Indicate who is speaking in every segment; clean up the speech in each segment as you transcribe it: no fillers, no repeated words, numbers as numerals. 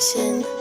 Speaker 1: production.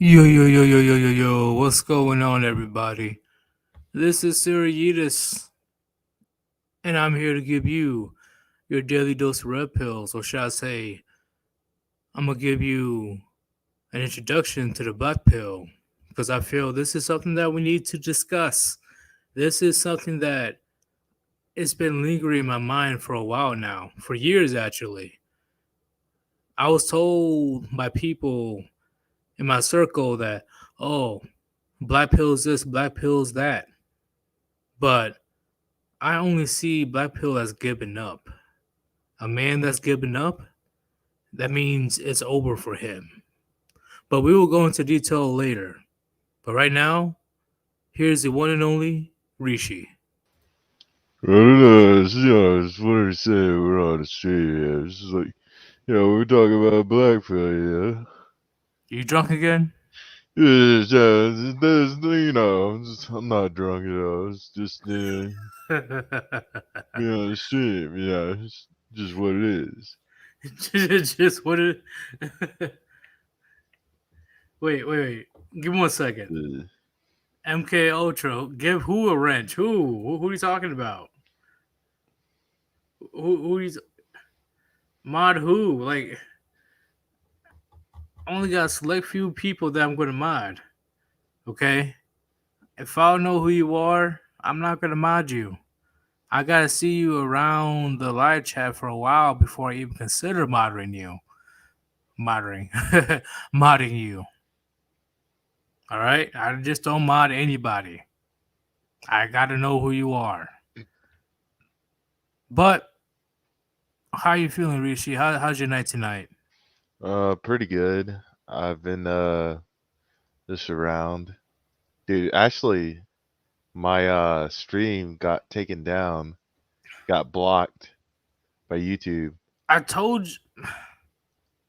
Speaker 1: Yo, what's going on, everybody? This is Sir Yeetus, and I'm here to give you your daily dose of red pills, or should I say, I'm gonna give you an introduction to the black pill, because I feel this is something that we need to discuss. This is something that it's been lingering in my mind for a while now, for years actually. I was told by people in my circle that, oh, black pills this, black pills that. But I only see Blackpill as giving up. A man that's given up, that means it's over for him. But we will go into detail later. But right now, here's the one and only Rishi.
Speaker 2: I don't know. I just wanted to say we're on the street. Yeah. It's just like, we're talking about Blackpill, yeah.
Speaker 1: You drunk again?
Speaker 2: Yeah, I'm not drunk at all. It's just, on the stream, it's just what it is.
Speaker 1: Just what it. Wait. Give me 1 second. MK Ultra, give who a wrench? Who are you talking about? Who is mod who? Like, I only got a select few people that I'm gonna mod. Okay? If I don't know who you are, I'm not gonna mod you. I gotta see you around the live chat for a while before I even consider modding you. Modding you. Alright? I just don't mod anybody. I gotta know who you are. But how you feeling, Rishi? How's your night tonight?
Speaker 2: Pretty good. I've been just around. Dude, actually my stream got taken down, got blocked by YouTube.
Speaker 1: I told you.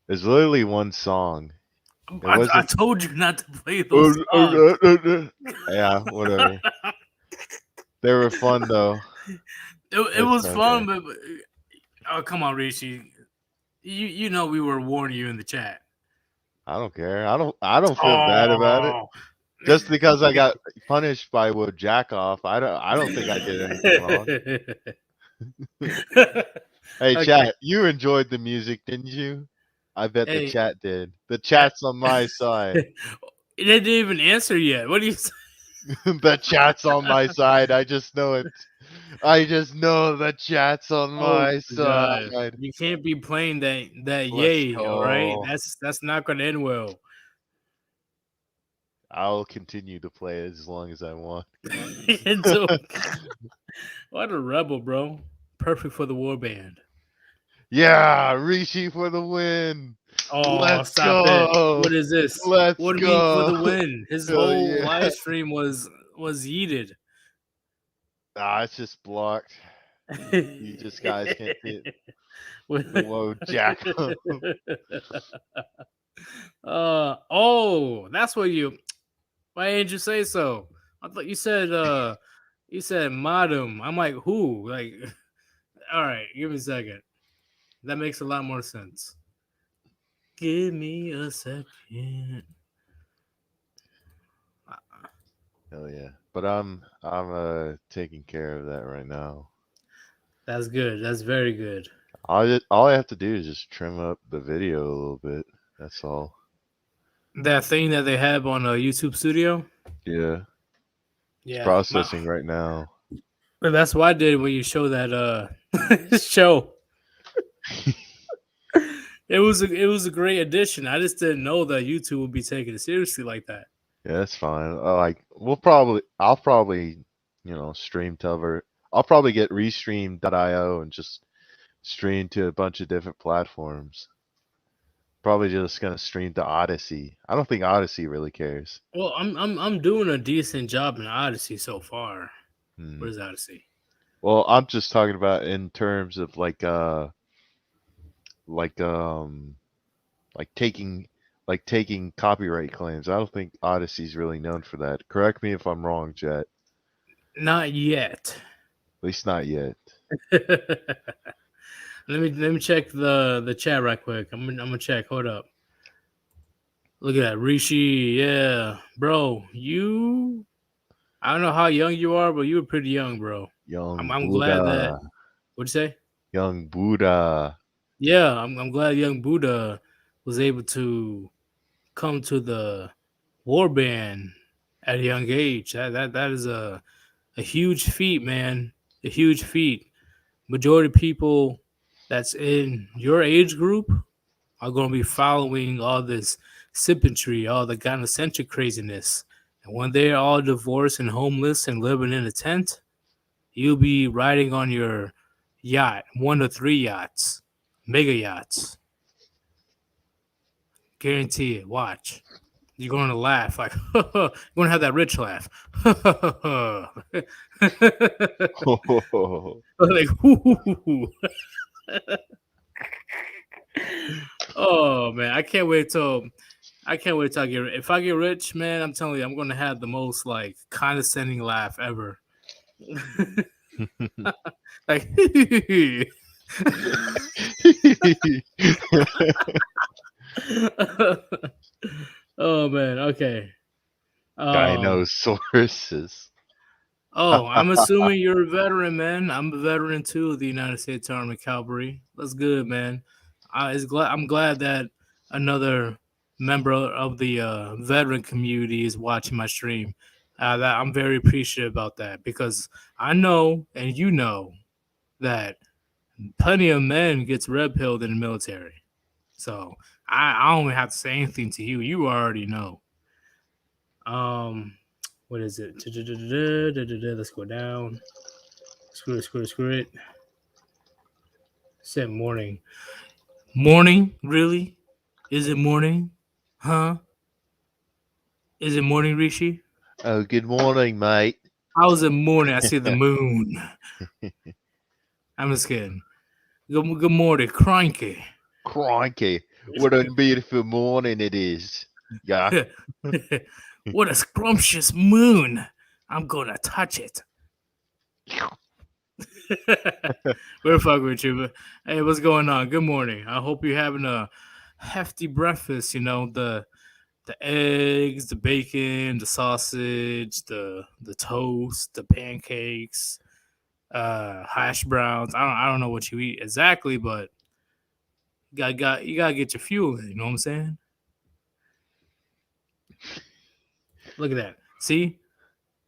Speaker 2: It's literally one song.
Speaker 1: I told you not to play those songs.
Speaker 2: Yeah, whatever. They were fun though.
Speaker 1: It was fun, but oh, come on, Rishi. You know we were warning you in the chat.
Speaker 2: I don't care. I don't feel bad about it. Just because I got punished by jack off, I don't think I did anything wrong. Hey, okay. Chat, you enjoyed the music, didn't you? I bet the chat did. The chat's on my side.
Speaker 1: They didn't even answer yet. What do you say?
Speaker 2: The chat's on my side. I just know it. I just know the chat's on my side.
Speaker 1: God. You can't be playing that yay, all right? That's not gonna end well.
Speaker 2: I'll continue to play it as long as I want.
Speaker 1: What a rebel, bro. Perfect for the Warband.
Speaker 2: Yeah, Rishi for the win.
Speaker 1: Oh, let's stop go. It. What is this?
Speaker 2: Let's
Speaker 1: what do you mean for the win? His whole live stream was yeeted.
Speaker 2: Nah, it's just blocked. You just guys can't hit. Whoa, Jack.
Speaker 1: Oh, that's what you. Why didn't you say so? I thought you said modem. I'm like, who? Like, all right, give me a second. That makes a lot more sense. Give me a second.
Speaker 2: Hell yeah. But I'm taking care of that right now.
Speaker 1: That's good. That's very good.
Speaker 2: All I have to do is just trim up the video a little bit. That's all.
Speaker 1: That thing that they have on a YouTube Studio?
Speaker 2: Yeah. It's processing right now.
Speaker 1: But that's what I did when you show that show. It was a great addition. I just didn't know that YouTube would be taking it seriously like that.
Speaker 2: Yeah, that's fine. I'll probably stream cover. I'll probably get restream.io and just stream to a bunch of different platforms. Probably just gonna stream to Odysee. I don't think Odysee really cares.
Speaker 1: Well, I'm doing a decent job in Odysee so far. What is Odysee?
Speaker 2: Well, I'm just talking about in terms of like um like taking copyright claims. I don't think Odyssee's really known for that. Correct me if I'm wrong, Jet.
Speaker 1: Not yet.
Speaker 2: At least not yet.
Speaker 1: Let me check the chat right quick. I'm gonna check. Hold up. Look at that, Rishi. Yeah, bro. I don't know how young you are, but you were pretty young, bro. I'm
Speaker 2: Young
Speaker 1: I'm glad that.
Speaker 2: Buddha.
Speaker 1: What'd you say?
Speaker 2: Young Buddha.
Speaker 1: Yeah, I'm glad young Buddha was able to come to the Warband at a young age. That is a huge feat, man. A huge feat. Majority of people that's in your age group are going to be following all this sympatry, all the gynocentric craziness. And when they're all divorced and homeless and living in a tent, you'll be riding on your yacht, 1 to 3 yachts, mega yachts. Guarantee it. Watch. You're going to laugh like you're going to have that rich laugh. Like, oh man, I can't wait till I get. If I get rich, man, I'm telling you, I'm going to have the most like condescending laugh ever. Like, oh man, okay.
Speaker 2: Dinosaurs.
Speaker 1: Oh, I'm assuming you're a veteran, man. I'm a veteran too of the United States Army Cavalry. That's good, man. I'm glad that another member of the veteran community is watching my stream. That I'm very appreciative about that because I know and you know that plenty of men gets red pilled in the military. So I don't even have to say anything to you. You already know. What is it? Let's go down. Screw it. Said morning. Morning? Really? Is it morning? Huh? Is it morning, Rishi?
Speaker 2: Oh, good morning, mate.
Speaker 1: How's it morning? I see the moon. I'm just kidding. Good morning, cranky.
Speaker 2: Crikey, what a beautiful morning it is. Yeah.
Speaker 1: What a scrumptious moon. I'm gonna touch it. We're fucking with you, but hey, what's going on? Good morning. I hope you're having a hefty breakfast. You know the eggs, the bacon, the sausage, the toast, the pancakes, hash browns. I don't know what you eat exactly, but you gotta get your fuel in. You know what I'm saying? Look at that. See?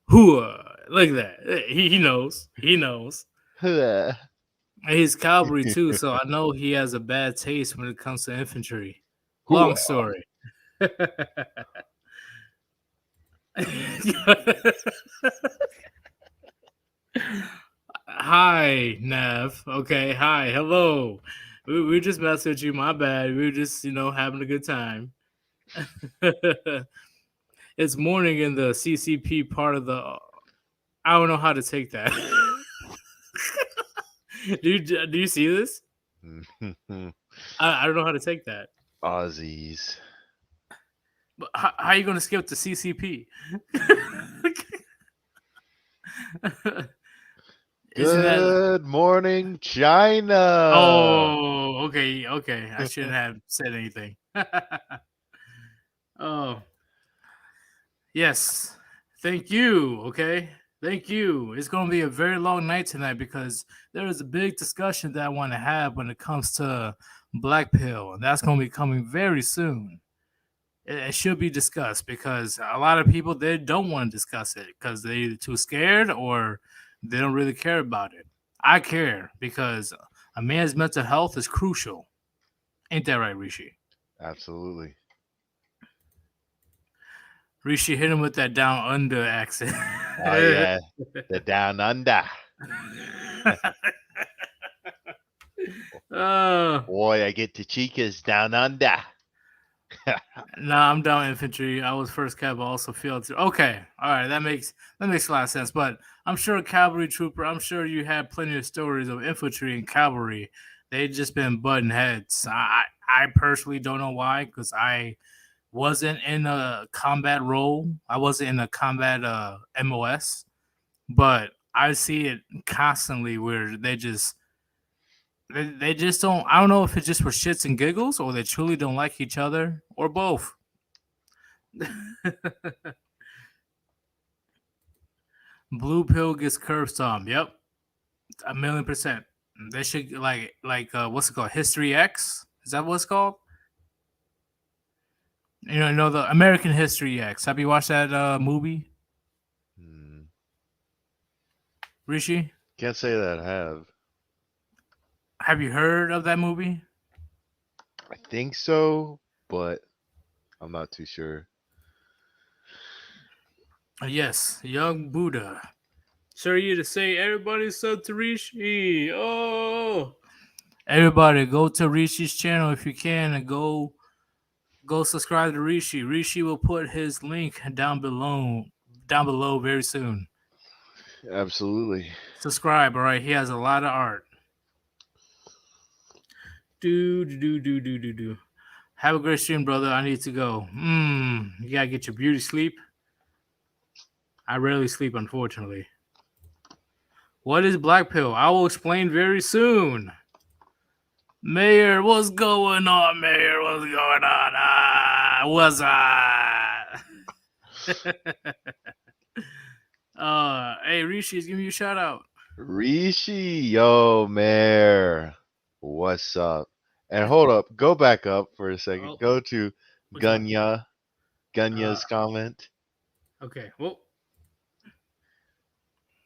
Speaker 1: Look at that. He knows. He knows.
Speaker 2: Huh.
Speaker 1: He's cavalry too, so I know he has a bad taste when it comes to infantry. Long story. Hi, Nav. Okay, hi, hello. We just messing with you. My bad. We were just, having a good time. It's morning in the CCP part of the. I don't know how to take that. do you see this? I don't know how to take that.
Speaker 2: Aussies.
Speaker 1: But how are you going to skip the CCP?
Speaker 2: Good morning, China.
Speaker 1: Oh, okay. I shouldn't have said anything. Oh, yes. Thank you. Okay. Thank you. It's going to be a very long night tonight because there is a big discussion that I want to have when it comes to Blackpill, and that's going to be coming very soon. It should be discussed because a lot of people they don't want to discuss it because they're either too scared or they don't really care about it. I care because a man's mental health is crucial. Ain't that right, Rishi?
Speaker 2: Absolutely.
Speaker 1: Rishi hit him with that down under accent.
Speaker 2: Oh yeah, the down under.
Speaker 1: uh,
Speaker 2: Boy, I get the chicas down under.
Speaker 1: Nah, I'm down infantry. I was first cav, but also field too. Okay, all right, that makes a lot of sense. But I'm sure cavalry trooper. I'm sure you had plenty of stories of infantry and cavalry. They just been butting heads. I personally don't know why, because I wasn't in a combat role. I wasn't in a combat MOS, but I see it constantly where they just don't. I don't know if it's just for shits and giggles or they truly don't like each other or both. Blue pill gets curb stomp. Yep, 1,000,000%. They should what's it called? History X. Is that what it's called? You know the American History X. Have you watched that movie,
Speaker 2: Hmm.
Speaker 1: Rishi?
Speaker 2: Can't say that I have.
Speaker 1: Have you heard of that movie?
Speaker 2: I think so, but I'm not too sure.
Speaker 1: Yes, Young Buddha. Sure, you to say everybody sub to Rishi. Oh, everybody go to Rishi's channel if you can and go subscribe to Rishi. Rishi will put his link down below very soon.
Speaker 2: Absolutely.
Speaker 1: Subscribe, all right? He has a lot of art. Do. Have a great stream, brother. I need to go. You gotta get your beauty sleep. I rarely sleep, unfortunately. What is Blackpill? I will explain very soon. Mayor, what's going on, Mayor? What's going on? What's hey, Rishi's giving you a shout out.
Speaker 2: Rishi, yo, Mayor. What's up? And hold up, go back up for a second.
Speaker 1: Oh,
Speaker 2: Go to
Speaker 1: which one?
Speaker 2: Gunya's comment.
Speaker 1: Okay. Well,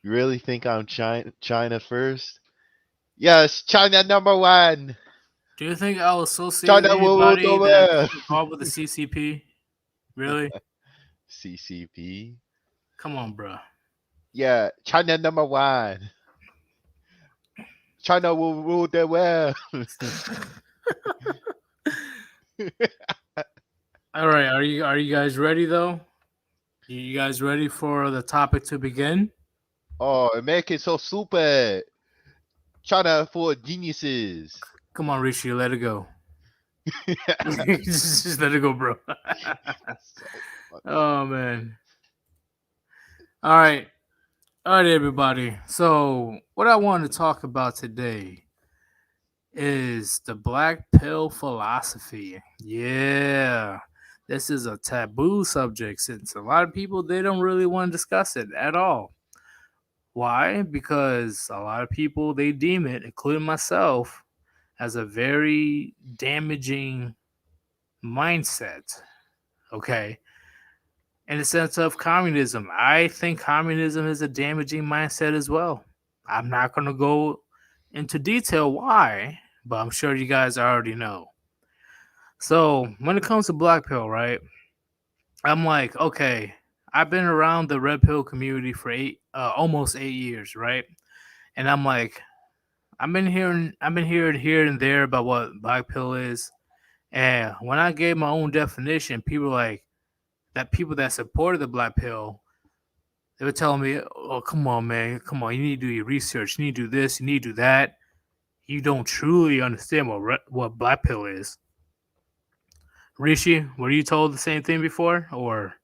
Speaker 2: You really think I'm China first? Yes, China number one.
Speaker 1: do you think I'll associate with
Speaker 2: China will rule
Speaker 1: anybody
Speaker 2: the
Speaker 1: that's
Speaker 2: world.
Speaker 1: involved with the CCP? Really?
Speaker 2: CCP.
Speaker 1: Come on, bro.
Speaker 2: Yeah, China number one. China will rule the world.
Speaker 1: All right. Are you guys ready though? You guys ready for the topic to begin?
Speaker 2: Oh, America is so super. China for geniuses.
Speaker 1: Come on, Rishi, let it go. Just let it go, bro.
Speaker 2: So funny.
Speaker 1: Oh man. All right, everybody. So, what I want to talk about today is the black pill philosophy. Yeah. This is a taboo subject since a lot of people they don't really want to discuss it at all. Why? Because a lot of people they deem it, including myself, as a very damaging mindset. Okay. In the sense of communism, I think communism is a damaging mindset as well. I'm not going to go into detail why, but I'm sure you guys already know. So, when it comes to black pill, right? I'm like, okay, I've been around the red pill community for almost 8 years, right? And I'm like, I've been hearing here and there about what black pill is. And when I gave my own definition, people that supported the black pill, they were telling me, "Oh, come on, man, come on, you need to do your research. You need to do this. You need to do that. You don't truly understand what black pill is." Rishi, were you told the same thing before, or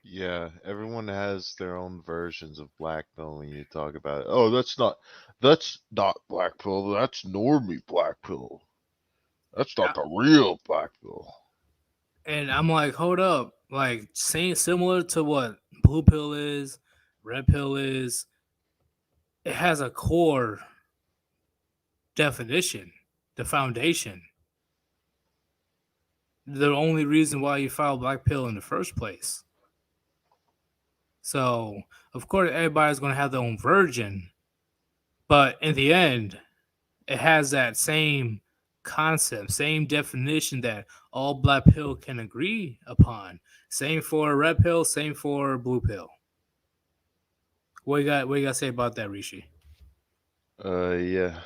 Speaker 2: Yeah, everyone has their own versions of black pill when you talk about it. Oh, that's not black pill. That's normie black pill. That's not the real black pill.
Speaker 1: and I'm like, hold up, like saying similar to what blue pill is, red pill is. It has a core definition, the foundation. The only reason why you filed black pill in the first place. So, of course, everybody's going to have their own version, but in the end, it has that same concept, same definition that all black pill can agree upon. Same for red pill, same for blue pill. What you got to say about that, Rishi?
Speaker 2: Yeah.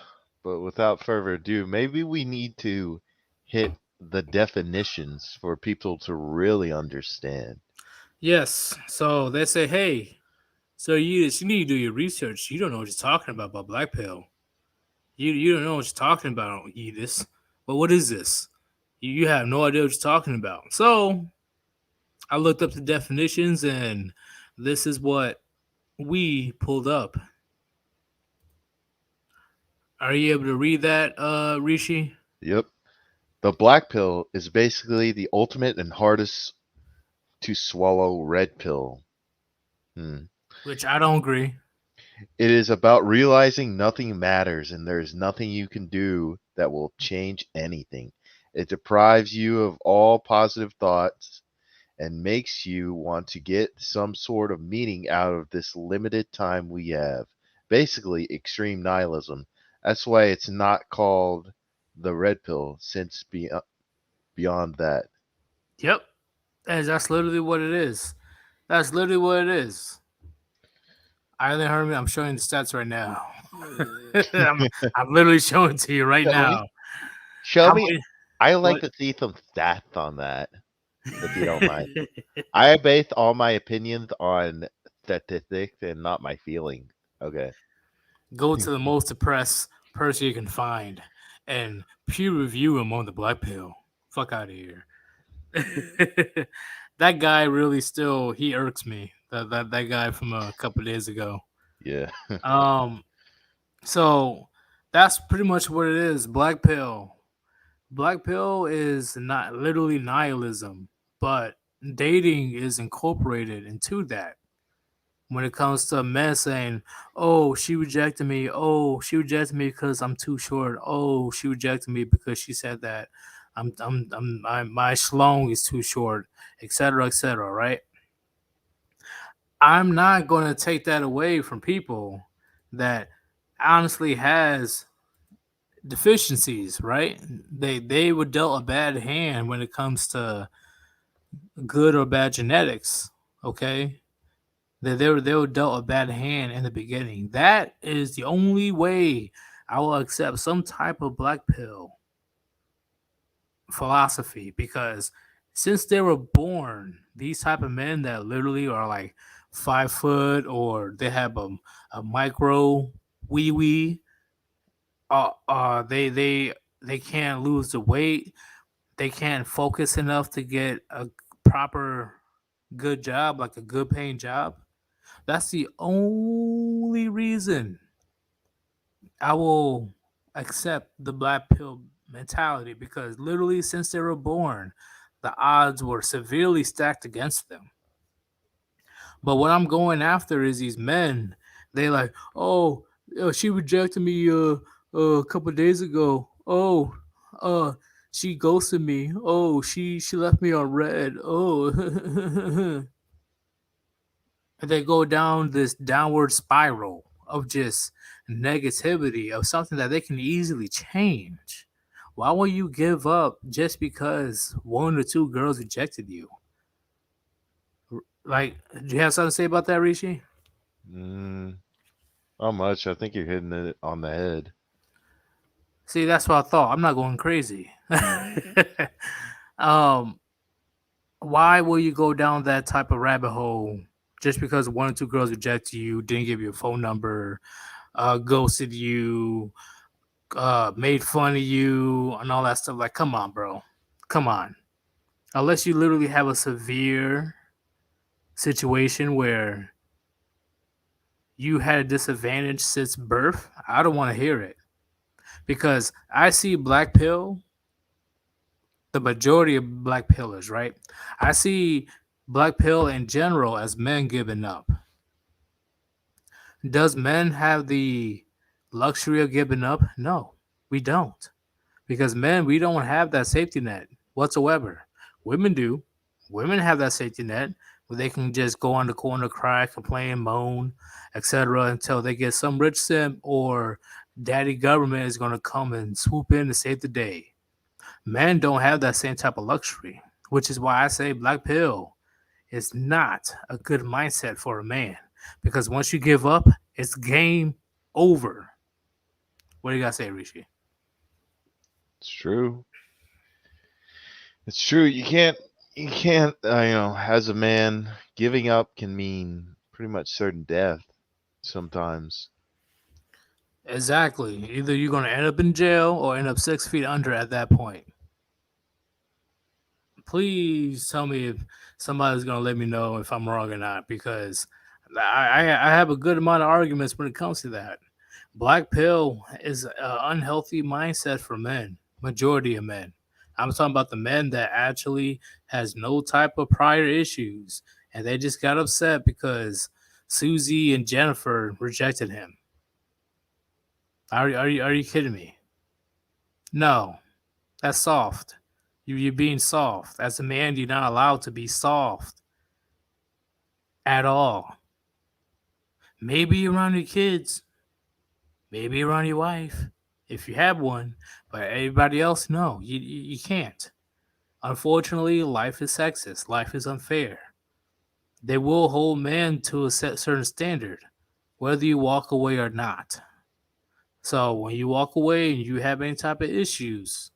Speaker 2: But without further ado, maybe we need to hit the definitions for people to really understand.
Speaker 1: Yes. So they say, hey, so you need to do your research. You don't know what you're talking about Blackpill. You don't know what you're talking about, Yeetus. But what is this? You have no idea what you're talking about. So I looked up the definitions, and this is what we pulled up. Are you able to read that, Rishi?
Speaker 2: Yep. The black pill is basically the ultimate and hardest to swallow red pill. Hmm.
Speaker 1: Which I don't agree.
Speaker 2: It is about realizing nothing matters and there is nothing you can do that will change anything. It deprives you of all positive thoughts and makes you want to get some sort of meaning out of this limited time we have. Basically, extreme nihilism. That's why it's not called the red pill, since beyond that.
Speaker 1: Yep. That's literally what it is. That's literally what it is. I didn't heard me. I'm showing the stats right now. I'm, I'm literally showing it to you right
Speaker 2: Show me.
Speaker 1: now.
Speaker 2: Show
Speaker 1: How
Speaker 2: me.
Speaker 1: many?
Speaker 2: I like
Speaker 1: What?
Speaker 2: to see some stats on that, if you don't mind. I base all my opinions on statistics and not my feelings. Okay.
Speaker 1: Go to the most depressed person you can find and peer review him on the black pill. Fuck out of here. That guy really still he irks me. That guy from a couple days ago.
Speaker 2: Yeah.
Speaker 1: Um. So that's pretty much what it is. Black pill. Black pill is not literally nihilism, but dating is incorporated into that. When it comes to men saying, "Oh, she rejected me. Oh, she rejected me because I'm too short. Oh, she rejected me because she said that my schlong is too short, etc., etc." Right? I'm not going to take that away from people that honestly has deficiencies. Right? They were dealt a bad hand when it comes to good or bad genetics. Okay, they were dealt a bad hand in the beginning. That is the only way I will accept some type of black pill philosophy because since they were born, these type of men that literally are like 5 foot or they have a micro wee wee, they can't lose the weight. They can't focus enough to get a proper good job, like a good paying job. That's the only reason I will accept the black pill mentality because literally since they were born, the odds were severely stacked against them. But what I'm going after is these men. They like, oh, she rejected me a couple of days ago. Oh, uh, she ghosted me. Oh, she left me on red. Oh, and they go down this downward spiral of just negativity of something that they can easily change. Why will you give up just because one or two girls rejected you? Like, do you have something to say about that, Rishi?
Speaker 2: Mm, not much. I think you're hitting it on the head.
Speaker 1: See, that's what I thought. I'm not going crazy. um, why will you go down that type of rabbit hole just because one or two girls rejected you, didn't give you a phone number, ghosted you, made fun of you and all that stuff. Like, come on, bro. Come on. Unless you literally have a severe situation where you had a disadvantage since birth, I don't want to hear it. Because I see black pill, the majority of black pillars, right? I see black pill in general as men giving up. Does men have the luxury of giving up? No, we don't. Because men, we don't have that safety net whatsoever. Women do. Women have that safety net where they can just go on the corner, cry, complain, moan, etc., until they get some rich simp or daddy government is going to come and swoop in to save the day. Men don't have that same type of luxury, which is why I say black pill is not a good mindset for a man. Because once you give up, it's game over. What do you got to say, Rishi?
Speaker 2: It's true. It's true. You can't. As a man, giving up can mean pretty much certain death sometimes.
Speaker 1: Exactly. Either you're going to end up in jail or end up 6 feet under at that point. Please tell me if somebody's going to let me know if I'm wrong or not, because I have a good amount of arguments when it comes to that. Black pill is an unhealthy mindset for men, majority of men. I'm talking about the men that actually has no type of prior issues, and they just got upset because Susie and Jennifer rejected him. Are you kidding me? No, that's soft. You're being soft. As a man, you're not allowed to be soft at all. Maybe around your kids, maybe around your wife, if you have one, but everybody else, no, you can't. Unfortunately, life is sexist. Life is unfair. They will hold men to a certain standard, whether you walk away or not. So when you walk away and you have any type of issues,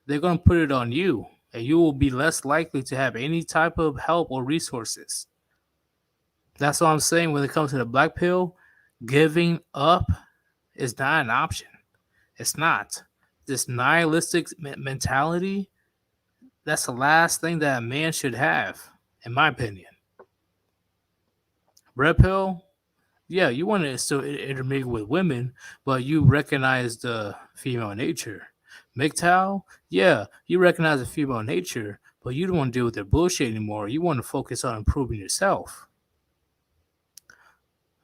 Speaker 1: they're going to put it on you, and you will be less likely to have any type of help or resources. That's what I'm saying when it comes to the black pill. Giving up is not an option. It's not. This nihilistic mentality, that's the last thing that a man should have, in my opinion. Red pill, yeah, you want to still intermingle with women, but you recognize the female nature. MGTOW, yeah, you recognize the female nature, but you don't want to deal with their bullshit anymore. You want to focus on improving yourself.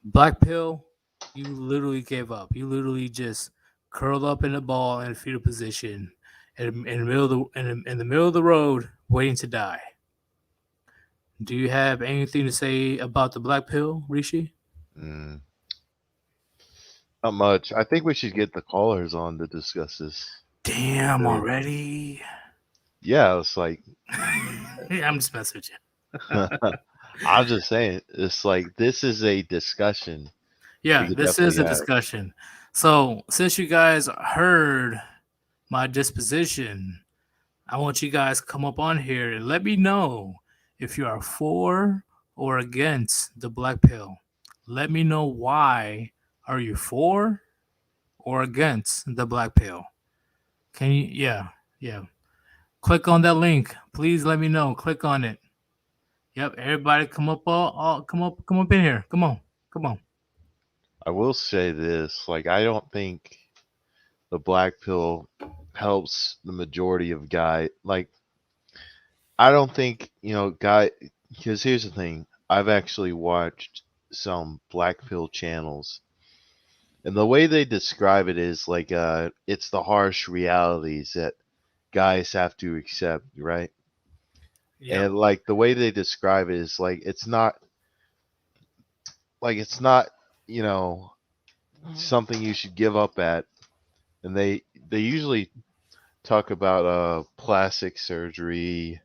Speaker 1: Black pill, you literally gave up. You literally just curled up in a ball in a fetal position in the middle of in the middle of the road, waiting to die. Do you have anything to say about the black pill, Rishi?
Speaker 2: Mm, not much. I think we should get the callers on to discuss this.
Speaker 1: Damn,
Speaker 2: Really.
Speaker 1: already.
Speaker 2: Yeah, it's like
Speaker 1: I'm just messing with you.
Speaker 2: I'm just saying. It's like this is a discussion we
Speaker 1: Yeah,
Speaker 2: could
Speaker 1: this
Speaker 2: definitely
Speaker 1: is a
Speaker 2: have.
Speaker 1: discussion. So, since you guys heard my disposition, I want you guys to come up on here and let me know if you are for or against the black pill. Let me know why are you for or against the black pill. Can you yeah. Click on that link. Please let me know. Click on it. Yep, everybody come up all come up in here. Come on. Come on.
Speaker 2: I will say this, like I don't think the black pill helps the majority of guy. Like I don't think, guy because here's the thing. I've actually watched some black pill channels and the way they describe it is like it's the harsh realities that guys have to accept, right?
Speaker 1: Yep.
Speaker 2: And like the way they describe it is it's not, you know, something you should give up at. And they usually talk about plastic surgery,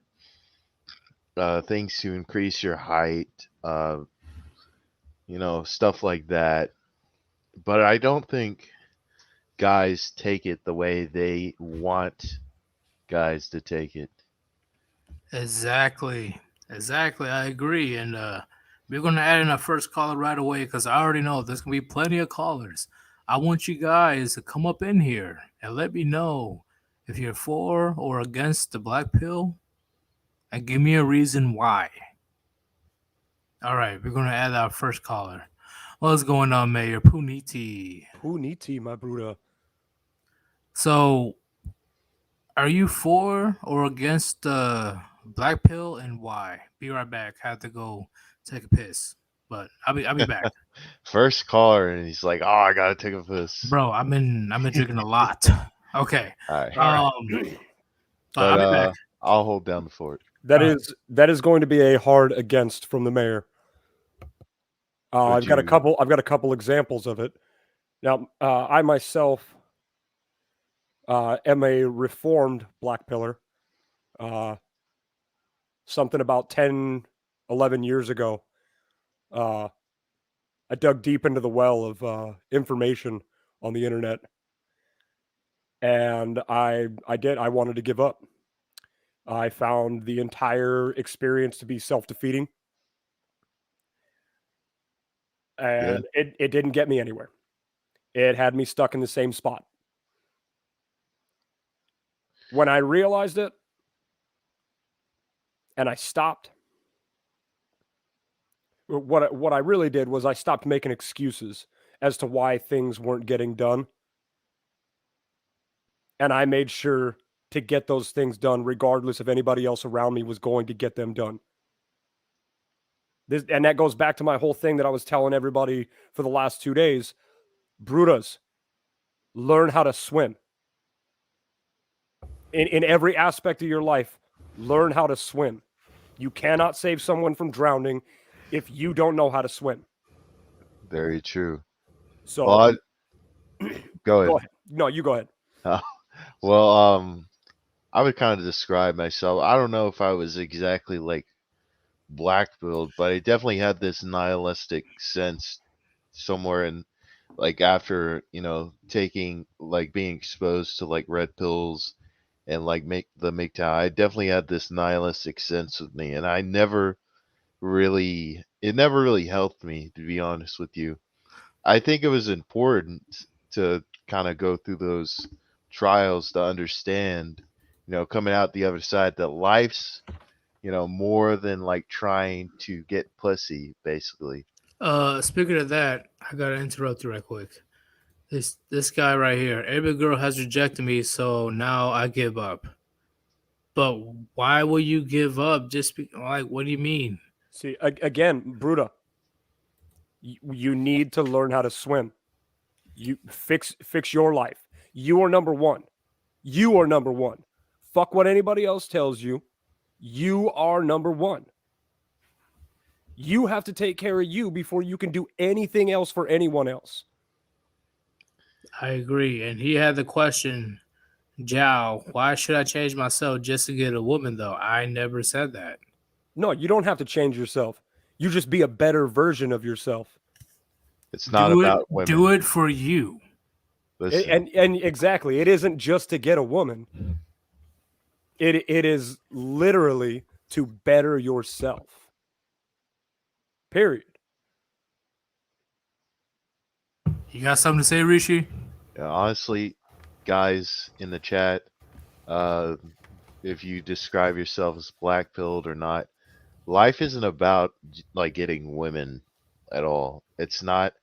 Speaker 2: things to increase your height, stuff like that. But I don't think guys take it the way they want guys to take it.
Speaker 1: Exactly. Exactly. I agree. And we're gonna add in our first caller right away because I already know there's gonna be plenty of callers. I want you guys to come up in here and let me know if you're for or against the black pill and give me a reason why. All right, we're gonna add our first caller. What's going on, Mayor Puniti?
Speaker 3: Puniti, my Bruder.
Speaker 1: So, are you for or against the black pill and why? Be right back. Have to go take a piss, but I'll be back,
Speaker 2: First caller, and he's like, "Oh, I gotta take a piss."
Speaker 1: bro. I've been drinking a lot. Okay,
Speaker 2: All right,
Speaker 3: All right.
Speaker 1: but I'll
Speaker 2: but
Speaker 1: be back.
Speaker 2: I'll hold down the fort.
Speaker 3: that
Speaker 1: All right.
Speaker 3: is that is going to be a hard against from the mayor.
Speaker 2: Would
Speaker 3: I've got a
Speaker 2: you?
Speaker 3: couple. I've got a couple examples of it. Now, I myself am a reformed black pillar. Uh, something about 10, 11 years ago, uh, I dug deep into the well of information on the internet, and I wanted to give up. I found the entire experience to be self-defeating. And it didn't get me anywhere. It had me stuck in the same spot. When I realized it and I stopped, what I really did was I stopped making excuses as to why things weren't getting done. And I made sure to get those things done regardless if anybody else around me was going to get them done. And that goes back to my whole thing that I was telling everybody for the last 2 days. Brutas, learn how to swim. In every aspect of your life, learn how to swim. You cannot save someone from drowning if you don't know how to swim.
Speaker 2: Very true.
Speaker 3: So,
Speaker 2: Well, go ahead.
Speaker 3: go ahead. No, you go ahead.
Speaker 2: Well, I would kind of describe myself. I don't know if I was exactly like Blackpill, but I definitely had this nihilistic sense somewhere in, like, after, taking, like, being exposed to like red pills and like make the MGTOW. I definitely had this nihilistic sense with me, and it never really helped me, to be honest with you. I think it was important to kind of go through those trials to understand, coming out the other side, that life's, more than like trying to get pussy, basically.
Speaker 1: Speaking of that, I gotta interrupt you right quick. This guy right here, every girl has rejected me, so now I give up. But why will you give up? Like, what do you mean?
Speaker 3: See, again, Bruta, you need to learn how to swim. You fix your life. You are number one. You are number one. Fuck what anybody else tells you. You are number one. You have to take care of you before you can do anything else for anyone else.
Speaker 1: I agree. And he had the question, Jao, why should I change myself just to get a woman, though? I never said that.
Speaker 3: No, you don't have to change yourself. You just be a better version of yourself.
Speaker 2: It's not about women.
Speaker 1: Do it for you.
Speaker 3: Listen. And exactly, it isn't just to get a woman. It is literally to better yourself. Period.
Speaker 1: You got something to say, Rishi?
Speaker 2: Honestly, guys in the chat, if you describe yourself as black-pilled or not, life isn't about like getting women at all. It's not.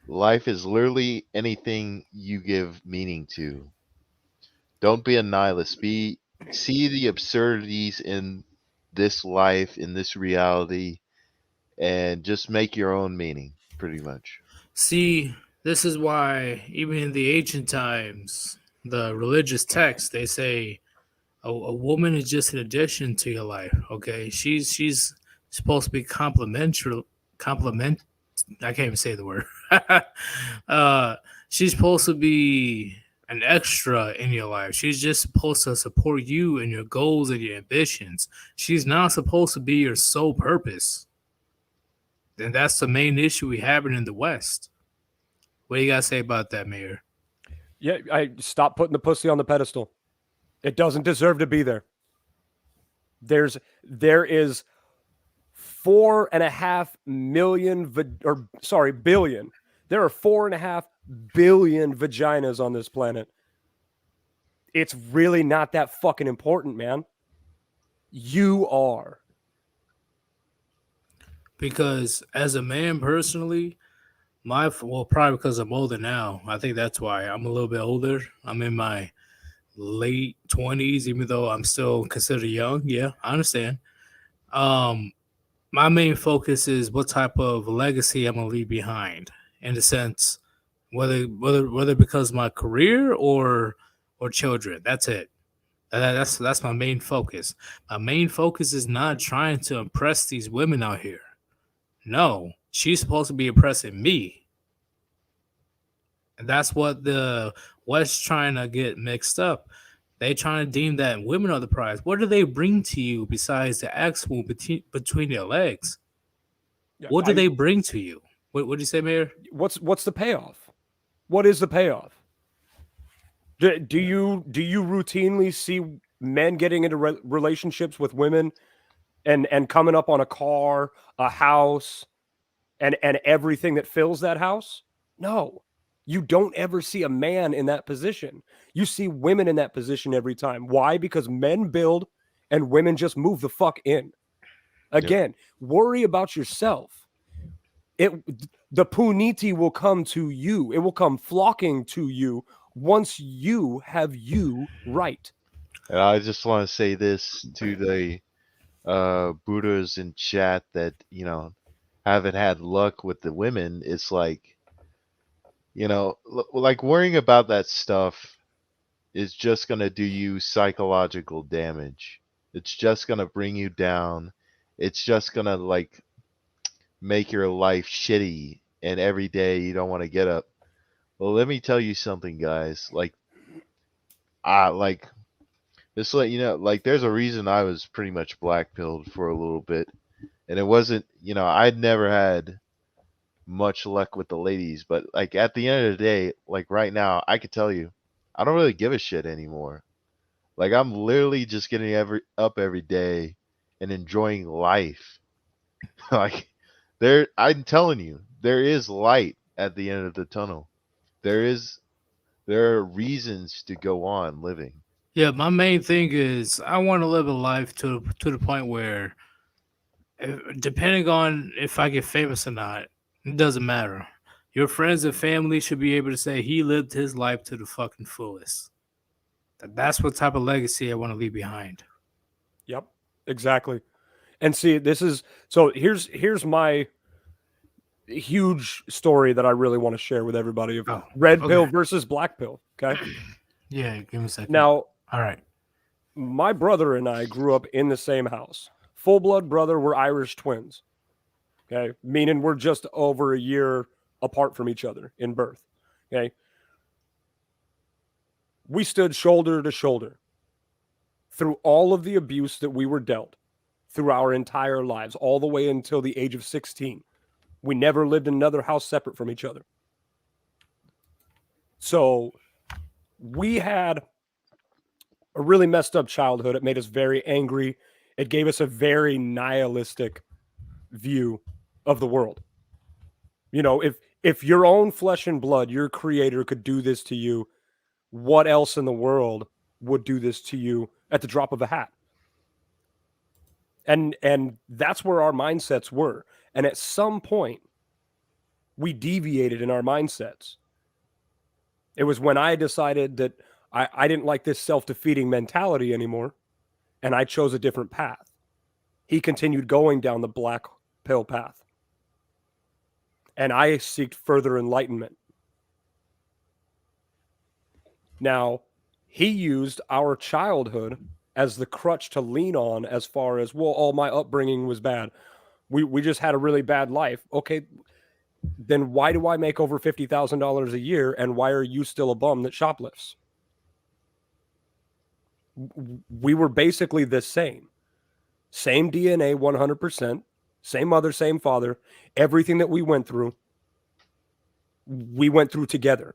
Speaker 2: Life is literally anything you give meaning to. Don't be a nihilist. See the absurdities in this life, in this reality, and just make your own meaning, pretty much.
Speaker 1: See, this is why even in the ancient times, the religious texts, they say a woman is just an addition to your life. Okay, she's supposed to be I can't even say the word. She's supposed to be an extra in your life. She's just supposed to support you and your goals and your ambitions. She's not supposed to be your sole purpose. And that's the main issue we have in the West. What do you gotta say about that, Mayor?
Speaker 3: Yeah, I stop putting the pussy on the pedestal. It doesn't deserve to be there. There is 4.5 million billion. There are 4.5 billion vaginas on this planet. It's really not that fucking important, man. You are.
Speaker 1: Because as a man personally, probably because I'm older now. I think that's why I'm a little bit older. I'm in my late 20s, even though I'm still considered young. Yeah, I understand. My main focus is what type of legacy I'm gonna leave behind, in the sense whether because of my career or children. That's it. That's my main focus. My main focus is not trying to impress these women out here. No, she's supposed to be impressing me. And that's what the West trying to get mixed up. They trying to deem that women are the prize. What do they bring to you besides the axe wound between their legs? Yeah, what do they bring to you? What do you say, Mayor?
Speaker 3: What's the payoff? What is the payoff? Do you routinely see men getting into relationships with women and coming up on a car, a house, and everything that fills that house? No. You don't ever see a man in that position. You see women in that position every time. Why? Because men build and women just move the fuck in. Again, worry about yourself. The puniti will come to you. It will come flocking to you once you have you right.
Speaker 2: And I just want to say this to the Buddhas in chat that, haven't had luck with the women. It's like, like worrying about that stuff is just going to do you psychological damage. It's just going to bring you down. It's just going to like make your life shitty, and every day you don't want to get up. Well, let me tell you something, guys. Like just to let you know, like there's a reason I was pretty much blackpilled for a little bit, and it wasn't, I'd never had much luck with the ladies, but like at the end of the day, like right now, I could tell you, I don't really give a shit anymore. Like I'm literally just getting up every day and enjoying life. Like I'm telling you, there is light at the end of the tunnel. There are reasons to go on living.
Speaker 1: Yeah, my main thing is I want to live a life to the point where, depending on if I get famous or not, it doesn't matter. Your friends and family should be able to say he lived his life to the fucking fullest. That's what type of legacy I want to leave behind.
Speaker 3: Yep, exactly. And see, here's my huge story that I really want to share with everybody of red pill versus black pill. Okay.
Speaker 1: Yeah, give me a second.
Speaker 3: Now,
Speaker 1: all right.
Speaker 3: My brother and I grew up in the same house. Full blood brother, we're Irish twins. Okay. Meaning we're just over a year apart from each other in birth. Okay. We stood shoulder to shoulder through all of the abuse that we were dealt through our entire lives, all the way until the age of 16. We never lived in another house separate from each other. So we had a really messed up childhood. It made us very angry. It gave us a very nihilistic view of the world. If your own flesh and blood, your creator could do this to you, what else in the world would do this to you at the drop of a hat? And that's where our mindsets were. And at some point, we deviated in our mindsets. It was when I decided that I didn't like this self-defeating mentality anymore, and I chose a different path. He continued going down the black pill path. And I seeked further enlightenment. Now, he used our childhood as the crutch to lean on as far as, well, all my upbringing was bad. We just had a really bad life. Okay, then why do I make over $50,000 a year, and why are you still a bum that shoplifts? We were basically the same. Same DNA, 100%. Same mother, same father. Everything that we went through together.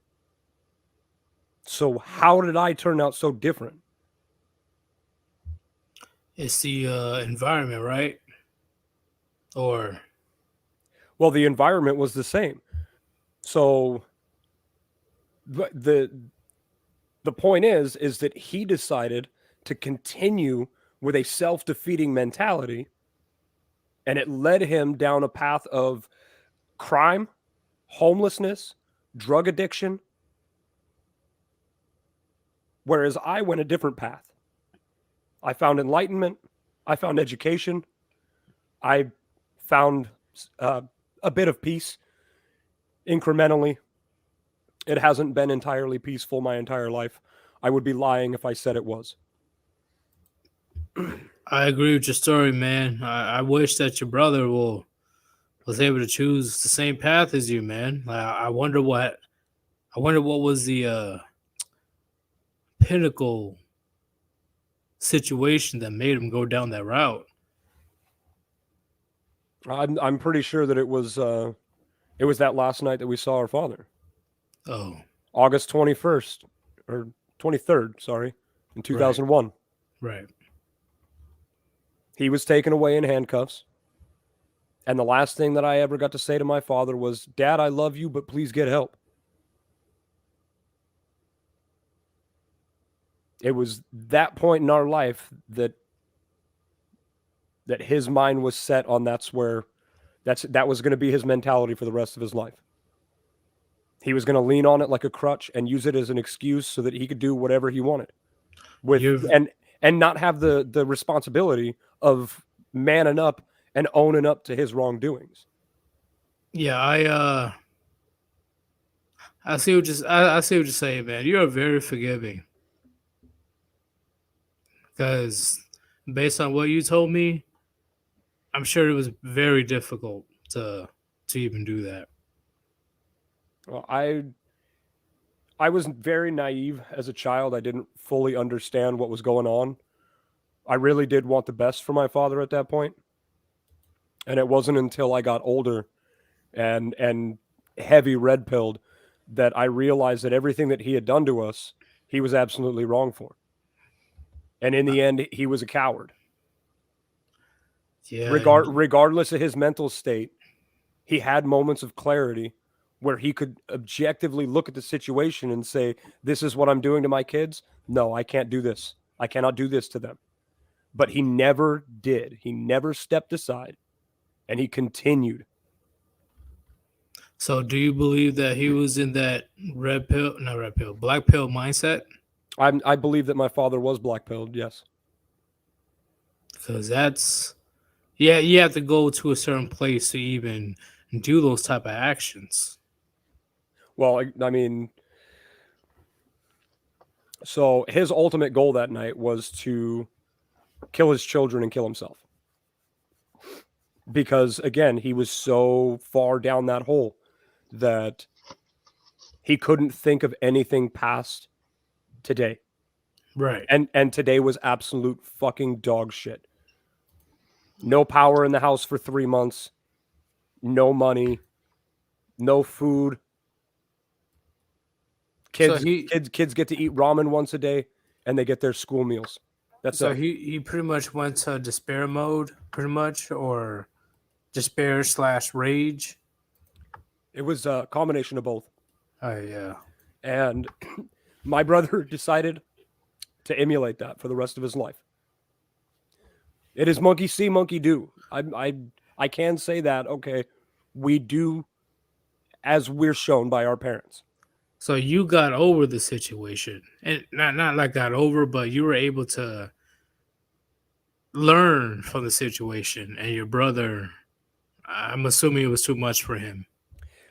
Speaker 3: So how did I turn out so different?
Speaker 1: It's the environment, right? Or...
Speaker 3: Well, the environment was the same. So the point is that he decided to continue with a self-defeating mentality, and it led him down a path of crime, homelessness, drug addiction, whereas I went a different path. I found enlightenment. I found education. I found a bit of peace incrementally. It hasn't been entirely peaceful my entire life. I would be lying if I said it was.
Speaker 1: I agree with your story, man. I wish that your brother was able to choose the same path as you, man. I wonder what was the pinnacle situation that made him go down that route.
Speaker 3: I'm pretty sure that it was that last night that we saw our father.
Speaker 1: Oh,
Speaker 3: August 21st or 23rd, sorry, in 2001.
Speaker 1: Right.
Speaker 3: He was taken away in handcuffs. And the last thing that I ever got to say to my father was, "Dad, I love you, but please get help." It was that point in our life that his mind was set on that was going to be his mentality for the rest of his life. He was going to lean on it like a crutch and use it as an excuse so that he could do whatever he wanted and not have the responsibility of manning up and owning up to his wrongdoings.
Speaker 1: Yeah, I see what you're saying, man. You are very forgiving. Because based on what you told me, I'm sure it was very difficult to even do that.
Speaker 3: Well, I was very naive as a child. I didn't fully understand what was going on. I really did want the best for my father at that point. And it wasn't until I got older and heavy red pilled that I realized that everything that he had done to us, he was absolutely wrong for. And in the end, he was a coward.
Speaker 1: Yeah.
Speaker 3: Regardless of his mental state, he had moments of clarity where he could objectively look at the situation and say, "This is what I'm doing to my kids. No, I can't do this. I cannot do this to them." But he never did. He never stepped aside, and he continued.
Speaker 1: So do you believe that he was in that black pill mindset?
Speaker 3: I believe that my father was black-pilled, yes.
Speaker 1: Because that's, yeah, you have to go to a certain place to even do those type of actions.
Speaker 3: Well, I mean, so his ultimate goal that night was to kill his children and kill himself. Because, again, he was so far down that hole that he couldn't think of anything past today.
Speaker 1: Right.
Speaker 3: And today was absolute fucking dog shit. No power in the house for 3 months. No money. No food. Kids get to eat ramen once a day, and they get their school meals. That's
Speaker 1: so
Speaker 3: it.
Speaker 1: he pretty much went to despair mode, pretty much, or despair / rage.
Speaker 3: It was a combination of both.
Speaker 1: Oh yeah.
Speaker 3: And my brother decided to emulate that for the rest of his life. It is monkey see, monkey do. I can say that, okay, we do as we're shown by our parents.
Speaker 1: So you got over the situation, and not like got over, but you were able to learn from the situation. And your brother, I'm assuming it was too much for him.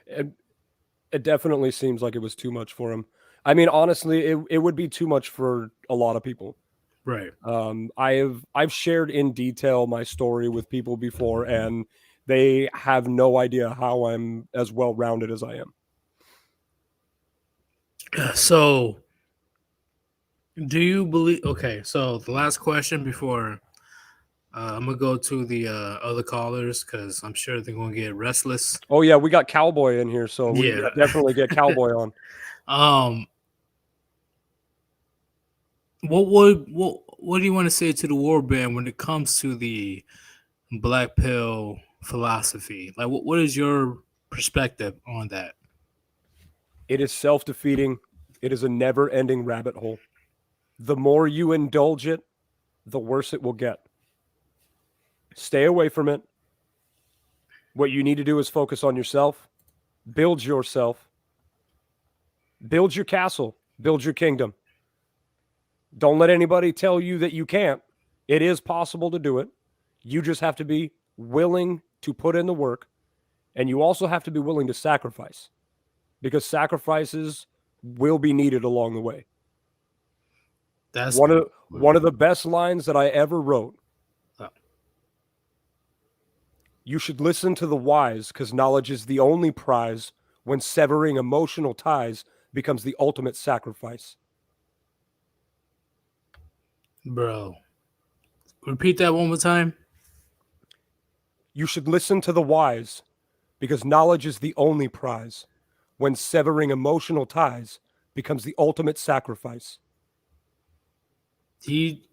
Speaker 3: It definitely seems like it was too much for him. I mean, honestly, it would be too much for a lot of people.
Speaker 1: Right.
Speaker 3: I've shared in detail my story with people before, and they have no idea how I'm as well rounded as I am.
Speaker 1: So, do you believe? Okay, so the last question before I'm gonna go to the other callers because I'm sure they're gonna get restless.
Speaker 3: Oh yeah, we got Cowboy in here, so we
Speaker 1: Yeah.
Speaker 3: definitely get Cowboy on.
Speaker 1: What do you want to say to the Warband when it comes to the black pill philosophy? Like, what is your perspective on that?
Speaker 3: It is self-defeating. It is a never-ending rabbit hole. The more you indulge it, the worse it will get. Stay away from it. What you need to do is focus on yourself, build yourself, build your castle, build your kingdom. Don't let anybody tell you that you can't. It is possible to do it. You just have to be willing to put in the work, and you also have to be willing to sacrifice, because sacrifices will be needed along the way.
Speaker 1: That's
Speaker 3: one of the best lines that I ever wrote.
Speaker 1: Oh.
Speaker 3: You should listen to the wise, because knowledge is the only prize when severing emotional ties becomes the ultimate sacrifice.
Speaker 1: Bro, repeat that one more time.
Speaker 3: You should listen to the wise, because knowledge is the only prize when severing emotional ties becomes the ultimate sacrifice.
Speaker 1: He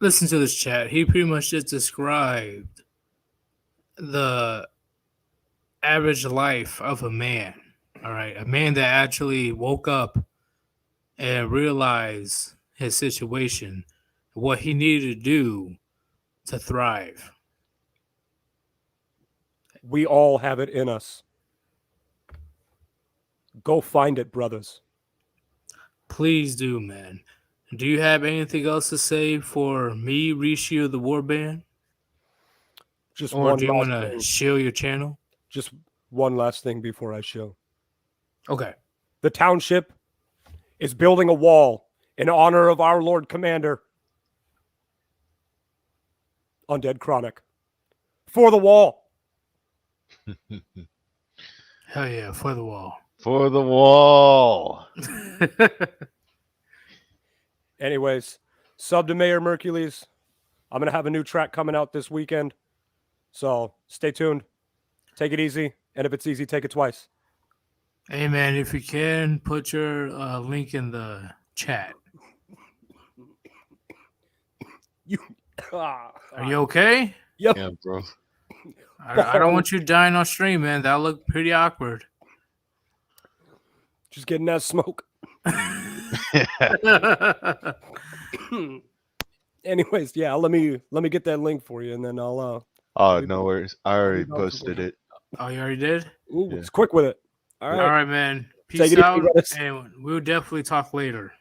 Speaker 1: listen to this chat. He pretty much just described the average life of a man. All right, a man that actually woke up and realized his situation, what he needed to do to thrive.
Speaker 3: We all have it in us. Go find it, brothers.
Speaker 1: Please do, man. Do you have anything else to say for me, Rishi of the Warband?
Speaker 3: Just
Speaker 1: Or
Speaker 3: one
Speaker 1: do you
Speaker 3: last
Speaker 1: want to
Speaker 3: thing.
Speaker 1: show your channel?
Speaker 3: Just one last thing before I show.
Speaker 1: Okay.
Speaker 3: The township is building a wall in honor of our Lord Commander, Undead Chronic. For the wall.
Speaker 1: Hell yeah, for the wall.
Speaker 2: For the wall.
Speaker 3: Anyways, sub to Mayor Mercules. I'm going to have a new track coming out this weekend. So stay tuned. Take it easy. And if it's easy, take it twice.
Speaker 1: Hey, man, if you can, put your link in the chat. Are you okay?
Speaker 3: Yep.
Speaker 2: Yeah, bro.
Speaker 1: I don't want you dying on stream, man. That looked pretty awkward.
Speaker 3: Just getting that smoke. Anyways, yeah, let me get that link for you, and then I'll.
Speaker 2: Oh, no worries. I already
Speaker 3: leave out
Speaker 2: posted
Speaker 3: for
Speaker 2: it.
Speaker 1: Oh, you already did?
Speaker 3: Ooh,
Speaker 2: Yeah.
Speaker 3: it's quick with it. All right.
Speaker 1: All right, man.
Speaker 3: Take
Speaker 1: Peace
Speaker 3: it easy,
Speaker 1: out,
Speaker 3: brothers.
Speaker 1: and we'll definitely talk later.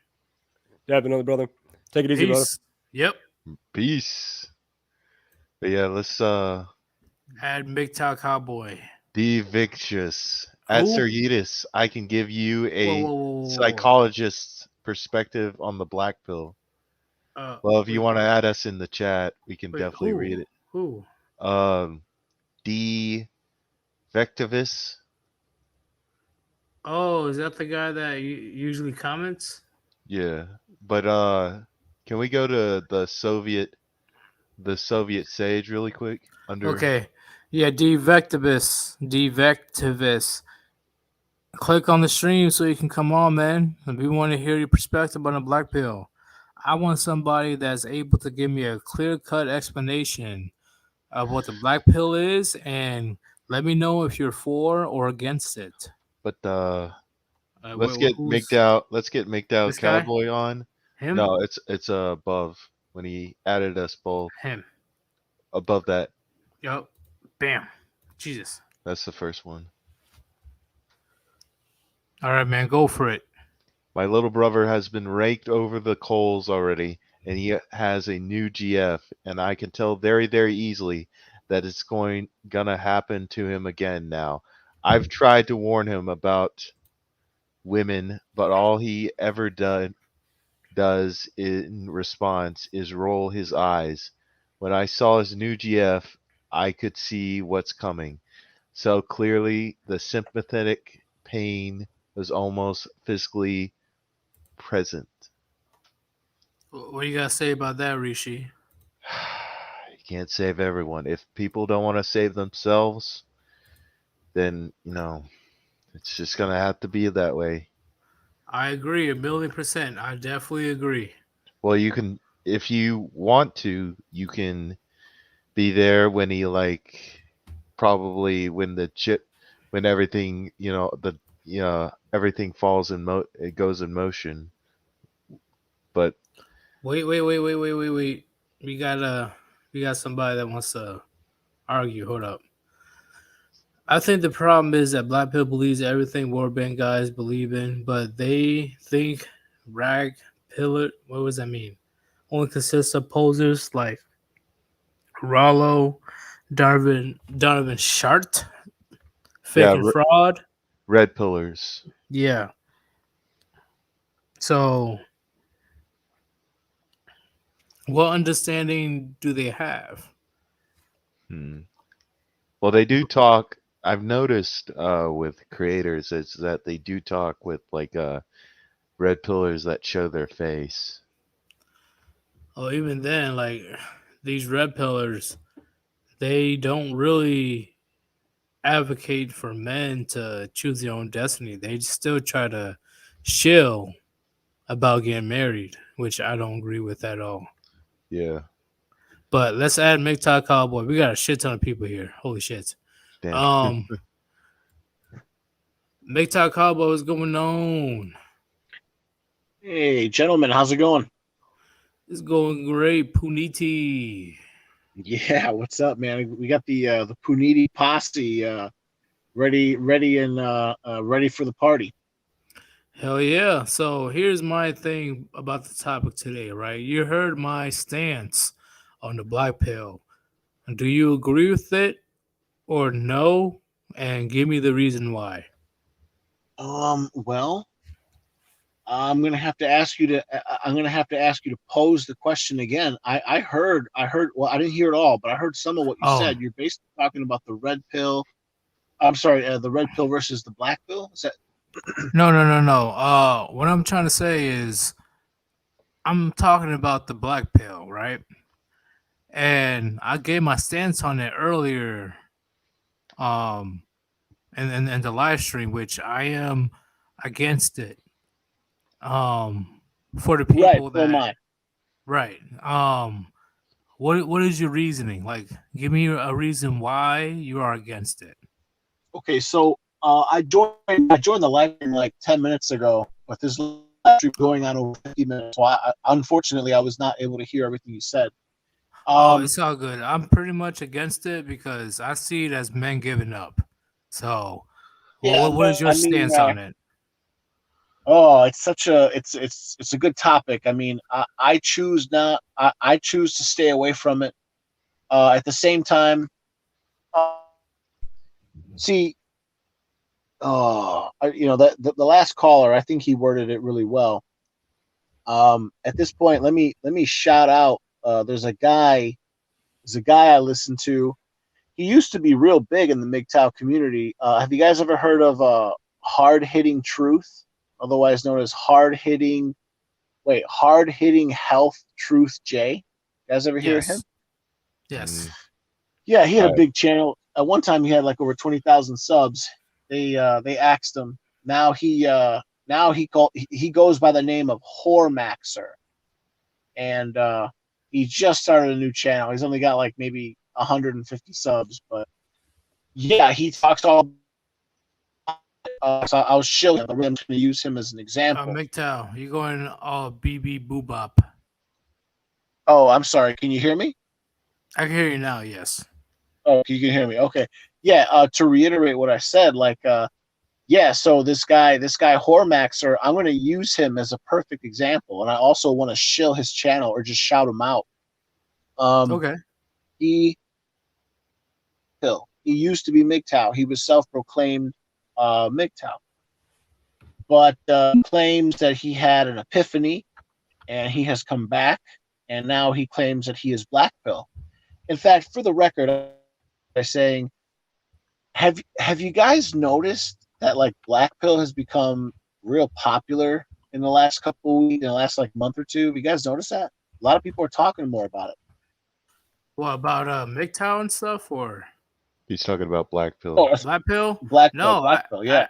Speaker 3: Yeah, another brother. Take it easy, brother.
Speaker 1: Peace. Yep.
Speaker 2: Peace. But yeah, let's
Speaker 1: Add MGTOW Cowboy.
Speaker 2: be Victious. At
Speaker 1: Who?
Speaker 2: Sir Yeetus, I can give you a
Speaker 1: Whoa.
Speaker 2: psychologist's perspective on the Blackpill. Well, if you want to add us in the chat, we can definitely read it.
Speaker 1: Who?
Speaker 2: D. Vectivus.
Speaker 1: Oh, is that the guy that usually comments?
Speaker 2: Yeah, but can we go to the Soviet Sage really quick?
Speaker 1: Okay. Yeah, Devectivus. Click on the stream so you can come on, man. And we want to hear your perspective on the Blackpill. I want somebody that's able to give me a clear-cut explanation of what the Blackpill is, and let me know if you're for or against it.
Speaker 2: But let's get MGTOW
Speaker 1: This guy?
Speaker 2: Cowboy on.
Speaker 1: Him?
Speaker 2: No, it's above when he added us both.
Speaker 1: Him.
Speaker 2: Above that.
Speaker 1: Yup. Bam. Jesus.
Speaker 2: That's the first one.
Speaker 1: All right, man. Go for it.
Speaker 2: My little brother has been raked over the coals already, and he has a new GF, and I can tell very, very easily that it's gonna happen to him again now. I've tried to warn him about women, but all he ever does in response is roll his eyes. When I saw his new GF, I could see what's coming. So clearly, the sympathetic pain was almost physically present.
Speaker 1: What do you got to say about that, Rishi?
Speaker 2: You can't save everyone. If people don't want to save themselves, then, it's just going to have to be that way.
Speaker 1: I agree 1,000,000%. I definitely agree.
Speaker 2: Well, you can, if you want to, you can be there when he probably when everything, everything falls it goes in motion. But
Speaker 1: wait. We got somebody that wants to argue. Hold up. I think the problem is that Blackpill believes everything Warband guys believe in, but they think rag pillar. What does that mean? Only consists of posers like Rollo, Donovan Shart, fake and fraud,
Speaker 2: red pillars.
Speaker 1: Yeah. So, what understanding do they have?
Speaker 2: Well, they do talk. I've noticed with creators is that they do talk with red pillars that show their face.
Speaker 1: Oh, even then, these red pillars, they don't really advocate for men to choose their own destiny. They still try to shill about getting married, which I don't agree with at all.
Speaker 2: Yeah.
Speaker 1: But let's add MGTOW Cowboy. We got a shit ton of people here. Holy shit.
Speaker 2: Damn.
Speaker 1: MGTOW Cowboy, what's going on?
Speaker 4: Hey, gentlemen, how's it going?
Speaker 1: It's going great. Puniti.
Speaker 4: Yeah, what's up, man? We got the Puniti posse ready for the party.
Speaker 1: Hell yeah. So here's my thing about the topic today, right? You heard my stance on the Blackpill. Do you agree with it or no? And give me the reason why.
Speaker 4: Well, I'm gonna have to ask you to pose the question again. I heard. Well, I didn't hear it all, but I heard some of what you said. You're basically talking about the red pill. I'm sorry, the red pill versus the black pill. Is that?
Speaker 1: No. What I'm trying to say is I'm talking about the black pill, right? And I gave my stance on it earlier, in the live stream, which I am against it. For the people right. What is your reasoning? Like, give me a reason why you are against it.
Speaker 4: Okay, so I joined the live stream like 10 minutes ago, but this live stream going on over 50 minutes. So unfortunately, I was not able to hear everything you said.
Speaker 1: It's all good. I'm pretty much against it because I see it as men giving up. So, what is your stance on it?
Speaker 4: Oh, it's a good topic. I mean, I choose not. I choose to stay away from it. At the same time, see, the last caller, I think he worded it really well. At this point, let me shout out. There's a guy I listen to. He used to be real big in the MGTOW community. Have you guys ever heard of Hard Hitting Truth, otherwise known as Hard Hitting Health Truth J? You guys ever hear him?
Speaker 1: Yes.
Speaker 4: Yeah, he had a big channel. At one time, he had like over 20,000 subs. They axed him. Now he goes by the name of Whoremaxer, and he just started a new channel. He's only got like maybe 150 subs, but yeah, he talks all. So I was shilling. I'm going to use him as an example.
Speaker 1: MGTOW, you're going all BB boobop.
Speaker 4: Oh, I'm sorry. Can you hear me?
Speaker 1: I can hear you now. Yes.
Speaker 4: Oh, you can hear me. Okay. Yeah. To reiterate what I said, so this guy Whoremaxer, I'm going to use him as a perfect example, and I also want to shill his channel or just shout him out.
Speaker 1: Okay.
Speaker 4: He used to be MGTOW. He was self-proclaimed MGTOW, but claims that he had an epiphany, and he has come back, and now he claims that he is Blackpill. In fact, for the record, I'm saying, have you guys noticed that like Blackpill has become real popular in the last couple of weeks, in the last like month or two? Have you guys noticed that? A lot of people are talking more about it.
Speaker 1: What about MGTOW and stuff, or
Speaker 2: He's talking about Blackpill.
Speaker 4: Oh,
Speaker 1: Blackpill?
Speaker 4: Blackpill,
Speaker 1: Blackpill,
Speaker 4: yeah.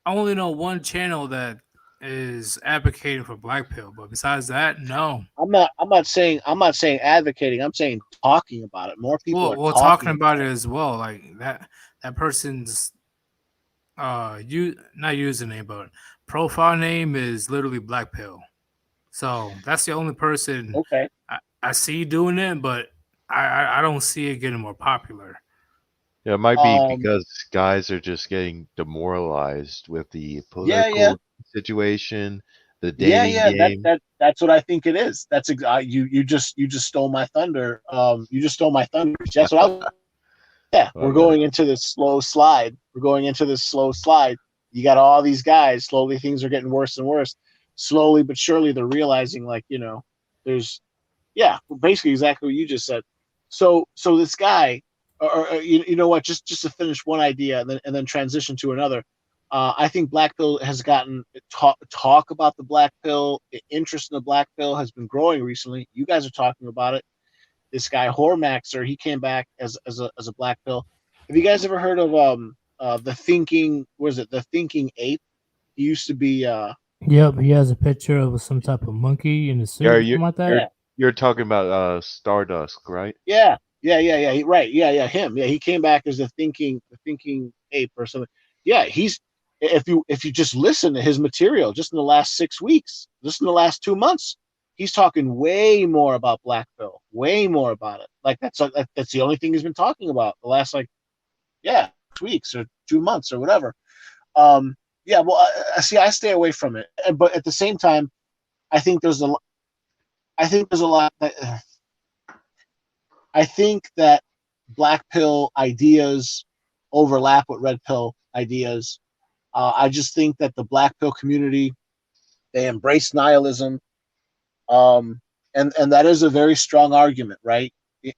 Speaker 1: I only know one channel that is advocating for Blackpill, but besides that, no.
Speaker 4: I'm not saying advocating. I'm saying talking about it. More people are
Speaker 1: talking about it as well. Like that person's not username, but profile name is literally Blackpill. So that's the only person I see doing it, but I don't see it getting more popular.
Speaker 2: Yeah, it might be because guys are just getting demoralized with the political situation, the dating game.
Speaker 4: That's what I think it is. That's you just stole my thunder. You just stole my thunder. That's what I was. Yeah, we're going into this slow slide. You got all these guys. Slowly, things are getting worse and worse. Slowly but surely, they're realizing, like, there's, basically exactly what you just said. So this guy, or you know what? Just to finish one idea and then transition to another. I think Blackpill has gotten talk about the Blackpill. Interest in the Blackpill has been growing recently. You guys are talking about it. This guy Whoremaxer, he came back as a Blackpill. Have you guys ever heard of the thinking? Was it the thinking ape? He used to be.
Speaker 1: Yep, he has a picture of some type of monkey in the suit, something like that.
Speaker 2: You're talking about Stardust, right?
Speaker 4: Yeah, right. Yeah, him. Yeah, he came back as the thinking ape or something. Yeah, he's if you just listen to his material just in the last 6 weeks, just in the last 2 months, he's talking way more about Blackpill, way more about it. Like that's the only thing he's been talking about the last 6 weeks or 2 months or whatever. Yeah, well, see, I stay away from it, but at the same time, I think there's a lot that. I think that black pill ideas overlap with red pill ideas. I just think that the black pill community, they embrace nihilism, and that is a very strong argument, right?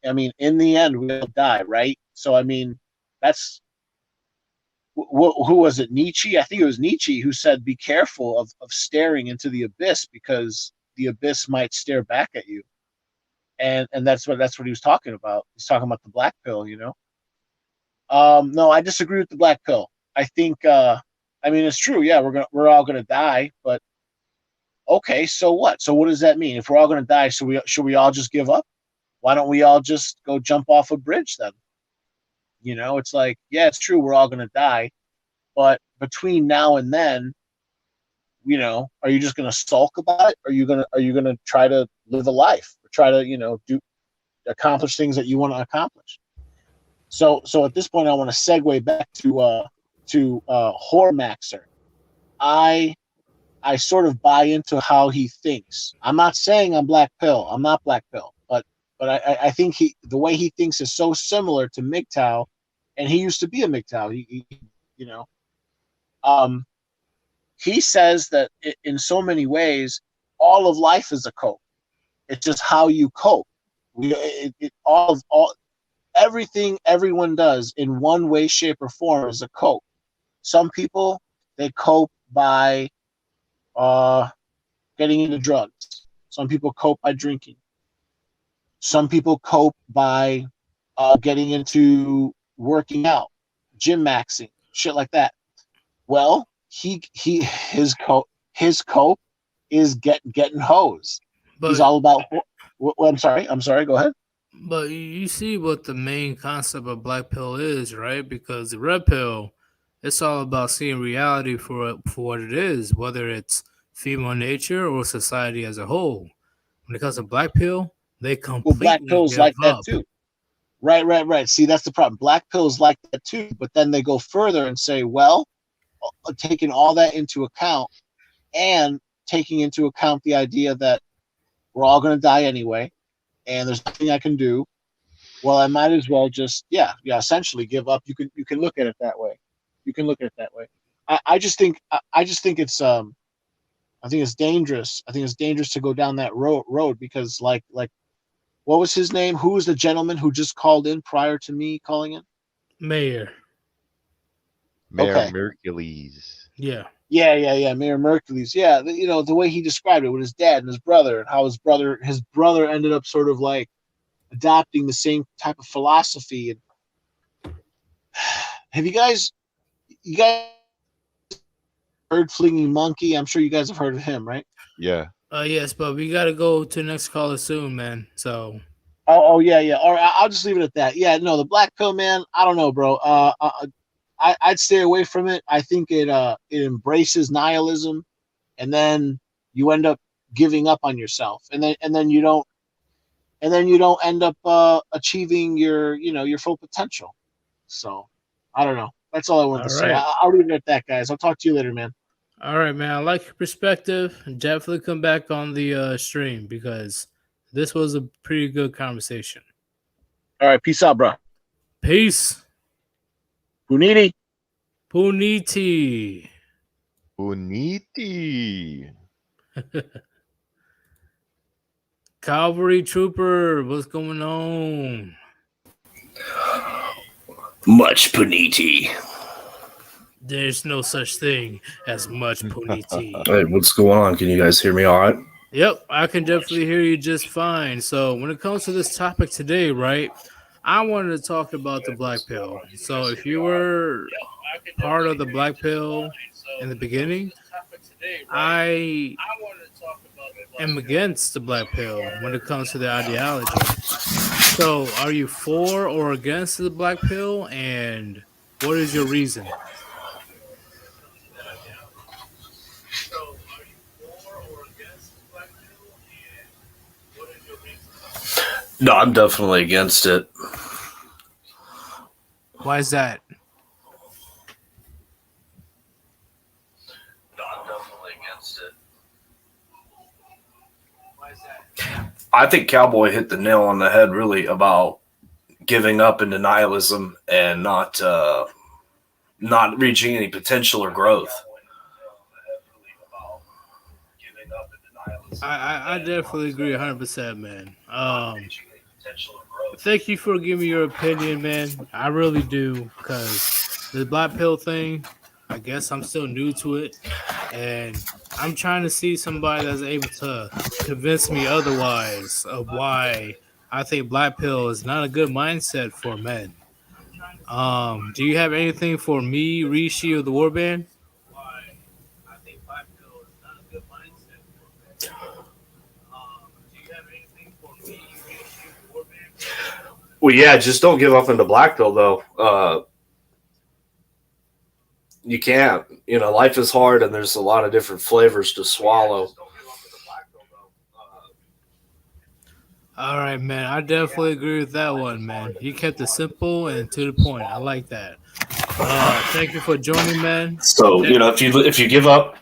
Speaker 4: I mean, in the end, we'll die, right? So, I mean, that's who was it? Nietzsche? I think it was Nietzsche who said, "Be careful of staring into the abyss because the abyss might stare back at you." And that's what he was talking about. He's talking about the black pill, you know. No, I disagree with the black pill. I think, I mean, it's true. Yeah, we're all gonna die, but okay, so what? So what does that mean? If we're all gonna die, should we all just give up? Why don't we all just go jump off a bridge then? You know, it's like, yeah, it's true, we're all gonna die, but between now and then, you know, are you just gonna sulk about it? Are you gonna try to live a life or try to, you know, accomplish things that you want to accomplish? So at this point, I want to segue back to Hormaxer. I sort of buy into how he thinks. I'm not saying I'm black pill. I'm not black pill, but I think the way he thinks is so similar to MGTOW, and he used to be a MGTOW. He you know, he says that in so many ways, all of life is a cope. It's just how you cope. Everything everyone does in one way, shape, or form is a cope. Some people, they cope by getting into drugs. Some people cope by drinking. Some people cope by getting into working out, gym maxing, shit like that. Well, his cope is getting hosed. He's all about. I'm sorry. Go ahead.
Speaker 1: But you see what the main concept of black pill is, right? Because the red pill, it's all about seeing reality for what it is, whether it's female nature or society as a whole. When it comes to black pill, they completely
Speaker 4: black pills
Speaker 1: give
Speaker 4: like
Speaker 1: up.
Speaker 4: that too. Right. See, that's the problem. Black pills like that too, but then they go further and say, well, taking all that into account and taking into account the idea that we're all going to die anyway, and there's nothing I can do. Well, I might as well just essentially give up. You can look at it that way. I just think it's I think it's dangerous. I think it's dangerous to go down that road because like what was his name? Who was the gentleman who just called in prior to me calling in?
Speaker 1: Mayor.
Speaker 4: Okay.
Speaker 2: Mercules.
Speaker 1: Yeah.
Speaker 4: Mayor Mercules. Yeah, you know, the way he described it with his dad and his brother, and how his brother ended up sort of like adopting the same type of philosophy. And have you guys heard Flinging Monkey? I'm sure you guys have heard of him, right?
Speaker 2: Yeah.
Speaker 1: Yes, but we gotta go to the next caller soon, man. So.
Speaker 4: Oh yeah. All right, I'll just leave it at that. Yeah, no, the black pill, man. I don't know, bro. I'd stay away from it. I think it embraces nihilism, and then you end up giving up on yourself, and then you don't end up achieving your full potential. So I don't know. That's all I wanted to say. I'll leave it at that, guys. I'll talk to you later, man.
Speaker 1: All right, man. I like your perspective. Definitely come back on the stream because this was a pretty good conversation.
Speaker 4: All right, peace out, bro.
Speaker 1: Peace.
Speaker 4: Puniti.
Speaker 1: Cavalry Trooper, what's going on?
Speaker 5: Much puniti.
Speaker 1: There's no such thing as much puniti.
Speaker 5: Hey, what's going on? Can you guys hear me all right?
Speaker 1: Yep, I can definitely hear you just fine. So when it comes to this topic today, right, I wanted to talk about the black pill. So if you were part of the black pill in the beginning, I wanted to talk about the am against the black pill when it comes to the ideology. So, are you for or against the black pill, and what is your reason?
Speaker 5: No, I'm definitely against it.
Speaker 1: Why is that?
Speaker 5: I think Cowboy hit the nail on the head really about giving up into nihilism and not reaching any potential or growth.
Speaker 1: I definitely agree 100%, man. Thank you for giving me your opinion, man. I really do, because the black pill thing, I guess I'm still new to it, and I'm trying to see somebody that's able to convince me otherwise of why I think black pill is not a good mindset for men. Do you have anything for me, Rishi, of the Warband?
Speaker 5: Well, yeah, just don't give up into Blackpill, though. You can't. You know, life is hard, and there's a lot of different flavors to swallow.
Speaker 1: All right, man. I definitely agree with that one, man. You kept it simple and to the point. I like that. Thank you for joining, man.
Speaker 5: So, you know, if you give up,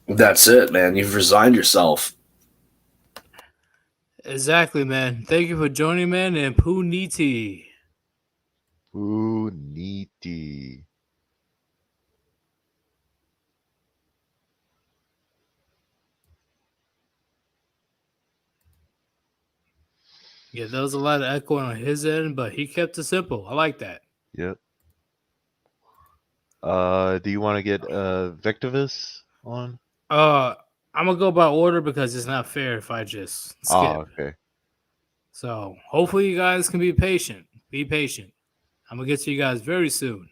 Speaker 5: that's it, man. You've resigned yourself.
Speaker 1: Exactly, man. Thank you for joining, man. And Puniti.
Speaker 2: Ooh, neaty.
Speaker 1: Yeah, there was a lot of echoing on his end, but he kept it simple. I like that.
Speaker 2: Yep. Do you want to get Victivus on?
Speaker 1: I'm gonna go by order because it's not fair if I just skip.
Speaker 2: Oh, okay.
Speaker 1: So hopefully you guys can be patient. Be patient. I'm gonna get to you guys very soon.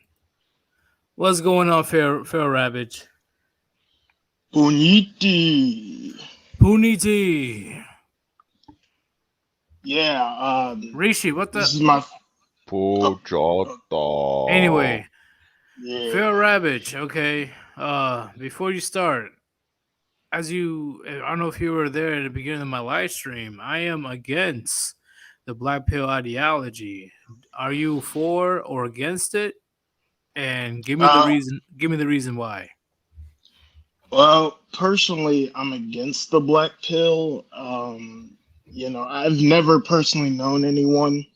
Speaker 1: What's going on, Fair Ravage?
Speaker 6: Puniti.
Speaker 1: Puniti.
Speaker 6: Yeah,
Speaker 1: Rishi, what
Speaker 6: this
Speaker 1: the?
Speaker 6: is my
Speaker 2: Pujata.
Speaker 1: Anyway,
Speaker 6: yeah.
Speaker 1: Fair Ravage. Okay. Before you start, I don't know if you were there at the beginning of my live stream. I am against the black pill ideology. Are you for or against it? And give me the reason. Give me the reason why.
Speaker 6: Well, personally, I'm against the black pill. You know, I've never personally known anyone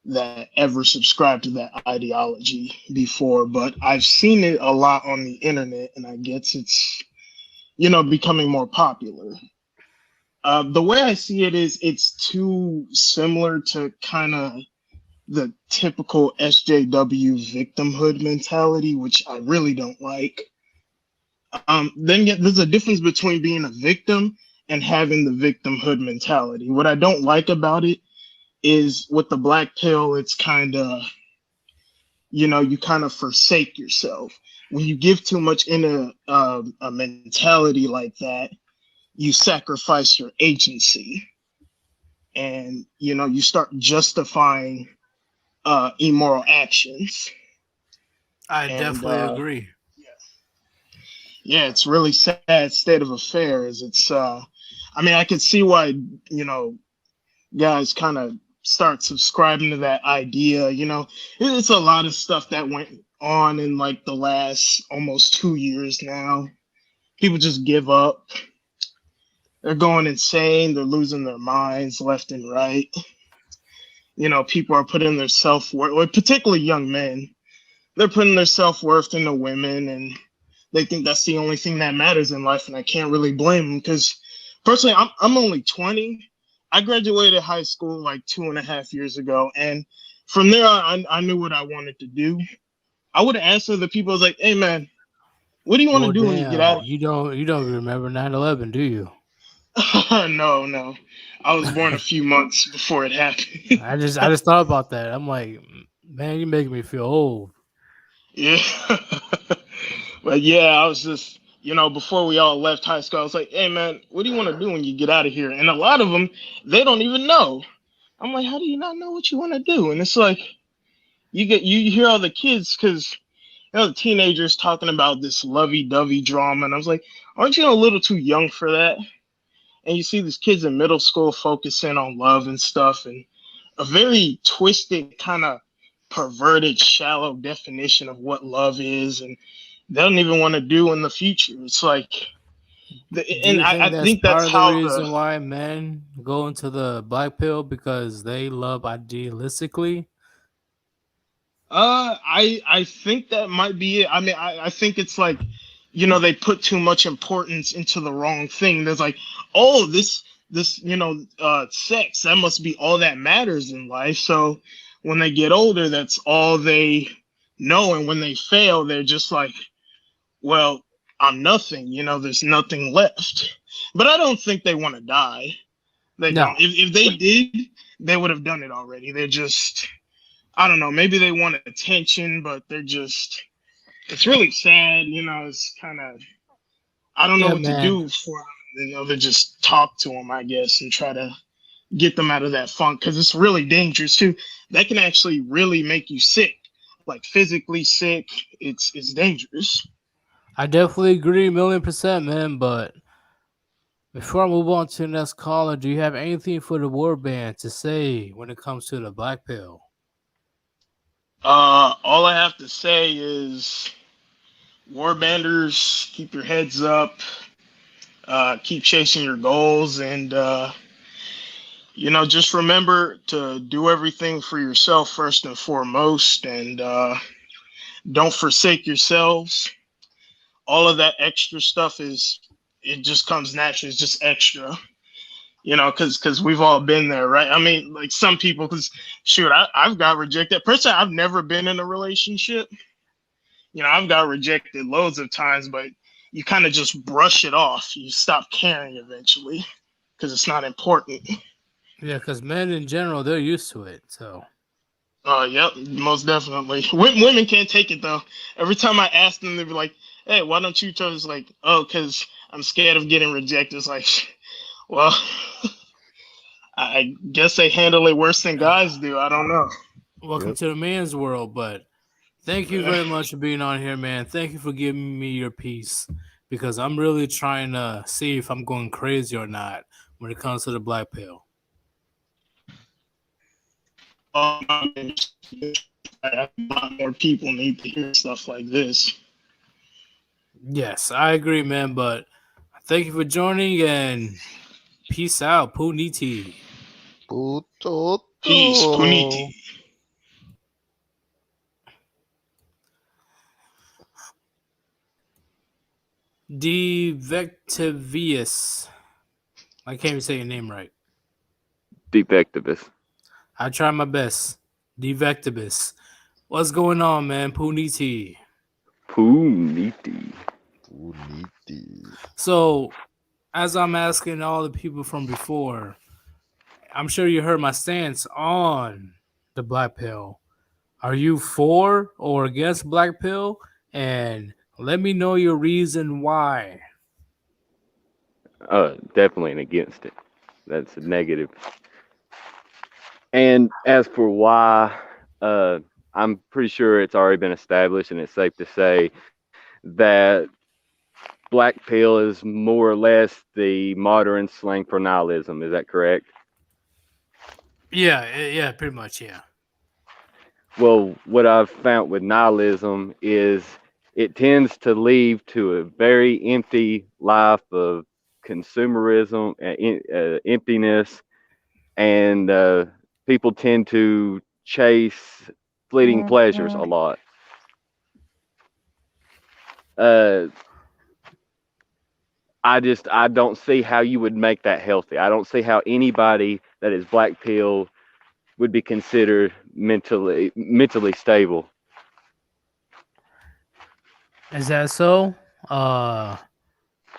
Speaker 6: that ever subscribed to that ideology before, but I've seen it a lot on the internet, and I guess it's, you know, becoming more popular. The way I see it is it's too similar to kind of the typical SJW victimhood mentality, which I really don't like. Then there's a difference between being a victim and having the victimhood mentality. What I don't like about it is with the black pill, it's kind of, you know, you kind of forsake yourself. When you give too much in a mentality like that, you sacrifice your agency, and you know you start justifying immoral actions.
Speaker 1: I definitely agree.
Speaker 6: Yeah, it's really sad state of affairs. It's I mean, I can see why, you know, guys kind of start subscribing to that idea. You know, it's a lot of stuff that went on in like the last almost 2 years now. People just give up. They're going insane. They're losing their minds left and right. You know, people are putting their self-worth, particularly young men, they're putting their self-worth into women, and they think that's the only thing that matters in life. And I can't really blame them, because personally, I'm only 20. I graduated high school like 2.5 years ago. And from there, I knew what I wanted to do. I would have asked other people, I was like, hey, man, what do you want to do when you get out?
Speaker 1: You don't remember 9/11, do you?
Speaker 6: No. I was born a few months before it happened.
Speaker 1: I just thought about that. I'm like, man, you're making me feel old.
Speaker 6: Yeah. But yeah, I was just, before we all left high school, I was like, hey man, what do you want to do when you get out of here? And a lot of them, they don't even know. I'm like, how do you not know what you want to do? And it's like, you hear all the kids, because the teenagers talking about this lovey-dovey drama, and I was like, aren't you a little too young for that? And you see these kids in middle school focusing on love and stuff, and a very twisted, kind of perverted, shallow definition of what love is, and they don't even want to do in the future. It's like,
Speaker 1: Do
Speaker 6: and
Speaker 1: you
Speaker 6: I
Speaker 1: think
Speaker 6: think
Speaker 1: that's
Speaker 6: that's
Speaker 1: part of the
Speaker 6: how
Speaker 1: reason why men go into the black pill, because they love idealistically?
Speaker 6: I think that might be it. I mean, I think it's like, they put too much importance into the wrong thing. There's like, oh, this sex, that must be all that matters in life. So when they get older, that's all they know, and when they fail, they're just like, well, I'm nothing. There's nothing left. But I don't think they want to die. They
Speaker 1: No.
Speaker 6: don't. If they did, they would have done it already. They're just, I don't know, maybe they want attention, but it's really sad, it's kind of, I don't know
Speaker 1: Yeah,
Speaker 6: what to
Speaker 1: man.
Speaker 6: do for them, to just talk to them, I guess, and try to get them out of that funk, because it's really dangerous too. That can actually really make you sick, like physically sick. It's dangerous.
Speaker 1: I definitely agree, 1,000,000%, man. But before I move on to the next caller, do you have anything for the Warband to say when it comes to the black pill?
Speaker 6: All I have to say is, Warbanders, keep your heads up, keep chasing your goals, and just remember to do everything for yourself first and foremost, and don't forsake yourselves. All of that extra stuff it just comes naturally. It's just extra, because we've all been there, right? I mean, like some people, because shoot, I've got rejected. Personally, I've never been in a relationship. I've got rejected loads of times, but you kind of just brush it off. You stop caring eventually because it's not important.
Speaker 1: Yeah, because men in general, they're used to it. So,
Speaker 6: Yep, most definitely. Women can't take it though. Every time I ask them, they be like, "Hey, why don't you try?" It's like, "Oh, because I'm scared of getting rejected." It's like, well, I guess they handle it worse than guys do. I don't know.
Speaker 1: welcome
Speaker 2: Yep.
Speaker 1: to the man's world. But thank you very much for being on here, man. Thank you for giving me your piece, because I'm really trying to see if I'm going crazy or not when it comes to the black pill.
Speaker 6: A lot more people need to hear stuff like this.
Speaker 1: Yes, I agree, man. But thank you for joining, and peace out. Puniti.
Speaker 6: Peace, puniti.
Speaker 1: Devectivius. I can't even say your name right.
Speaker 7: Defectivist.
Speaker 1: I try my best. Devectivus. What's going on, man? Puniti.
Speaker 7: Puniti.
Speaker 1: So, as I'm asking all the people from before, I'm sure you heard my stance on the black pill. Are you for or against black pill? And let me know your reason why.
Speaker 7: Definitely against it. That's a negative. And as for why, I'm pretty sure it's already been established, and it's safe to say that black pill is more or less the modern slang for nihilism. Is that correct?
Speaker 1: Yeah, pretty much, yeah.
Speaker 7: Well, what I've found with nihilism is it tends to lead to a very empty life of consumerism, emptiness, and people tend to chase fleeting pleasures a lot. I don't see how you would make that healthy. I don't see how anybody that is black pill would be considered mentally stable.
Speaker 1: Is that so?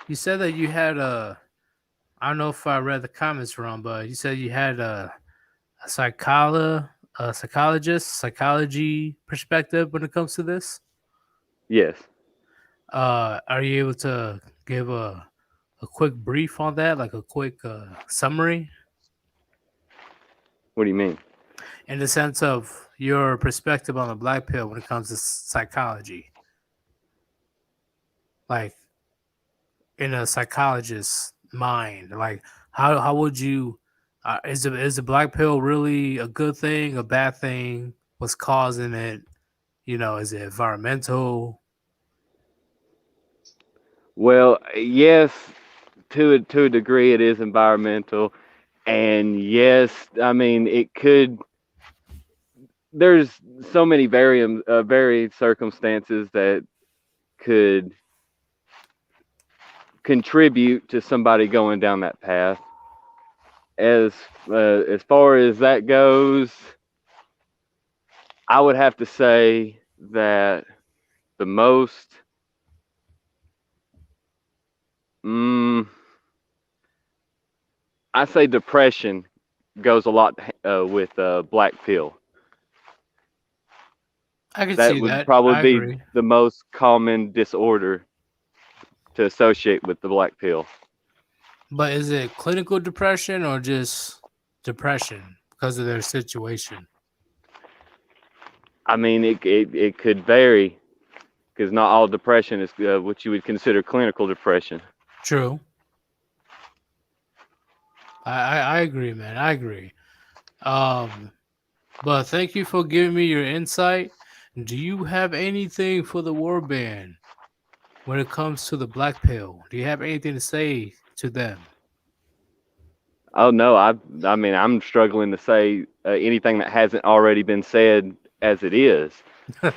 Speaker 1: You said that you had a I don't know if I read the comments wrong, but you said you had a psychology perspective when it comes to this.
Speaker 7: Yes.
Speaker 1: Are you able to give a quick brief on that, like a quick summary,
Speaker 7: What do you mean?
Speaker 1: in the sense of your perspective on the black pill when it comes to psychology, like in a psychologist's mind? Like, how would you? Is the black pill really a good thing, a bad thing? What's causing it? You know, is it environmental?
Speaker 7: Well, yes, to a degree, it is environmental, and yes, I mean it could. There's so many varied circumstances that could contribute to somebody going down that path. As far as that goes, I would have to say that the most I say depression goes a lot with black pill.
Speaker 1: I can
Speaker 7: That
Speaker 1: see
Speaker 7: would
Speaker 1: that.
Speaker 7: probably
Speaker 1: I
Speaker 7: be
Speaker 1: agree.
Speaker 7: the most common disorder to associate with the black pill.
Speaker 1: But is it clinical depression or just depression because of their situation?
Speaker 7: I mean, it could vary because not all depression is what you would consider clinical depression.
Speaker 1: True. I agree, man. I agree. But thank you for giving me your insight. Do you have anything for the Warband when it comes to the black pill? Do you have anything to say to them?
Speaker 7: Oh no, I mean I'm struggling to say anything that hasn't already been said as it is. Because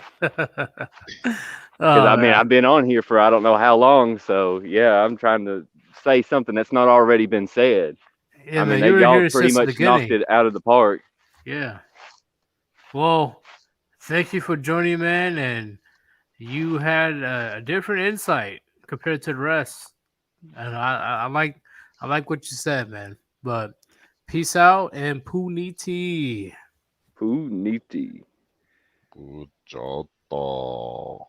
Speaker 7: I mean I've been on here for I don't know how long, so yeah, I'm trying to say something that's not already been said.
Speaker 1: Yeah,
Speaker 7: I mean,
Speaker 1: man, you were
Speaker 7: y'all
Speaker 1: here
Speaker 7: pretty
Speaker 1: since the
Speaker 7: much knocked
Speaker 1: beginning.
Speaker 7: it out of the park.
Speaker 1: Yeah. Well, thank you for joining, man, and you had a different insight compared to the rest, and I like what you said, man. But peace out and puniti.
Speaker 7: Puniti.
Speaker 2: Pujoto.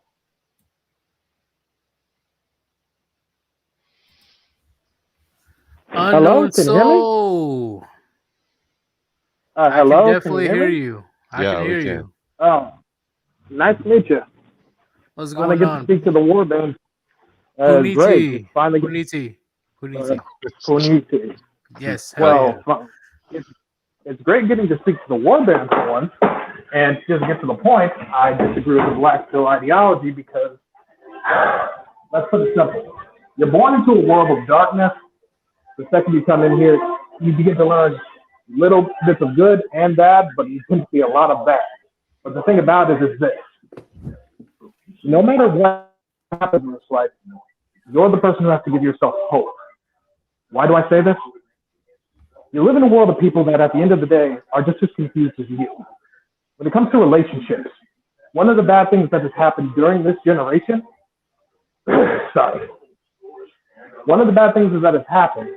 Speaker 1: Unknown
Speaker 8: can you hear me?
Speaker 1: soul. I can
Speaker 8: Hello, can you
Speaker 1: definitely
Speaker 8: hear
Speaker 1: hear
Speaker 8: me?
Speaker 1: you. I
Speaker 2: Yeah,
Speaker 1: can
Speaker 2: we
Speaker 1: hear
Speaker 2: can.
Speaker 1: you.
Speaker 8: Oh, nice to meet you.
Speaker 1: What's
Speaker 8: Finally
Speaker 1: going
Speaker 8: get to
Speaker 1: on?
Speaker 8: speak to the Warband. Great. Just
Speaker 1: Puniti.
Speaker 8: finally get
Speaker 1: Puniti.
Speaker 8: uh,
Speaker 1: Puniti.
Speaker 8: Puniti.
Speaker 1: Yes, hell yeah.
Speaker 8: Well, it's great getting to speak to the Warband for once. And just to get to the point, I disagree with the Black Pill ideology because, let's put it simple. You're born into a world of darkness. The second you come in here, you begin to learn little bits of good and bad, but you can see a lot of bad. But the thing about it is this. No matter what happens in this life, you're the person who has to give yourself hope. Why do I say this? You live in a world of people that at the end of the day are just as confused as you. When it comes to relationships, one of the bad things that has happened during this generation, one of the bad things that has happened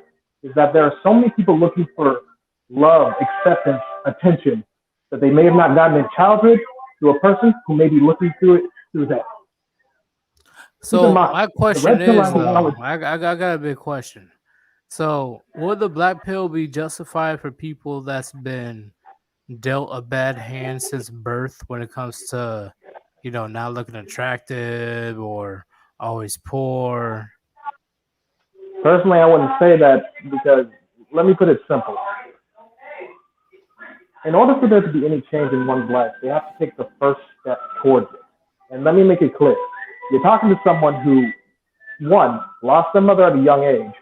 Speaker 8: is that there are so many people looking for love, acceptance, attention that they may have not gotten in childhood to a person who may be looking through it through that.
Speaker 1: So my question is, though, I got a big question. So would the black pill be justified for people that's been dealt a bad hand since birth when it comes to, you know, not looking attractive or always poor?
Speaker 8: Personally, I wouldn't say that because let me put it simple. In order for there to be any change in one's life, they have to take the first step towards it. And let me make it clear. You're talking to someone who, one, lost their mother at a young age,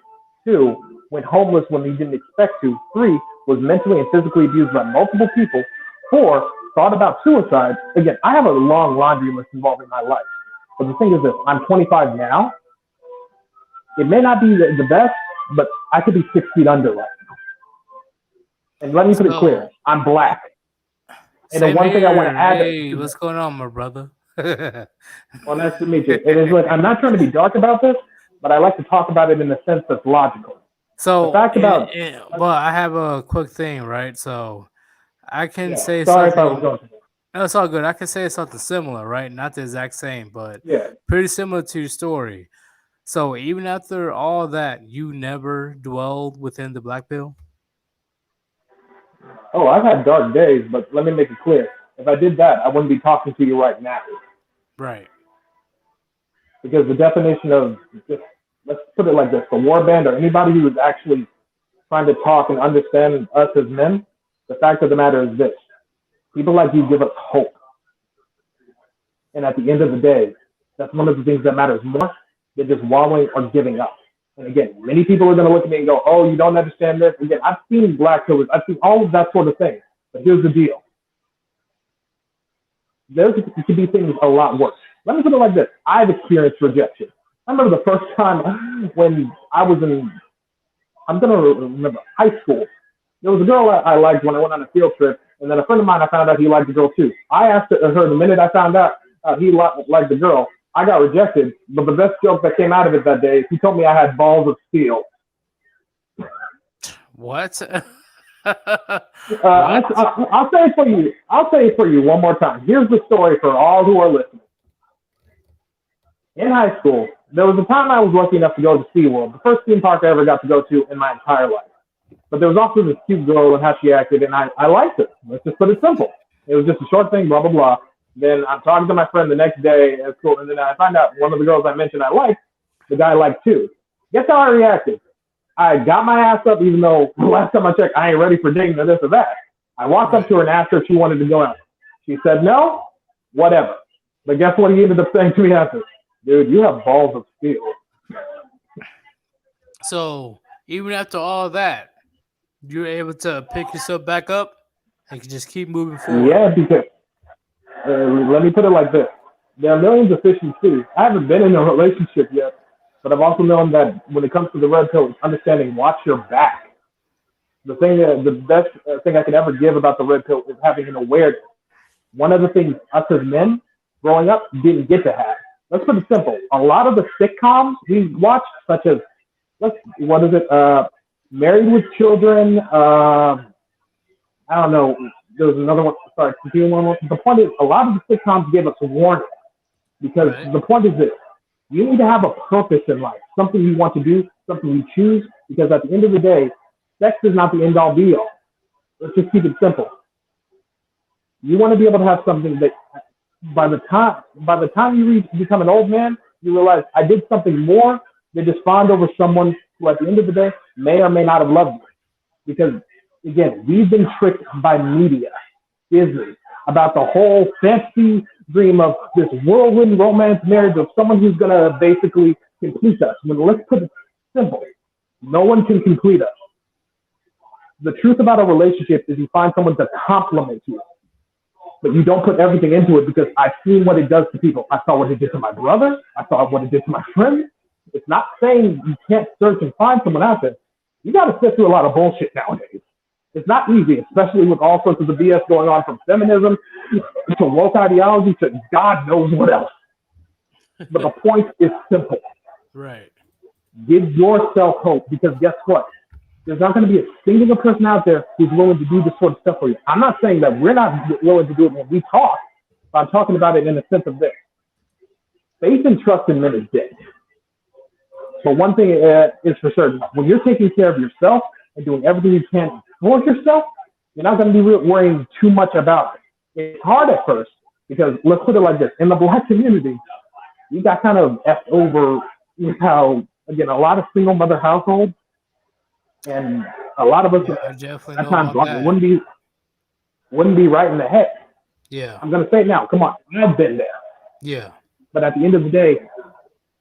Speaker 8: two, went homeless when he didn't expect to, three, was mentally and physically abused by multiple people, four, thought about suicide. Again, I have a long laundry list involving my life. But the thing is this, I'm 25 now. It may not be the best, but I could be 6 feet under right now. And let me put it clear, I'm black. And the one thing I want to add...
Speaker 1: Hey, what's going on, my brother?
Speaker 8: Well, nice to meet you. It is like, I'm not trying to be dark about this, but I like to talk about it in a sense that's logical.
Speaker 1: So,
Speaker 8: The fact about
Speaker 1: but I have a quick thing, right? So, I can say
Speaker 8: sorry if I was
Speaker 1: something.
Speaker 8: going to.
Speaker 1: No, it's all good. I can say something similar, right? Not the exact same, but
Speaker 8: Yeah.
Speaker 1: pretty similar to your story. So, even after all that, you never dwelled within the black pill?
Speaker 8: Oh, I've had dark days, but let me make it clear. If I did that, I wouldn't be talking to you right now.
Speaker 1: Right.
Speaker 8: Because the definition of, just, let's put it like this, the Warband or anybody who is actually trying to talk and understand us as men, the fact of the matter is this. People like you give us hope. And at the end of the day, that's one of the things that matters more than just wallowing or giving up. And again, many people are going to look at me and go, oh, you don't understand this. Again, I've seen black pillars. I've seen all of that sort of thing. But here's the deal. There could be things a lot worse. Let me put it like this. I've experienced rejection. I remember the first time when I was in, I'm going to remember, high school. There was a girl I liked when I went on a field trip, and then a friend of mine, I found out he liked the girl too. I asked her the minute I found out he liked the girl, I got rejected, but the best joke that came out of it that day is he told me I had balls of steel.
Speaker 1: What?
Speaker 8: I'll say it for you. I'll say it for you one more time. Here's the story for all who are listening. In high school, there was a time I was lucky enough to go to SeaWorld, the first theme park I ever got to go to in my entire life. But there was also this cute girl and how she acted, and I liked her. Let's just put it simple. It was just a short thing, blah, blah, blah. Then I'm talking to my friend the next day at school, and then I find out one of the girls I mentioned I liked, the guy liked too. Guess how I reacted? I got my ass up, even though the last time I checked, I ain't ready for dating or this or that. I walked up to her and asked her if she wanted to go out. She said no, whatever. But guess what he ended up saying to me after? Dude, you have balls of steel.
Speaker 1: So, even after all that, you're able to pick yourself back up and just keep moving forward.
Speaker 8: Yeah, because let me put it like this. There are millions of fish in sea. I haven't been in a relationship yet, but I've also known that when it comes to the red pill, it's understanding watch your back. The best thing I could ever give about the red pill is having an awareness. One of the things us as men growing up didn't get to have. Let's put it simple. A lot of the sitcoms we watched, such as, Married with Children, I don't know, there was another one, sorry, continuing one more. The point is, a lot of the sitcoms give us a warning. Because the point is this, you need to have a purpose in life, something you want to do, something you choose, because at the end of the day, sex is not the end-all be-all. Let's just keep it simple. You want to be able to have something that by the time you become an old man, you realize I did something more than just fawned over someone who at the end of the day may or may not have loved you. Because again, we've been tricked by media, Disney, about the whole fantasy dream of this whirlwind romance marriage of someone who's going to basically complete us. When let's put it simple, no one can complete us. The truth about a relationship is you find someone to complement you. But you don't put everything into it because I've seen what it does to people. I saw what it did to my brother. I saw what it did to my friend. It's not saying you can't search and find someone out there. You got to sit through a lot of bullshit nowadays. It's not easy, especially with all sorts of the BS going on from feminism to woke ideology to God knows what else. But the point is simple.
Speaker 1: Right.
Speaker 8: Give yourself hope because guess what? There's not going to be a single person out there who's willing to do this sort of stuff for you. I'm not saying that we're not willing to do it when we talk, but I'm talking about it in the sense of this. Faith and trust in men is dead. But one thing is for certain, when you're taking care of yourself and doing everything you can for yourself, you're not going to be worrying too much about it. It's hard at first because let's put it like this. In the black community, you got kind of effed over with how, again, a lot of single mother households, and a lot of us at times wouldn't be right in the head.
Speaker 1: Yeah.
Speaker 8: I'm going to say it now. Come on. I've been there.
Speaker 1: Yeah.
Speaker 8: But at the end of the day,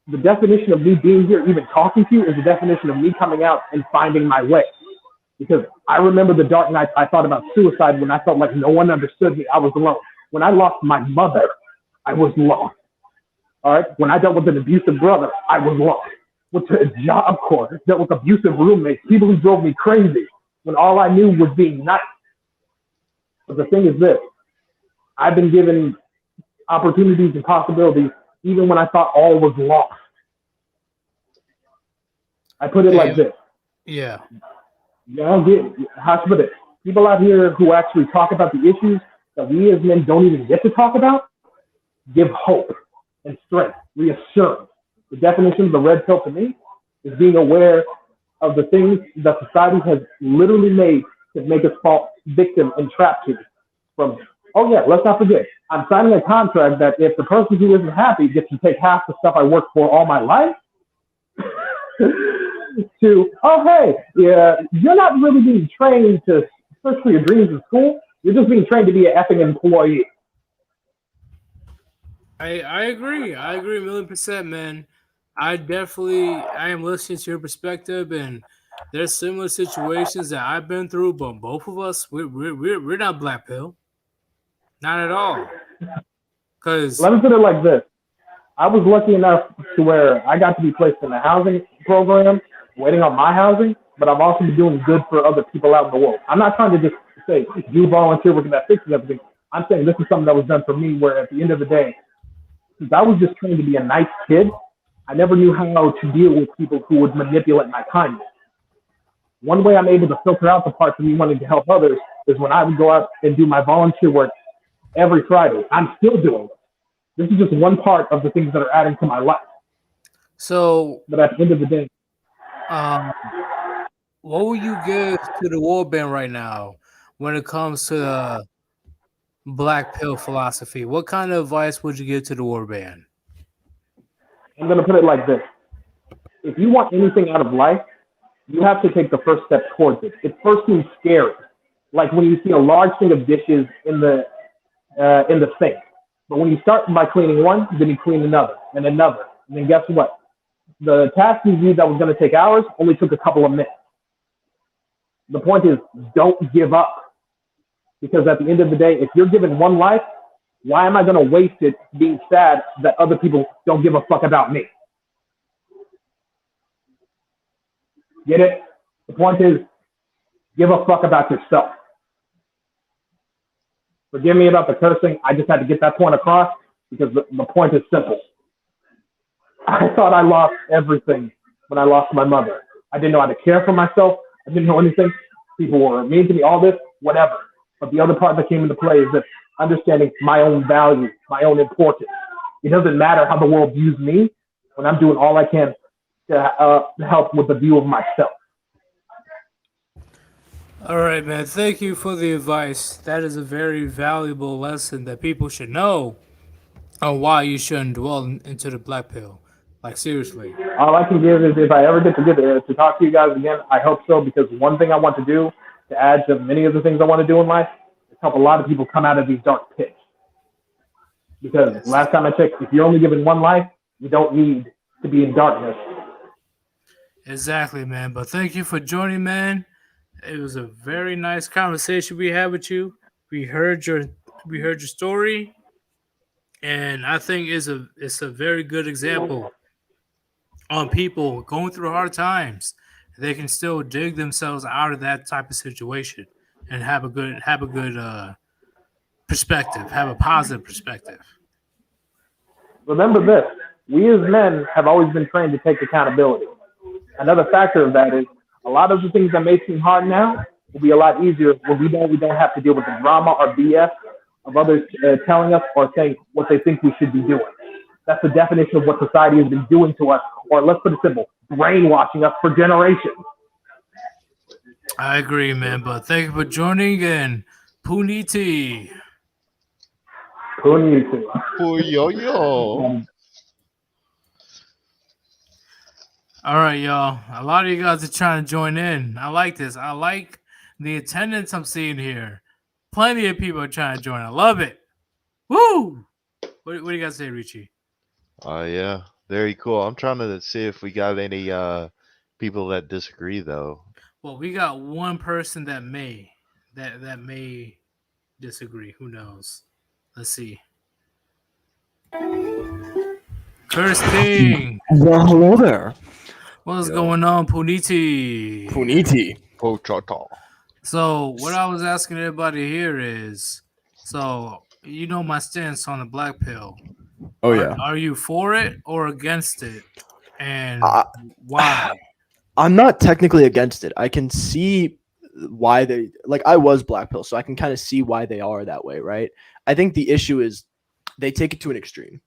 Speaker 8: the definition of me being here, even talking to you, is the definition of me coming out and finding my way. Because I remember the dark nights I thought about suicide when I felt like no one understood me. I was alone. When I lost my mother, I was lost. All right? When I dealt with an abusive brother, I was lost. Went to a job corps, dealt with abusive roommates, people who drove me crazy, when all I knew was being nice. But the thing is this, I've been given opportunities and possibilities even when I thought all was lost. I put it like this.
Speaker 1: Yeah.
Speaker 8: Y'all get how to put it. People out here who actually talk about the issues that we as men don't even get to talk about give hope and strength, reassurance. The definition of the red pill to me is being aware of the things that society has literally made to make us fall victim and trapped to. From, oh yeah, let's not forget, I'm signing a contract that if the person who isn't happy gets to take half the stuff I worked for all my life, to, oh hey, yeah, you're not really being trained to search for your dreams in school. You're just being trained to be an effing employee.
Speaker 1: I agree. I agree 1,000,000%, man. I am listening to your perspective, and there's similar situations that I've been through, but both of us, we're not black pill, not at all. Because
Speaker 8: Let me put it like this. I was lucky enough to where I got to be placed in a housing program, waiting on my housing, but I've also been doing good for other people out in the world. I'm not trying to just say, you volunteer working that fixes everything. I'm saying this is something that was done for me where at the end of the day, since I was just trained to be a nice kid, I never knew how to deal with people who would manipulate my kindness. One way I'm able to filter out the parts of me wanting to help others is when I would go out and do my volunteer work every Friday. I'm still doing it. This is just one part of the things that are adding to my life.
Speaker 1: so,
Speaker 8: But at the end of the day,
Speaker 1: what will you give to the Warband right now when it comes to the black pill philosophy? What kind of advice would you give to the Warband?
Speaker 8: I'm going to put it like this. If you want anything out of life, you have to take the first step towards it. It first seems scary. Like when you see a large thing of dishes in the sink. But when you start by cleaning one, then you clean another and another. And then guess what? The task you viewed that was going to take hours only took a couple of minutes. The point is, don't give up. Because at the end of the day, if you're given one life, why am I going to waste it being sad that other people don't give a fuck about me? Get it? The point is, give a fuck about yourself. Forgive me about the cursing. I just had to get that point across because the point is simple. I thought I lost everything when I lost my mother. I didn't know how to care for myself. I didn't know anything. People were mean to me, all this, whatever. But the other part that came into play is that understanding my own value, my own importance. It doesn't matter how the world views me when I'm doing all I can to help with the view of myself.
Speaker 1: All right, man. Thank you for the advice. That is a very valuable lesson that people should know on why you shouldn't dwell into the black pill. Like, seriously.
Speaker 8: All I can give is if I ever get to talk to you guys again, I hope so, because one thing I want to do to add to many of the things I want to do in life is help a lot of people come out of these dark pits. Because last time I checked, if you're only given one life, you don't need to be in darkness.
Speaker 1: Exactly, man. But thank you for joining, man. It was a very nice conversation we had with you. We heard your story, and I think it's a very good example on people going through hard times. They can still dig themselves out of that type of situation and have a good perspective, have a positive perspective.
Speaker 8: Remember this, we as men have always been trained to take accountability. Another factor of that is a lot of the things that may seem hard now will be a lot easier when we don't have to deal with the drama or BS of others telling us or saying what they think we should be doing. That's the definition of what society has been doing to us, or let's put it simple, brainwashing us for generations.
Speaker 1: I agree, man. But thank you for joining, and Puniti.
Speaker 8: Puniti.
Speaker 2: Yo.
Speaker 1: All right, y'all. A lot of you guys are trying to join in. I like this. I like the attendance I'm seeing here. Plenty of people are trying to join. I love it. Woo! What do you guys say, Richie?
Speaker 2: Yeah, very cool. I'm trying to see if we got any people that disagree though.
Speaker 1: Well, we got one person that may disagree. Who knows? Let's see. Curse King.
Speaker 9: Well, hello there.
Speaker 1: What's going on, Puniti?
Speaker 9: Puniti.
Speaker 1: So what I was asking everybody here is, so you know my stance on the black pill.
Speaker 9: Oh yeah.
Speaker 1: Are you for it or against it? And why?
Speaker 9: I'm not technically against it. I can see why they like. I was Blackpill, so I can kind of see why they are that way, right? I think the issue is they take it to an extreme.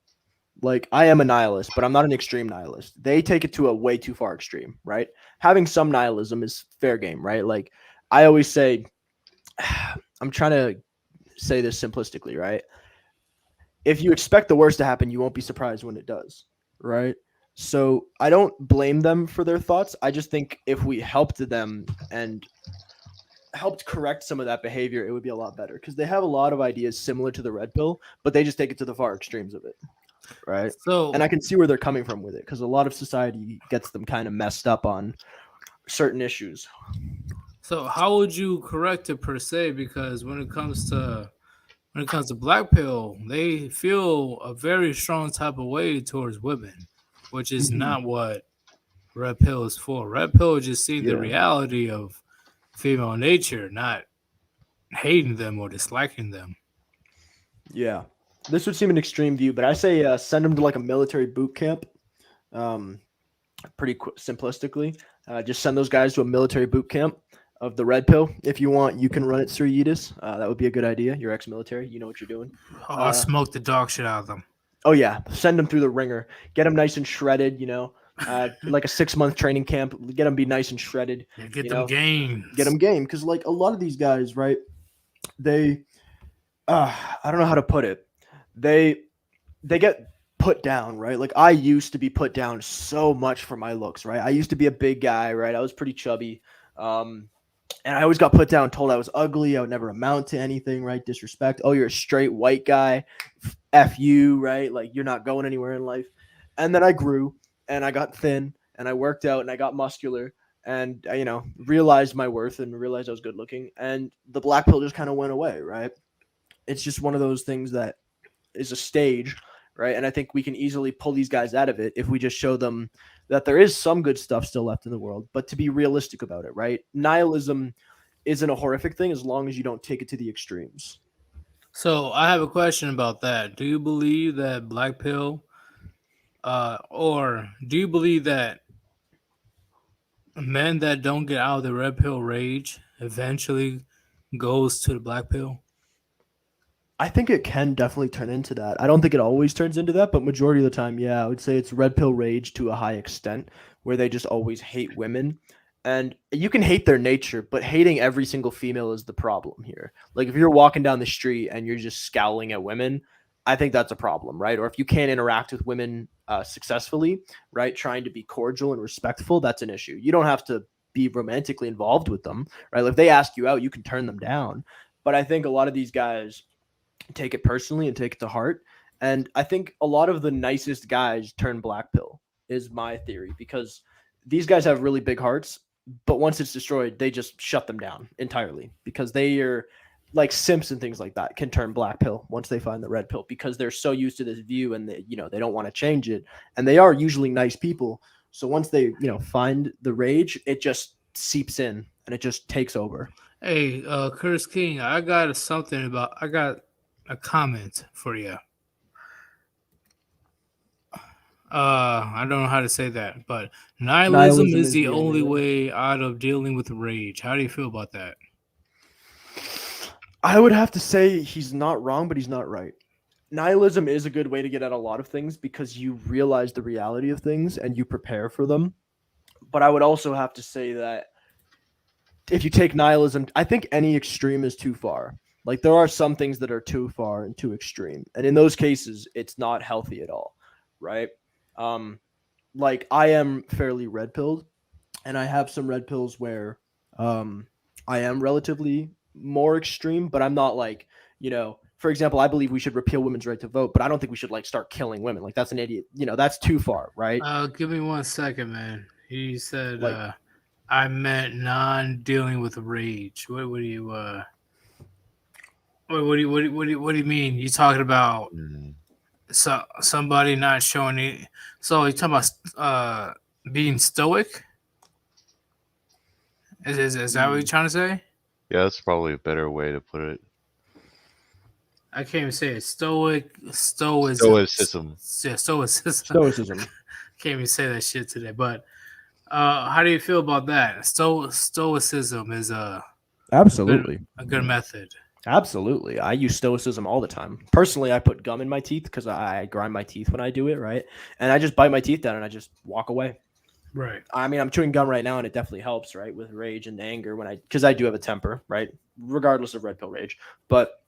Speaker 9: Like I am a nihilist, but I'm not an extreme nihilist. They take it to a way too far extreme, right? Having some nihilism is fair game, right? Like I always say, I'm trying to say this simplistically, right? If you expect the worst to happen, you won't be surprised when it does, right? So I don't blame them for their thoughts. I just think if we helped them and helped correct some of that behavior, it would be a lot better because they have a lot of ideas similar to the red pill, but they just take it to the far extremes of it, right?
Speaker 1: So,
Speaker 9: And I can see where they're coming from with it because a lot of society gets them kind of messed up on certain issues.
Speaker 1: so how would you correct it per se? Because when it comes to black pill, they feel a very strong type of way towards women, which is
Speaker 9: Mhm.
Speaker 1: not what red pill is for. Red pill just see the
Speaker 9: Yeah.
Speaker 1: reality of female nature, not hating them or disliking them.
Speaker 9: Yeah, this would seem an extreme view, but I say send them to like a military boot camp. Pretty simplistically, just send those guys to a military boot camp of the red pill. If you want, you can run it through Yeetus. That would be a good idea. You're ex-military, you know what you're doing.
Speaker 1: Oh, I'll smoke the dog shit out of them.
Speaker 9: Oh yeah, send them through the ringer. Get them nice and shredded. You know, like a 6-month training camp. Get them be nice and shredded.
Speaker 1: Yeah, get
Speaker 9: you
Speaker 1: them
Speaker 9: know?
Speaker 1: games.
Speaker 9: Get them game because like a lot of these guys, right? They, I don't know how to put it. They get put down, right? Like I used to be put down so much for my looks, right? I used to be a big guy, right? I was pretty chubby. And I always got put down, told I was ugly, I would never amount to anything, right? Disrespect. Oh, you're a straight white guy. F you, right? Like you're not going anywhere in life. And then I grew and I got thin and I worked out and I got muscular and you know, realized my worth and realized I was good looking and the black pill just kind of went away, right? It's just one of those things that is a stage, right? And I think we can easily pull these guys out of it if we just show them that there is some good stuff still left in the world, but to be realistic about it, right? Nihilism isn't a horrific thing as long as you don't take it to the extremes.
Speaker 1: So I have a question about that. Do you believe that black pill, or do you believe that men that don't get out of the red pill rage eventually goes to the black pill?
Speaker 9: I think it can definitely turn into that. I don't think it always turns into that, but majority of the time, yeah, I would say it's red pill rage to a high extent where they just always hate women. And you can hate their nature, but hating every single female is the problem here. Like if you're walking down the street and you're just scowling at women, I think that's a problem, right? Or if you can't interact with women successfully, right, trying to be cordial and respectful, that's an issue. You don't have to be romantically involved with them, right? Like if they ask you out, you can turn them down. But I think a lot of these guys take it personally and take it to heart. And I think a lot of the nicest guys turn black pill is my theory because these guys have really big hearts, but once it's destroyed, they just shut them down entirely because they are like simps and things like that can turn black pill once they find the red pill because they're so used to this view and they, you know, they don't want to change it. And they are usually nice people. So once they, you know, find the rage, it just seeps in and it just takes over.
Speaker 1: Hey, Curtis King, I got a comment for you. I don't know how to say that, but nihilism is the only way out of dealing with rage. How do you feel about that?
Speaker 9: I would have to say he's not wrong, but he's not right. Nihilism is a good way to get at a lot of things because you realize the reality of things and you prepare for them. But I would also have to say that if you take nihilism, I think any extreme is too far. Like there are some things that are too far and too extreme. And in those cases, it's not healthy at all, right? Like I am fairly red pilled and I have some red pills where I am relatively more extreme, but I'm not like, you know, for example, I believe we should repeal women's right to vote, but I don't think we should like start killing women. Like that's an idiot. You know, that's too far, right?
Speaker 1: Give me 1 second, man. He said,
Speaker 9: Like-
Speaker 1: I meant non-dealing with rage. What do you what do you mean? You talking about somebody not showing it? So you talking about being stoic? Is that what you're trying to say?
Speaker 2: Yeah, that's probably a better way to put it.
Speaker 1: I can't even say it. Stoicism.
Speaker 2: Stoicism.
Speaker 1: Yeah, stoicism.
Speaker 9: Stoicism.
Speaker 1: Can't even say that shit today. But How do you feel about that? Stoicism is a
Speaker 9: Absolutely.
Speaker 1: good method.
Speaker 9: Absolutely. I use stoicism all the time. Personally, I put gum in my teeth because I grind my teeth when I do it, right? And I just bite my teeth down and I just walk away.
Speaker 1: Right.
Speaker 9: I mean, I'm chewing gum right now and it definitely helps, right? With rage and anger because I do have a temper, right? Regardless of red pill rage. But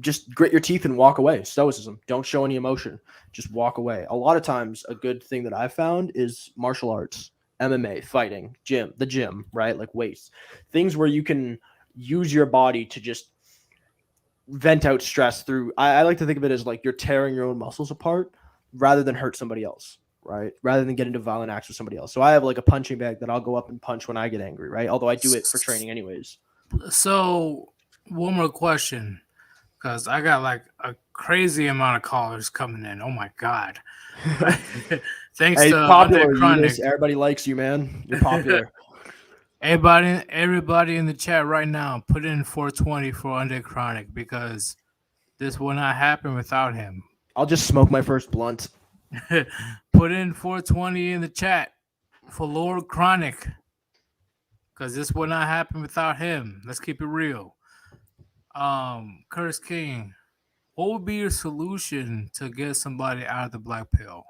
Speaker 9: just grit your teeth and walk away. Stoicism. Don't show any emotion. Just walk away. A lot of times, a good thing that I've found is martial arts, MMA, fighting, the gym, right? Like weights. Things where you can use your body to just vent out stress through. I like to think of it as like you're tearing your own muscles apart rather than hurt somebody else, right? Rather than get into violent acts with somebody else. So I have like a punching bag that I'll go up and punch when I get angry, right? Although I do it for training anyways.
Speaker 1: So one more question, because I got like a crazy amount of callers coming in. Oh my god! Thanks
Speaker 9: Hey,
Speaker 1: to
Speaker 9: popular,
Speaker 1: Chronic.
Speaker 9: Yeetus. Everybody likes you, man. You're popular.
Speaker 1: Everybody in the chat right now, put in 420 for Undead Chronic because this will not happen without him.
Speaker 9: I'll just smoke my first blunt.
Speaker 1: Put in 420 in the chat for Lord Chronic because this will not happen without him. Let's keep it real. Curtis King, what would be your solution to get somebody out of the black pill?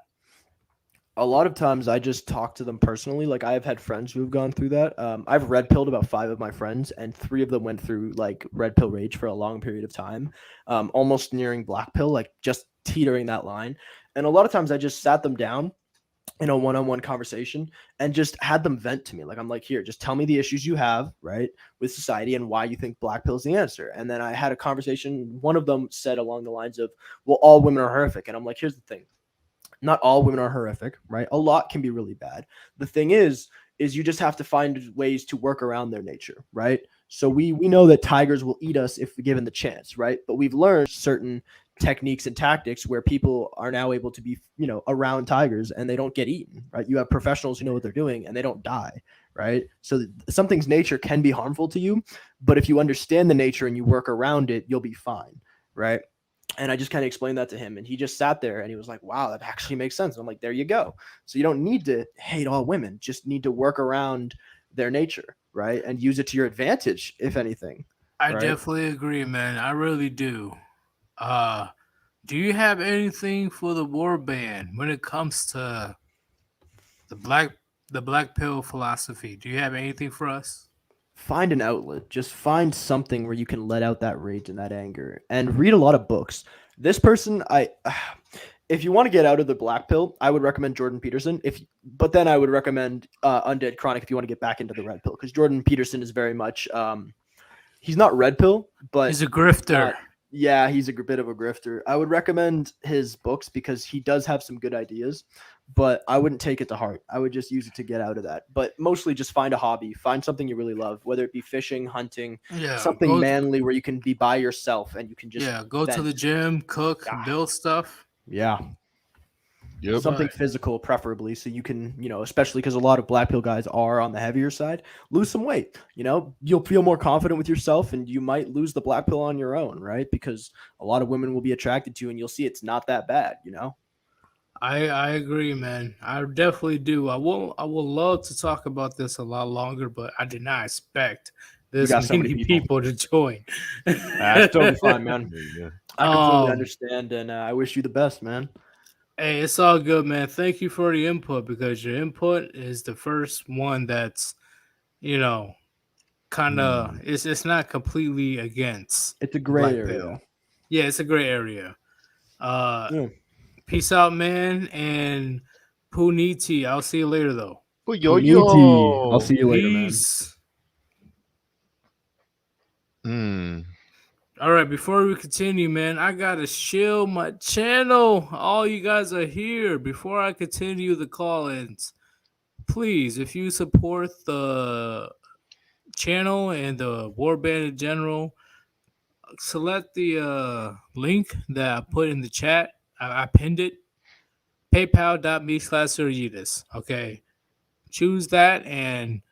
Speaker 9: A lot of times I just talk to them personally. Like I've had friends who have gone through that. I've red pilled about 5 of my friends and 3 of them went through like red pill rage for a long period of time. Almost nearing black pill, like just teetering that line. And a lot of times I just sat them down in a one-on-one conversation and just had them vent to me. Like I'm like, here, just tell me the issues you have, right, with society and why you think black pill is the answer. And then I had a conversation. One of them said along the lines of, well, all women are horrific. And I'm like, here's the thing. Not all women are horrific, right? A lot can be really bad. The thing is you just have to find ways to work around their nature, right? So we know that tigers will eat us if given the chance, right? But we've learned certain techniques and tactics where people are now able to be, around tigers and they don't get eaten, right? You have professionals who know what they're doing and they don't die, right? So something's nature can be harmful to you, but if you understand the nature and you work around it, you'll be fine, right? And I just kind of explained that to him and he just sat there and he was like, wow, that actually makes sense. And I'm like, there you go. So you don't need to hate all women, just need to work around their nature, right? And use it to your advantage, if anything.
Speaker 1: I
Speaker 9: right?
Speaker 1: definitely agree, man. I really do. Do you have anything for the Warband when it comes to the black pill philosophy? Do you have anything for us?
Speaker 9: Find an outlet. Just find something where you can let out that rage and that anger and read a lot of books. This person, if you want to get out of the black pill, I would recommend Jordan Peterson. But then I would recommend Undead Chronic if you want to get back into the red pill, because Jordan Peterson is very much, he's not red pill, but
Speaker 1: he's a grifter.
Speaker 9: Yeah, he's a bit of a grifter. I would recommend his books because he does have some good ideas, but I wouldn't take it to heart. I would just use it to get out of that. But mostly just find a hobby. Find something you really love, whether it be fishing, hunting, something manly where you can be by yourself and you can just
Speaker 1: go to the gym, cook, build stuff.
Speaker 9: Yeah.
Speaker 2: Yep.
Speaker 9: Something physical, preferably, so you can, especially because a lot of black pill guys are on the heavier side, lose some weight. You'll feel more confident with yourself and you might lose the black pill on your own, right? Because a lot of women will be attracted to you and you'll see it's not that bad,
Speaker 1: I agree, man. I definitely do. I will love to talk about this a lot longer, but I did not expect this many people to join.
Speaker 9: That's totally fine, man. I completely understand, and I wish you the best, man.
Speaker 1: Hey, it's all good, man. Thank you for the input, because your input is the first one that's, kind of it's not completely against.
Speaker 9: It's a gray area.
Speaker 1: Pill. Yeah, it's a gray area. Peace out, man, and Puniti. I'll see you later, though.
Speaker 2: Yo.
Speaker 9: I'll see you later,
Speaker 1: Peace.
Speaker 2: man.
Speaker 1: All right, before we continue, man, I gotta shield my channel. All you guys are here. Before I continue the call-ins, please, if you support the channel and the Warband in general, select the link that I put in the chat. I pinned it. PayPal.me/Yeetus. Okay, choose that, and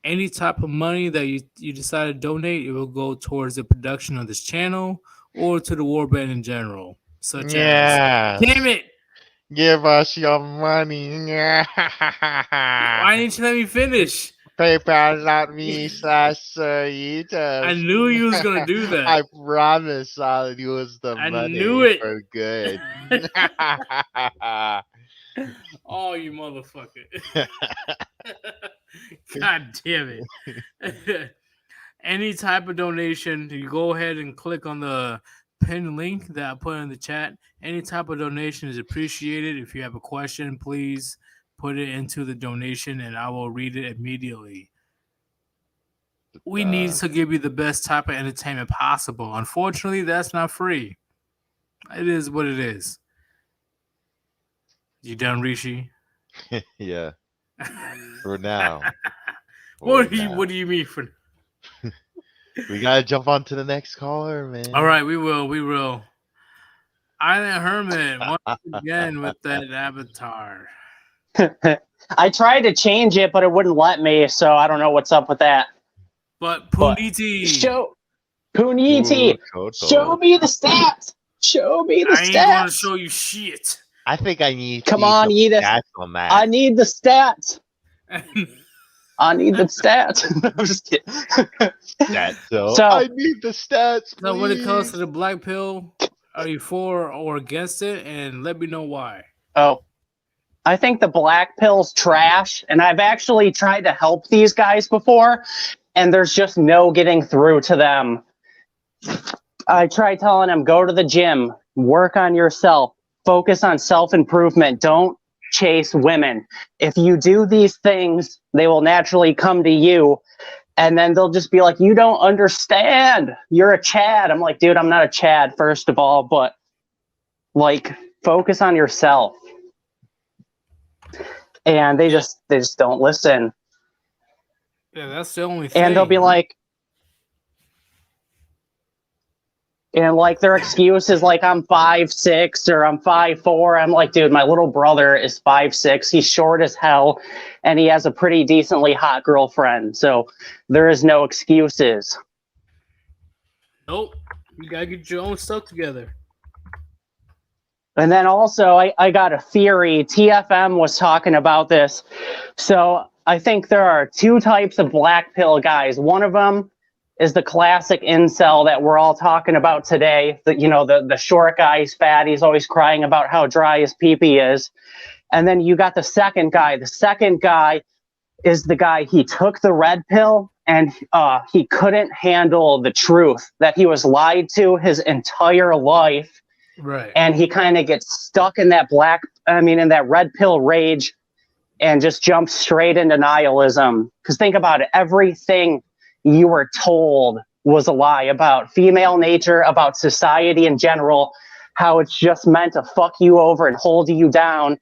Speaker 1: any type of money that you decide to donate, it will go towards the production of this channel or to the Warband in general. Such as, damn it,
Speaker 2: Give us your money.
Speaker 1: Why didn't you let me finish?
Speaker 2: PayPal.me /Yeetus.
Speaker 1: I knew you was gonna do that.
Speaker 2: I promise I'll use the
Speaker 1: I
Speaker 2: money
Speaker 1: knew it.
Speaker 2: for good.
Speaker 1: Oh, you motherfucker. God damn it. Any type of donation, you go ahead and click on the pinned link that I put in the chat. Any type of donation is appreciated. If you have a question, please put it into the donation and I will read it immediately. We need to give you the best type of entertainment possible. Unfortunately, that's not free. It is what it is. You done, Rishi?
Speaker 2: Yeah. For now.
Speaker 1: What do you mean for?
Speaker 2: We gotta jump on to the next caller, man.
Speaker 1: All right, we will. Island Hermit once again with that avatar.
Speaker 10: I tried to change it, but it wouldn't let me, so I don't know what's up with that.
Speaker 1: But Puniti.
Speaker 10: Puniti, show me the stats. Show me the stats.
Speaker 1: I ain't gonna show you shit.
Speaker 2: I think I need.
Speaker 10: Come on, Yeetus.
Speaker 2: On that.
Speaker 10: I need the stats. I need the stats. I'm just kidding.
Speaker 2: So I need the stats. Please.
Speaker 1: So when it comes to the black pill, are you for or against it? And let me know why.
Speaker 10: Oh, I think the black pill's trash, and I've actually tried to help these guys before, and there's just no getting through to them. I tried telling them, go to the gym, work on yourself, focus on self-improvement, don't chase women. If you do these things, they will naturally come to you, and then they'll just be like, you don't understand. You're a Chad. I'm like, dude, I'm not a Chad, first of all, but like, focus on yourself. And they just don't listen.
Speaker 1: Yeah, that's the only thing.
Speaker 10: And they'll be like, and like their excuse is like, I'm 5'6" or I'm 5'4". I'm like, dude, my little brother is 5'6". He's short as hell, and he has a pretty decently hot girlfriend. So there is no excuses.
Speaker 1: Nope. You gotta get your own stuff together.
Speaker 10: And then also, I got a theory. TFM was talking about this. So I think there are two types of black pill guys. One of them is the classic incel that we're all talking about today. The short guy, he's fat, he's always crying about how dry his pee-pee is. And then you got the second guy. The second guy is the guy, he took the red pill and he couldn't handle the truth that he was lied to his entire life.
Speaker 1: Right.
Speaker 10: And he kind of gets stuck in that in that red pill rage and just jumps straight into nihilism. Because think about it, everything you were told was a lie about female nature, about society in general, how it's just meant to fuck you over and hold you down.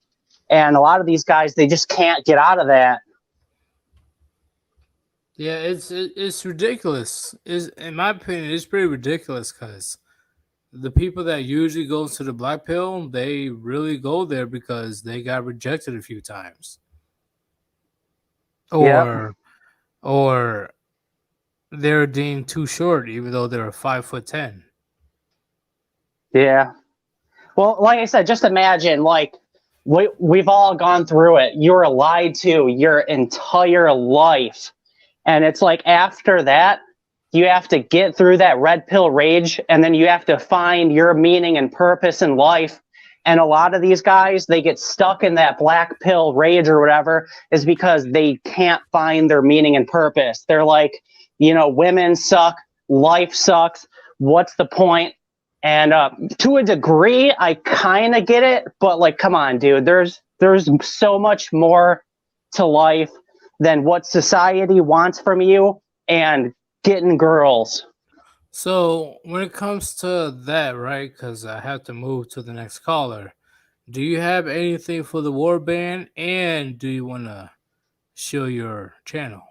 Speaker 10: And a lot of these guys, they just can't get out of that.
Speaker 1: Yeah, it's ridiculous. In my opinion, it's pretty ridiculous because the people that usually go to the black pill, they really go there because they got rejected a few times. Or they're deemed too short, even though they're 5'10".
Speaker 10: Yeah. Well, like I said, just imagine, like, we've all gone through it. You're lied to your entire life. And it's like after that, you have to get through that red pill rage, and then you have to find your meaning and purpose in life. And a lot of these guys, they get stuck in that black pill rage or whatever, is because they can't find their meaning and purpose. They're like, women suck, life sucks, what's the point? And to a degree, I kind of get it, but like, come on, dude, there's so much more to life than what society wants from you and getting girls.
Speaker 1: So when it comes to that, right, because I have to move to the next caller, do you have anything for the Warband, and do you want to show your channel?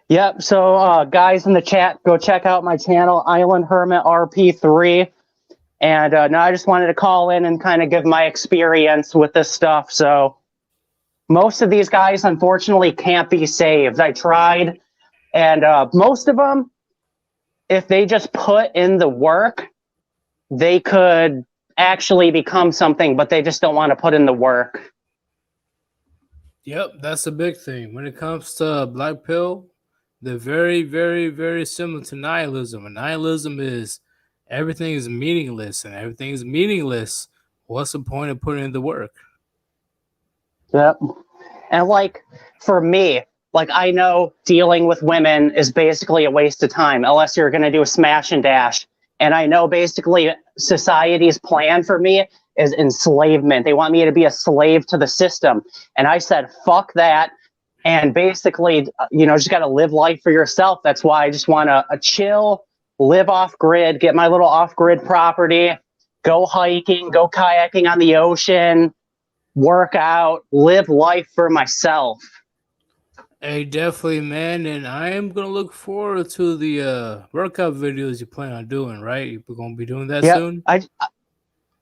Speaker 10: Yep. So guys in the chat, go check out my channel, Island Hermit RP3. And now I just wanted to call in and kind of give my experience with this stuff. So most of these guys, unfortunately, can't be saved. I tried. And most of them, if they just put in the work, they could actually become something, but they just don't want to put in the work.
Speaker 1: Yep, that's a big thing. When it comes to Black Pill, they're very, very, very similar to nihilism. And nihilism is everything is meaningless, and everything is meaningless. What's the point of putting in the work?
Speaker 10: Yep. And like for me, like I know dealing with women is basically a waste of time unless you're going to do a smash and dash. And I know basically society's plan for me is enslavement. They want me to be a slave to the system. And I said, fuck that. And basically, just got to live life for yourself. That's why I just want to chill, live off grid, get my little off grid property, go hiking, go kayaking on the ocean, work out, live life for myself.
Speaker 1: Hey, definitely, man. And I am going to look forward to the workout videos you plan on doing, right? You're going to be doing that soon?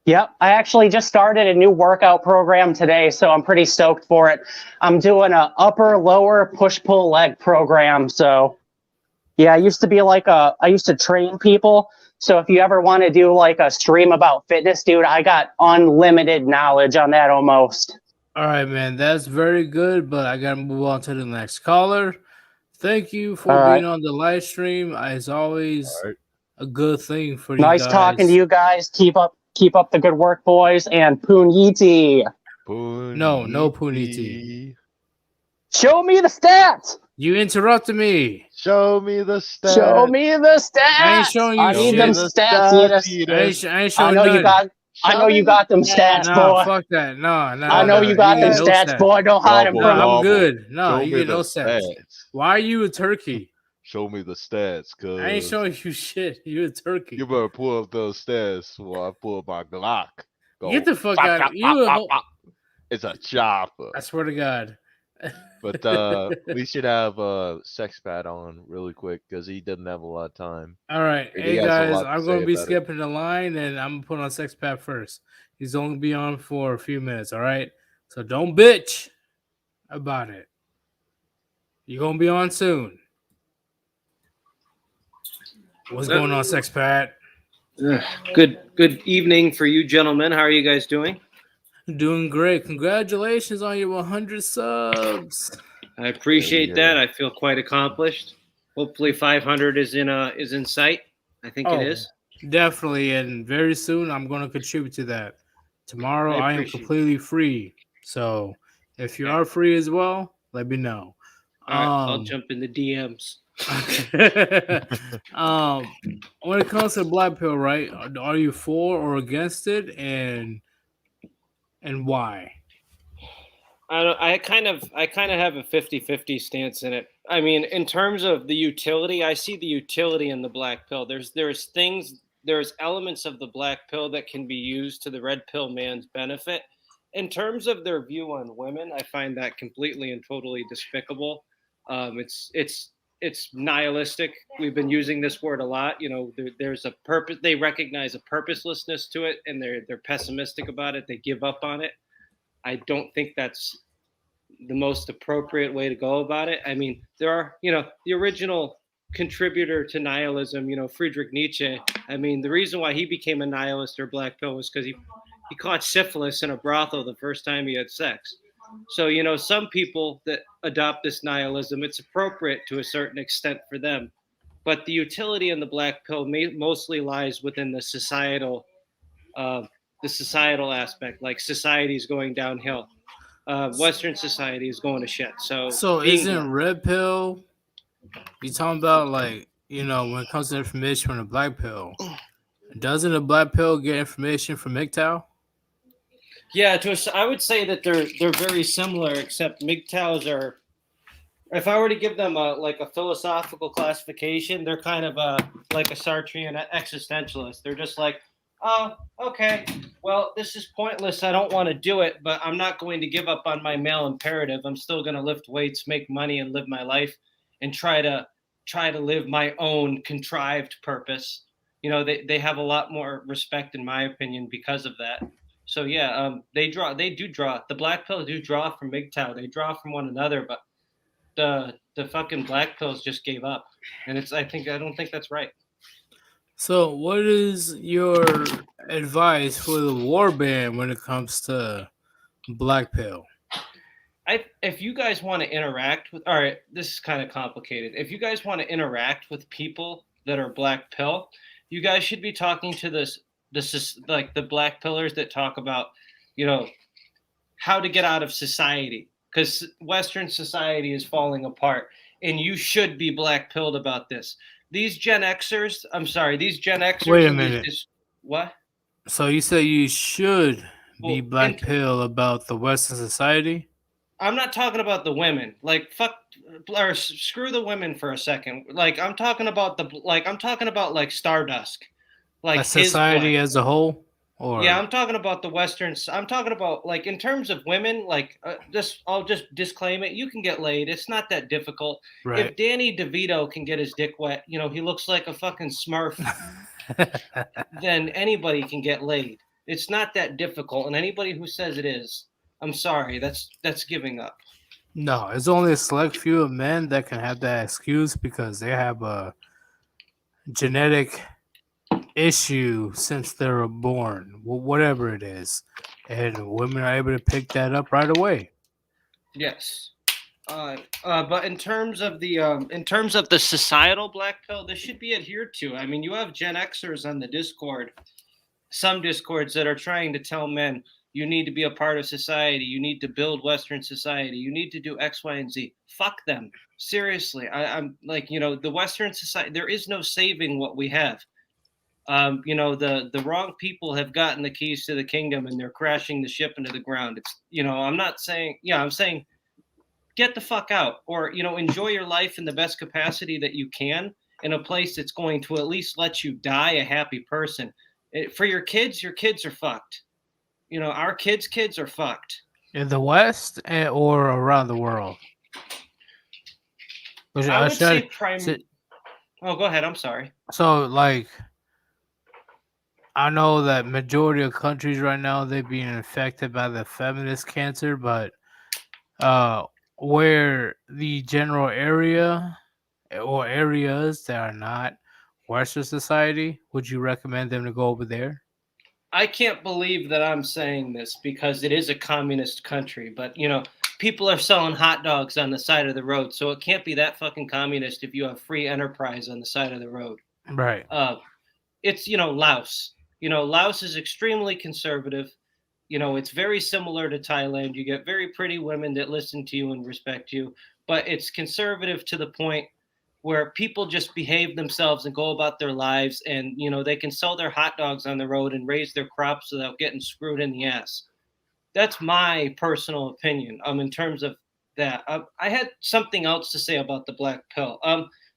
Speaker 10: Yep. I actually just started a new workout program today, so I'm pretty stoked for it. I'm doing a upper, lower, push-pull leg program. So, yeah, I used to train people. So if you ever want to do like a stream about fitness, dude, I got unlimited knowledge on that almost.
Speaker 1: All right, man. That's very good, but I got to move on to the next caller. Thank you for being on the live stream. It's always a good thing for you guys.
Speaker 10: Nice talking to you guys. Keep up the good work, boys. And Puniti.
Speaker 1: No Puniti.
Speaker 10: Show me the stats.
Speaker 1: You interrupted me.
Speaker 2: Show me the stats.
Speaker 10: Show me the stats.
Speaker 1: I ain't showing you
Speaker 10: I need
Speaker 1: shit.
Speaker 10: them stats, Yeetus.
Speaker 1: I ain't showing none.
Speaker 10: I know you got them stats, boy.
Speaker 1: Fuck that. No.
Speaker 10: I know you got them stats, boy. Don't hide them from me.
Speaker 1: I'm good. No,
Speaker 2: Show
Speaker 1: you
Speaker 2: me
Speaker 1: get no
Speaker 2: the
Speaker 1: stats.
Speaker 2: stats.
Speaker 1: Why are you a turkey?
Speaker 2: Show me the stats, cuz.
Speaker 1: I ain't showing you shit. You a turkey.
Speaker 2: You better pull up those stats while I pull up my Glock. Go,
Speaker 1: Get the fuck
Speaker 2: pop,
Speaker 1: out
Speaker 2: pop,
Speaker 1: of
Speaker 2: pop, pop. It's a chopper.
Speaker 1: I swear to God.
Speaker 2: But we should have Sexpat on really quick because he doesn't have a lot of time.
Speaker 1: All right. Hey guys, I'm going to be skipping the line and I'm going to put on Sexpat first. He's only be on for a few minutes, all right? So don't bitch about it. You're going to be on soon. What's going on, Sexpat?
Speaker 11: Good evening for you gentlemen. How are you guys doing?
Speaker 1: Doing great. Congratulations on your 100 subs.
Speaker 11: I appreciate that. I feel quite accomplished. Hopefully 500 is in sight. I think it is.
Speaker 1: Definitely, and very soon I'm going to contribute to that. Tomorrow I am completely free. So if you are free as well, let me know.
Speaker 11: All right, I'll jump in the DMs.
Speaker 1: When it comes to Black Pill, right? Are you for or against it, and why?
Speaker 11: I kind of have a 50-50 stance in it. I mean, in terms of the utility, I see the utility in the Black Pill. There's elements of the Black Pill that can be used to the Red Pill man's benefit. In terms of their view on women, I find that completely and totally despicable. It's nihilistic. We've been using this word a lot. There's a purpose. They recognize a purposelessness to it, and they're pessimistic about it. They give up on it. I don't think that's the most appropriate way to go about it. I mean, there are, the original contributor to nihilism, Friedrich Nietzsche. I mean, the reason why he became a nihilist or Black Pill was because he caught syphilis in a brothel the first time he had sex. So, some people that adopt this nihilism, it's appropriate to a certain extent for them. But the utility in the Black Pill mostly lies within the societal aspect. Like society is going downhill. Western society is going to shit. So
Speaker 1: isn't Red Pill, you talking about when it comes to information from the Black Pill, doesn't the Black Pill get information from MGTOW?
Speaker 11: Yeah, I would say that they're very similar, except MGTOWs are. If I were to give them a philosophical classification, they're kind of like a Sartrean existentialist. They're just like, oh, okay, well, this is pointless. I don't want to do it, but I'm not going to give up on my male imperative. I'm still going to lift weights, make money, and live my life, and try to live my own contrived purpose. They have a lot more respect, in my opinion, because of that. So yeah, they do draw. The Black Pill do draw from MGTOW. They draw from one another, but the fucking Black Pills just gave up, and I don't think that's right.
Speaker 1: So, what is your advice for the Warband when it comes to Blackpill?
Speaker 11: If you guys want to interact with, all right, this is kind of complicated. If you guys want to interact with people that are black pill, you guys should be talking to this like the black pillars that talk about, you know, how to get out of society, because Western society is falling apart, and you should be black pilled about this. These Gen Xers, I'm sorry, these Gen Xers.
Speaker 1: Wait a
Speaker 11: and
Speaker 1: minute.
Speaker 11: What?
Speaker 1: So you say you should be
Speaker 11: Well,
Speaker 1: black pill about the Western society?
Speaker 11: I'm not talking about the women. Like fuck or screw the women for a second. Like I'm talking about like Stardust. Like
Speaker 1: A
Speaker 11: his
Speaker 1: society
Speaker 11: black.
Speaker 1: as a whole? Or
Speaker 11: Yeah, I'm talking about the Westerns. I'm talking about like in terms of women. Like I'll just disclaim it. You can get laid. It's not that difficult.
Speaker 1: right.
Speaker 11: If Danny DeVito can get his dick wet, you know he looks like a fucking Smurf. Then anybody can get laid. It's not that difficult, and anybody who says it is, I'm sorry. That's giving up.
Speaker 1: No, it's only a select few of men that can have that excuse because they have a genetic issue since they were born, whatever it is, and women are able to pick that up right away.
Speaker 11: Yes. But in terms of the societal black pill, this should be adhered to. I mean, you have Gen Xers on the Discord, some Discords that are trying to tell men you need to be a part of society, you need to build Western society, you need to do X, Y, and Z. Fuck them. Seriously, I'm like, you know, the Western society. There is no saving what we have. You know, the wrong people have gotten the keys to the kingdom and they're crashing the ship into the ground. It's, you know, I'm not saying, yeah, I'm saying get the fuck out, or, you know, enjoy your life in the best capacity that you can in a place that's going to at least let you die a happy person. For your kids are fucked. You know, our kids are fucked.
Speaker 1: In the West or around the world?
Speaker 11: I would say Oh, go ahead. I'm sorry.
Speaker 1: So, like, I know that majority of countries right now, they're being infected by the feminist cancer, but where the general area or areas that are not Western society, would you recommend them to go over there?
Speaker 11: I can't believe that I'm saying this because it is a communist country, but, you know, people are selling hot dogs on the side of the road, so it can't be that fucking communist if you have free enterprise on the side of the road.
Speaker 1: Right.
Speaker 11: It's, you know, Laos. You know, Laos is extremely conservative. You know, it's very similar to Thailand. You get very pretty women that listen to you and respect you, but it's conservative to the point where people just behave themselves and go about their lives, and, you know, they can sell their hot dogs on the road and raise their crops without getting screwed in the ass. That's my personal opinion. In terms of that, I had something else to say about the black pill.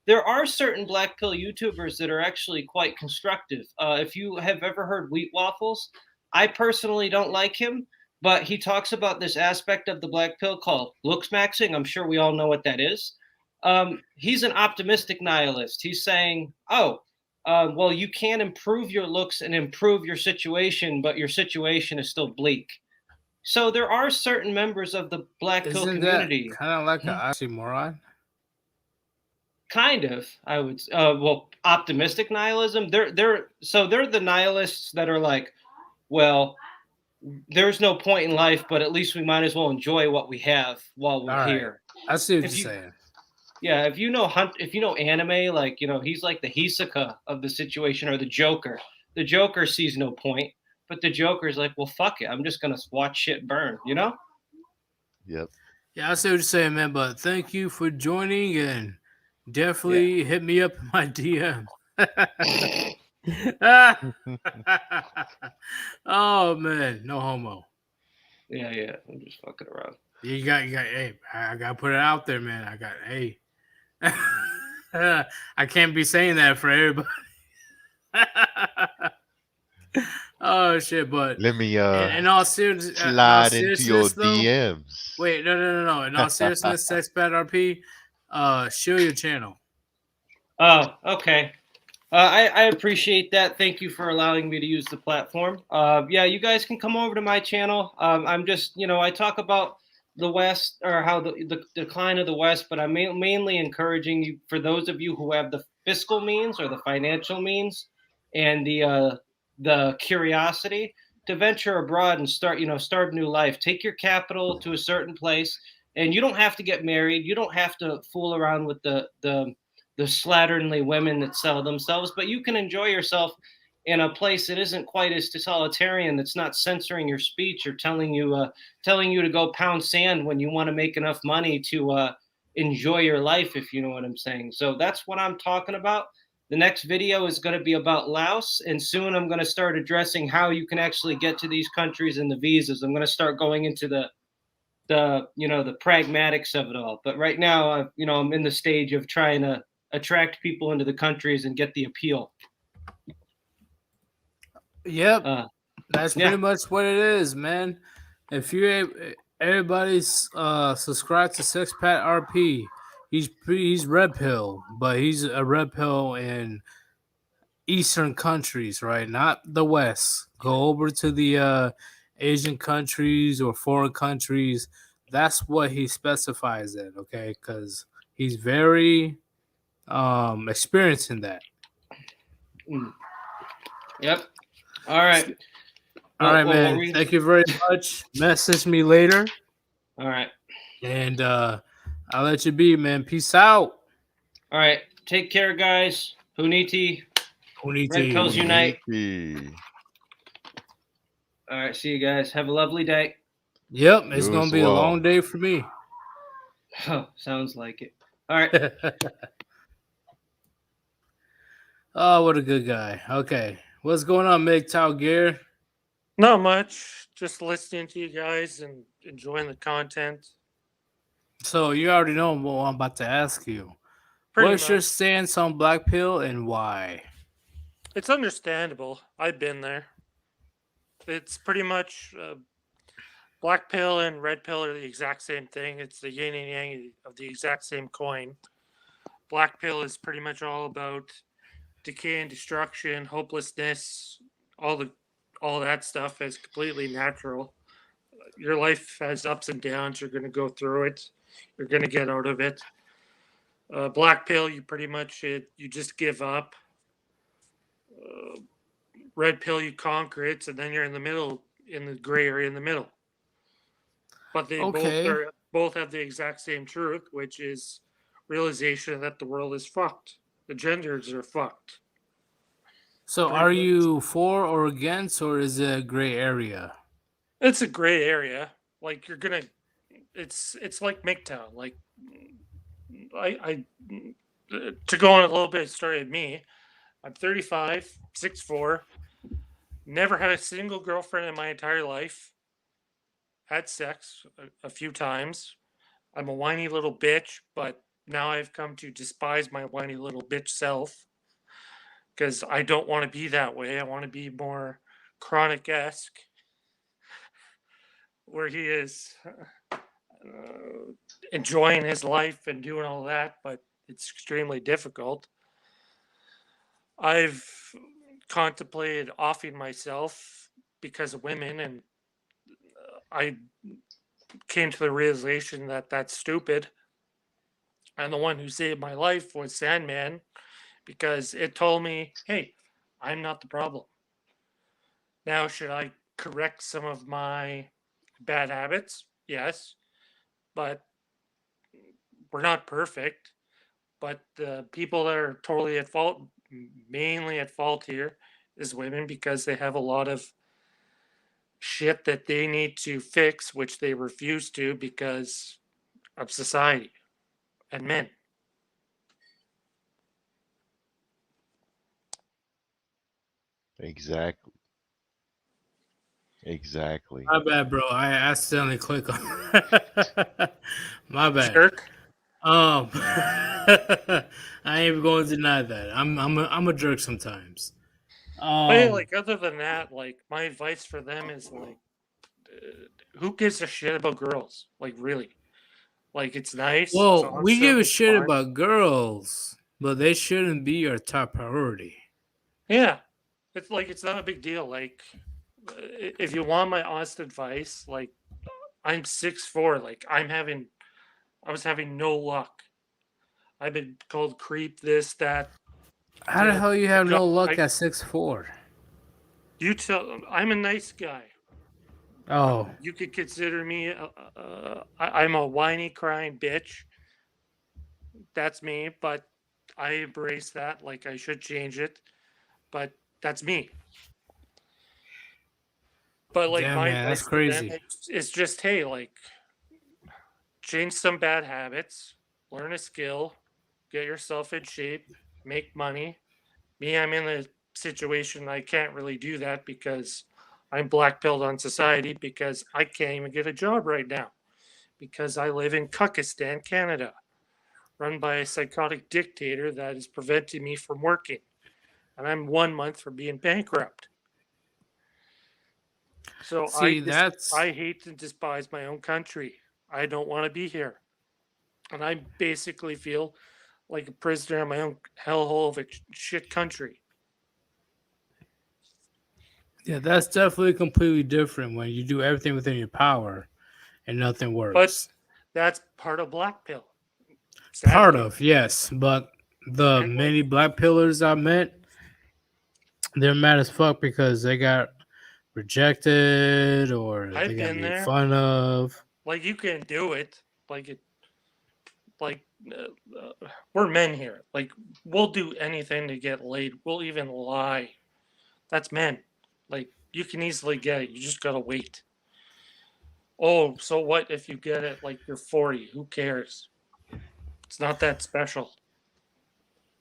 Speaker 11: There are certain black pill YouTubers that are actually quite constructive. If you have ever heard Wheat Waffles, I personally don't like him, but he talks about this aspect of the black pill called looks maxing. I'm sure we all know what that is. He's an optimistic nihilist. He's saying, well, you can improve your looks and improve your situation, but your situation is still bleak. So there are certain members of the black pill community.
Speaker 1: Kind of like an oxymoron?
Speaker 11: Kind of, I would. Well, optimistic nihilism. They're the nihilists that are like, well, there's no point in life, but at least we might as well enjoy what we have while we're here.
Speaker 1: I see what you're saying.
Speaker 11: Yeah, if you know anime, like, you know, he's like the Hisoka of the situation, or the Joker. The Joker sees no point, but the Joker's like, well, fuck it, I'm just gonna watch shit burn, you know?
Speaker 2: Yep.
Speaker 1: Yeah, I see what you're saying, man. But thank you for joining, and definitely hit me up in my DM. Oh man, no homo.
Speaker 11: Yeah, I'm just fucking around.
Speaker 1: You got. Hey, I gotta put it out there, man. I can't be saying that for everybody. Oh shit! But
Speaker 2: let me
Speaker 1: in all seriousness,
Speaker 2: slide into your DMs.
Speaker 1: Wait, no. In all seriousness, Sexpat RP, show your channel.
Speaker 11: Oh, okay. I appreciate that. Thank you for allowing me to use the platform. Yeah, you guys can come over to my channel. I'm just, you know, I talk about the West, or how the decline of the West, but I'm mainly encouraging you, for those of you who have the fiscal means or the financial means, and the curiosity to venture abroad and start a new life. Take your capital to a certain place, and you don't have to get married. You don't have to fool around with the slatternly women that sell themselves, but you can enjoy yourself in a place that isn't quite as totalitarian, that's not censoring your speech or telling you to go pound sand when you want to make enough money to enjoy your life, if you know what I'm saying. So that's what I'm talking about. The next video is going to be about Laos, and soon I'm going to start addressing how you can actually get to these countries and the visas. I'm going to start going into the pragmatics of it all. But right now, I'm in the stage of trying to attract people into the countries and get the appeal.
Speaker 1: Yep, that's pretty much what it is, man. If everybody's subscribed to Sexpat RP, he's red pill, but he's a red pill in Eastern countries, right? Not the West. Go over to the Asian countries or foreign countries. That's what he specifies in, okay? Because he's very experienced in that.
Speaker 11: Yep. All right.
Speaker 1: All right, man. Thank you very much. Message me later.
Speaker 11: All right.
Speaker 1: And I'll let you be, man. Peace out.
Speaker 11: All right. Take care, guys. Puniti. Red Pills Unite. All right. See you guys. Have a lovely day.
Speaker 1: Yep. It's going to be a long day for me.
Speaker 11: Oh, sounds like it. All right.
Speaker 1: Oh, what a good guy. Okay. What's going on, MGTOW Gear?
Speaker 12: Not much. Just listening to you guys and enjoying the content.
Speaker 1: So you already know what I'm about to ask you. What's your stance on Blackpill and why?
Speaker 12: It's understandable. I've been there. It's pretty much black pill and red pill are the exact same thing. It's the yin and yang of the exact same coin. Black pill is pretty much all about decay and destruction, hopelessness, all that stuff is completely natural. Your life has ups and downs. You're going to go through it. You're going to get out of it. Black pill, you pretty much you just give up. Red pill, you conquer it, and then you're in the middle, in the gray area in the middle. But they both have the exact same truth, which is realization that the world is fucked. The genders are fucked.
Speaker 1: So are you for or against, or is it a gray area?
Speaker 12: It's a gray area. Like it's like MGTOW. Like I to go on a little bit of story of me. I'm 35, 6'4", never had a single girlfriend in my entire life. Had sex a few times. I'm a whiny little bitch, but now I've come to despise my whiny little bitch self because I don't want to be that way. I want to be more Chronic-esque, where he is enjoying his life and doing all that, but it's extremely difficult. I've contemplated offing myself because of women, and I came to the realization that that's stupid. And the one who saved my life was Sandman, because it told me, hey, I'm not the problem. Now, should I correct some of my bad habits? Yes. But we're not perfect. But the people that are totally at fault, mainly at fault here, is women, because they have a lot of shit that they need to fix, which they refuse to because of society and men.
Speaker 2: Exactly.
Speaker 1: My bad, bro. I accidentally clicked on. My bad.
Speaker 12: Jerk.
Speaker 1: I ain't even going to deny that. I'm a jerk sometimes.
Speaker 12: But like, other than that, like, my advice for them is like, who gives a shit about girls? Like, really? Like, it's nice.
Speaker 1: Well,
Speaker 12: it's awesome,
Speaker 1: we give a
Speaker 12: it's
Speaker 1: shit
Speaker 12: fun.
Speaker 1: about girls, but they shouldn't be our top priority.
Speaker 12: Yeah, it's like, it's not a big deal. Like, if you want my honest advice, like, I'm 6'4". Like, I was having no luck. I've been called creep, this, that,
Speaker 1: How the hell you have no luck
Speaker 12: I-
Speaker 1: at 6'4"?
Speaker 12: You tell. I'm a nice guy.
Speaker 1: Oh,
Speaker 12: You could consider me. I'm a whiny, crying bitch. That's me, but I embrace that. Like I should change it, but that's me. But like
Speaker 1: damn
Speaker 12: my
Speaker 1: man, that's
Speaker 12: advice to them
Speaker 1: crazy.
Speaker 12: is just hey, like change some bad habits, learn a skill, get yourself in shape, make money. Me, I'm in a situation I can't really do that because I'm blackpilled on society because I can't even get a job right now because I live in Kyrgyzstan, Canada, run by a psychotic dictator that is preventing me from working. And I'm 1 month from being bankrupt. So
Speaker 1: See, that's
Speaker 12: I hate and despise my own country. I don't want to be here. And I basically feel like a prisoner in my own hellhole of a shit country.
Speaker 1: yeah, that's definitely completely different when you do everything within your power and nothing
Speaker 12: But
Speaker 1: works.
Speaker 12: that's part of Blackpill.
Speaker 1: Part
Speaker 12: Sadly.
Speaker 1: of, yes, but the
Speaker 12: And
Speaker 1: many black pillars I met, they're mad as fuck because they got rejected or
Speaker 12: I've
Speaker 1: they got
Speaker 12: been
Speaker 1: made
Speaker 12: there.
Speaker 1: fun of.
Speaker 12: Like you can do it. Like we're men here. Like we'll do anything to get laid. We'll even lie. That's men. Like you can easily get it. You just gotta wait. Oh, so what if you get it like you're 40? Who cares? It's not that special.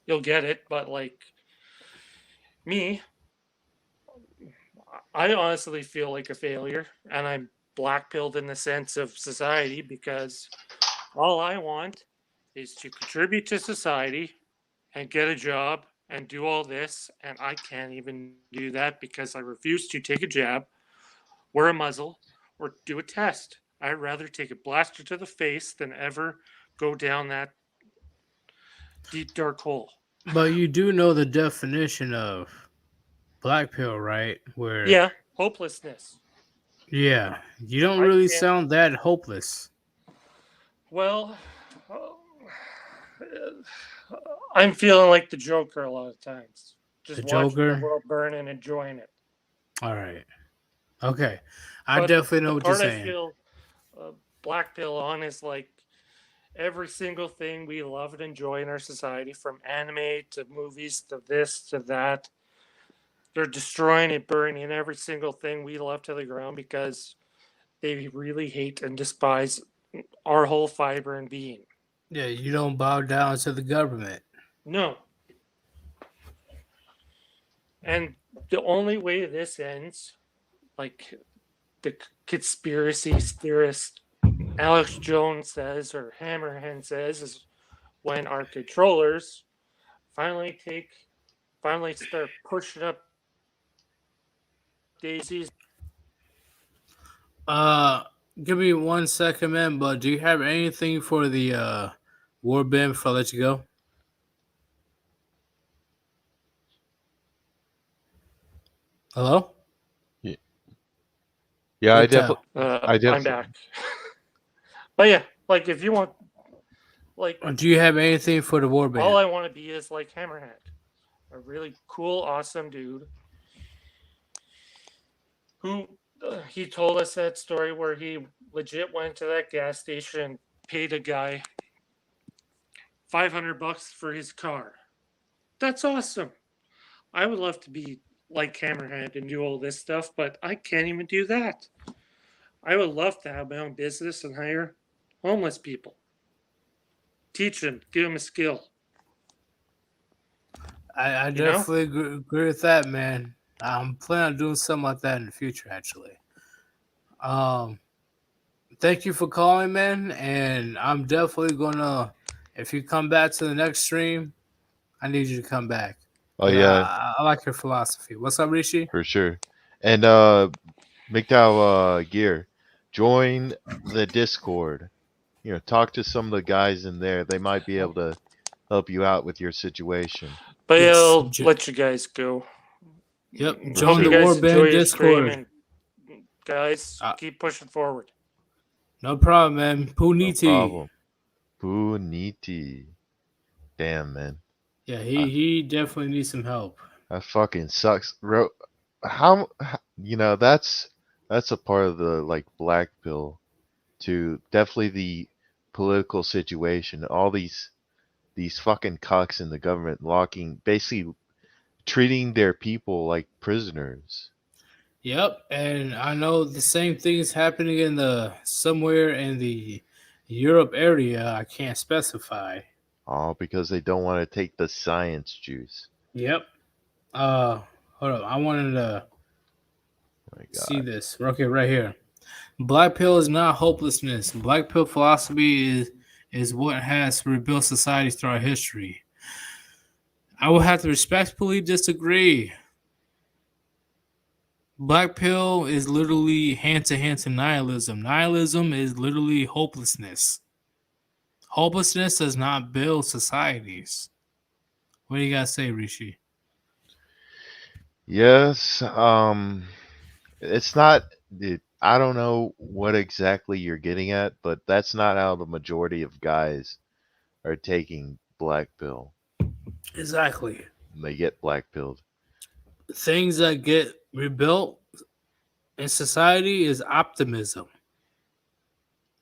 Speaker 12: You'll get it, but like me, I honestly feel like a failure, and I'm blackpilled in the sense of society because all I want is to contribute to society and get a job and do all this, and I can't even do that because I refuse to take a jab, wear a muzzle, or do a test. I'd rather take a blaster to the face than ever go down that deep dark hole.
Speaker 1: But you do know the definition of black pill, right? Where
Speaker 12: Yeah, hopelessness.
Speaker 1: yeah, you don't
Speaker 12: I
Speaker 1: really
Speaker 12: can't.
Speaker 1: sound that hopeless.
Speaker 12: Well, I'm feeling like the Joker a lot of times. Just
Speaker 1: The
Speaker 12: watching the
Speaker 1: Joker.
Speaker 12: world burn and enjoying it.
Speaker 1: All right. Okay. I
Speaker 12: But
Speaker 1: definitely know
Speaker 12: the
Speaker 1: what you're
Speaker 12: part I
Speaker 1: saying.
Speaker 12: feel black pill on is like every single thing we love and enjoy in our society, from anime to movies to this to that. They're destroying and burning every single thing we love to the ground because they really hate and despise our whole fiber and being.
Speaker 1: Yeah, you don't bow down to the government.
Speaker 12: No. And the only way this ends, like the conspiracy theorist Alex Jones says, or Hammerhand says, is when our controllers finally start pushing up daisies.
Speaker 1: Give me 1 second, man. But do you have anything for the Warband before I let you go? Hello?
Speaker 2: Yeah, I
Speaker 1: Good time.
Speaker 2: definitely.
Speaker 12: I'm back. But yeah, like if you want, like,
Speaker 1: Do you have anything for the Warband?
Speaker 12: all I want to be is like Hammerhand, a really cool, awesome dude who he told us that story where he legit went to that gas station and paid a guy $500 for his car. That's awesome. I would love to be like Hammerhead and do all this stuff, but I can't even do that. I would love to have my own business and hire homeless people. Teach them, give them a skill.
Speaker 1: I
Speaker 12: You know?
Speaker 1: definitely agree with that, man. I'm planning on doing something like that in the future, actually. Thank you for calling, man. And I'm definitely gonna, if you come back to the next stream, I need you to come back.
Speaker 2: Oh yeah,
Speaker 1: I like your philosophy. What's up, Rishi?
Speaker 2: for sure. And MGTOW Gear, join the Discord. You know, talk to some of the guys in there. They might be able to help you out with your situation.
Speaker 12: But
Speaker 1: Yes,
Speaker 12: I'll let you guys go.
Speaker 1: Yep,
Speaker 12: Hope
Speaker 1: join
Speaker 12: you
Speaker 1: the
Speaker 12: guys enjoy
Speaker 1: Warband
Speaker 12: your stream,
Speaker 1: Discord.
Speaker 12: and guys, keep pushing forward.
Speaker 1: No problem, man.
Speaker 2: No
Speaker 1: Puniti.
Speaker 2: problem. Puniti. Damn, man.
Speaker 1: Yeah, he definitely needs some help.
Speaker 2: That fucking sucks, bro. How that's a part of the like black pill to definitely the political situation. All these fucking cucks in the government basically treating their people like prisoners.
Speaker 1: Yep, and I know the same thing is happening in the somewhere in the Europe area. I can't specify.
Speaker 2: All because they don't want to take the science juice.
Speaker 1: Yep. Hold up. I wanted to
Speaker 2: My
Speaker 1: see
Speaker 2: God.
Speaker 1: this. Okay, right here. Black pill is not hopelessness. Black pill philosophy is what has rebuilt societies throughout history. I will have to respectfully disagree. Black pill is literally hand to hand to nihilism. Nihilism is literally hopelessness. Hopelessness does not build societies. What do you guys say, Rishi?
Speaker 2: Yes, it's not I don't know what exactly you're getting at, but that's not how the majority of guys are taking black pill.
Speaker 1: Exactly.
Speaker 2: They get black pilled.
Speaker 1: Things that get rebuilt in society is optimism,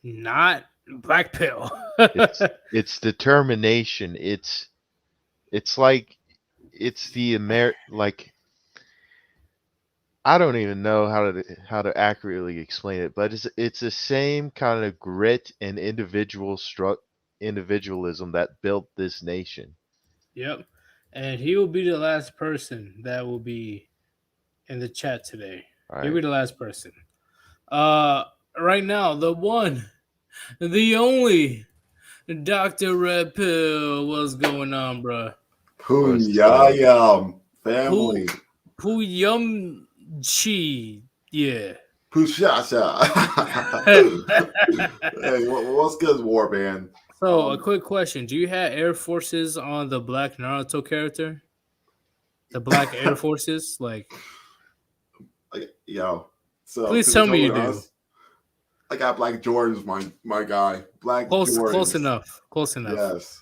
Speaker 1: not black pill.
Speaker 2: It's determination. It's like it's the like I don't even know how to accurately explain it, but it's the same kind of grit and individualism that built this nation.
Speaker 1: Yep. And he will be the last person that will be in the chat today.
Speaker 2: All
Speaker 1: He'll be
Speaker 2: right.
Speaker 1: the last person. Right now, the one, the only Dr. Red Pill. What's going on, bruh?
Speaker 13: Pooyayam family.
Speaker 1: Pooyum Chi. Yeah.
Speaker 13: Pushasha. Hey, what's good, Warband?
Speaker 1: So, a quick question. Do you have Air Forces on the Black Naruto character? The Black Air Forces? Like,
Speaker 13: yo. So,
Speaker 1: please
Speaker 13: to be
Speaker 1: tell me you
Speaker 13: totally
Speaker 1: do.
Speaker 13: honest, I got Black Jordans, my guy. Black Jordans.
Speaker 1: Close enough. Close enough.
Speaker 13: Yes.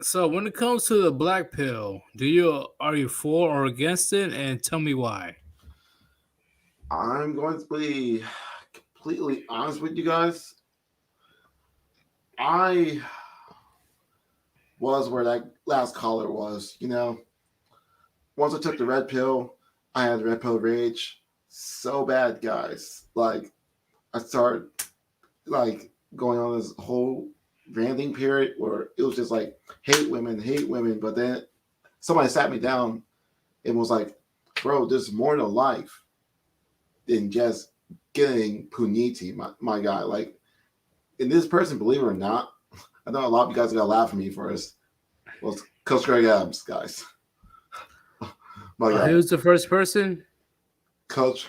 Speaker 1: So when it comes to the black pill, are you for or against it? And tell me why.
Speaker 13: I'm going to be completely honest with you guys. I was where that last caller was, Once I took the red pill, I had red pill rage so bad, guys. Like, I started going on this whole ranting period where it was just like hate women. But then somebody sat me down and was like, bro, there's more to life than just getting puniti, my guy. Like, and this person, believe it or not, I know a lot of you guys are gonna laugh at me for this. Well, it's Coach Greg Adams, guys.
Speaker 1: Who's the first person?
Speaker 13: Coach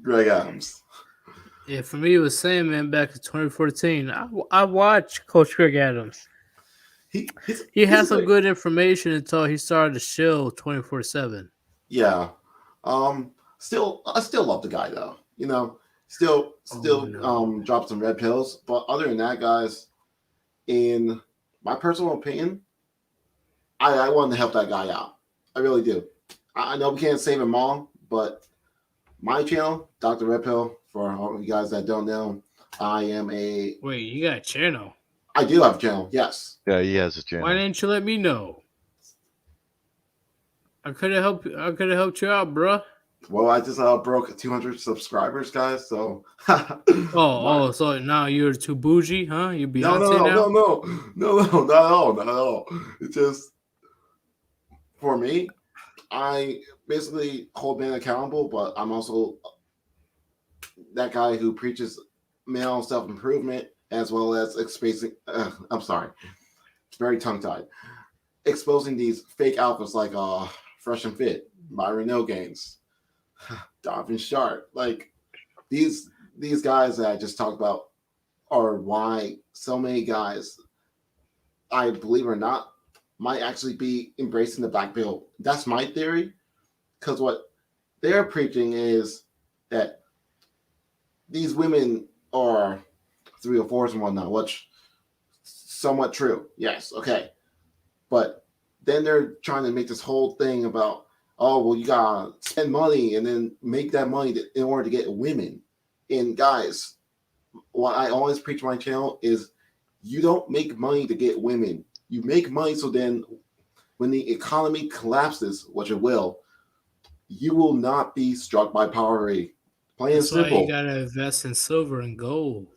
Speaker 13: Greg Adams.
Speaker 1: Yeah, for me, it was Sandman back in 2014. I watched Coach Greg Adams. He had some good information until he started to shill 24/7.
Speaker 13: Yeah. I still love the guy though. Still drop some red pills. But other than that, guys, in my personal opinion, I want to help that guy out. I really do. I know we can't save them all, but my channel, Dr. Red Pill, for all of you guys that don't know, I am a...
Speaker 1: Wait, you got a channel?
Speaker 13: I do have a channel, yes.
Speaker 2: Yeah, he has a channel.
Speaker 1: Why didn't you let me know? I could have helped you out, bro.
Speaker 13: Well, I just broke 200 subscribers, guys, so...
Speaker 1: So now you're too bougie, huh? You Beyonce now?
Speaker 13: No, not at all. It's just, for me, I basically hold men accountable, but I'm also that guy who preaches male self-improvement as well as exposing, I'm sorry, it's very tongue-tied, exposing these fake alphas like Fresh and Fit, Myron No Gains, Donovan Sharp. Like, these guys that I just talked about are why so many guys, I believe it or not, might actually be embracing the black pill. That's my theory, because what they're preaching is that these women are 304s and whatnot, which somewhat true. Yes, okay. But then they're trying to make this whole thing about, oh, well, you gotta spend money and then make that money in order to get women. And guys, what I always preach on my channel is you don't make money to get women. You make money so then when the economy collapses, which it will, you will not be struck by poverty. Plain and
Speaker 1: That's why
Speaker 13: simple.
Speaker 1: you gotta invest in silver and gold.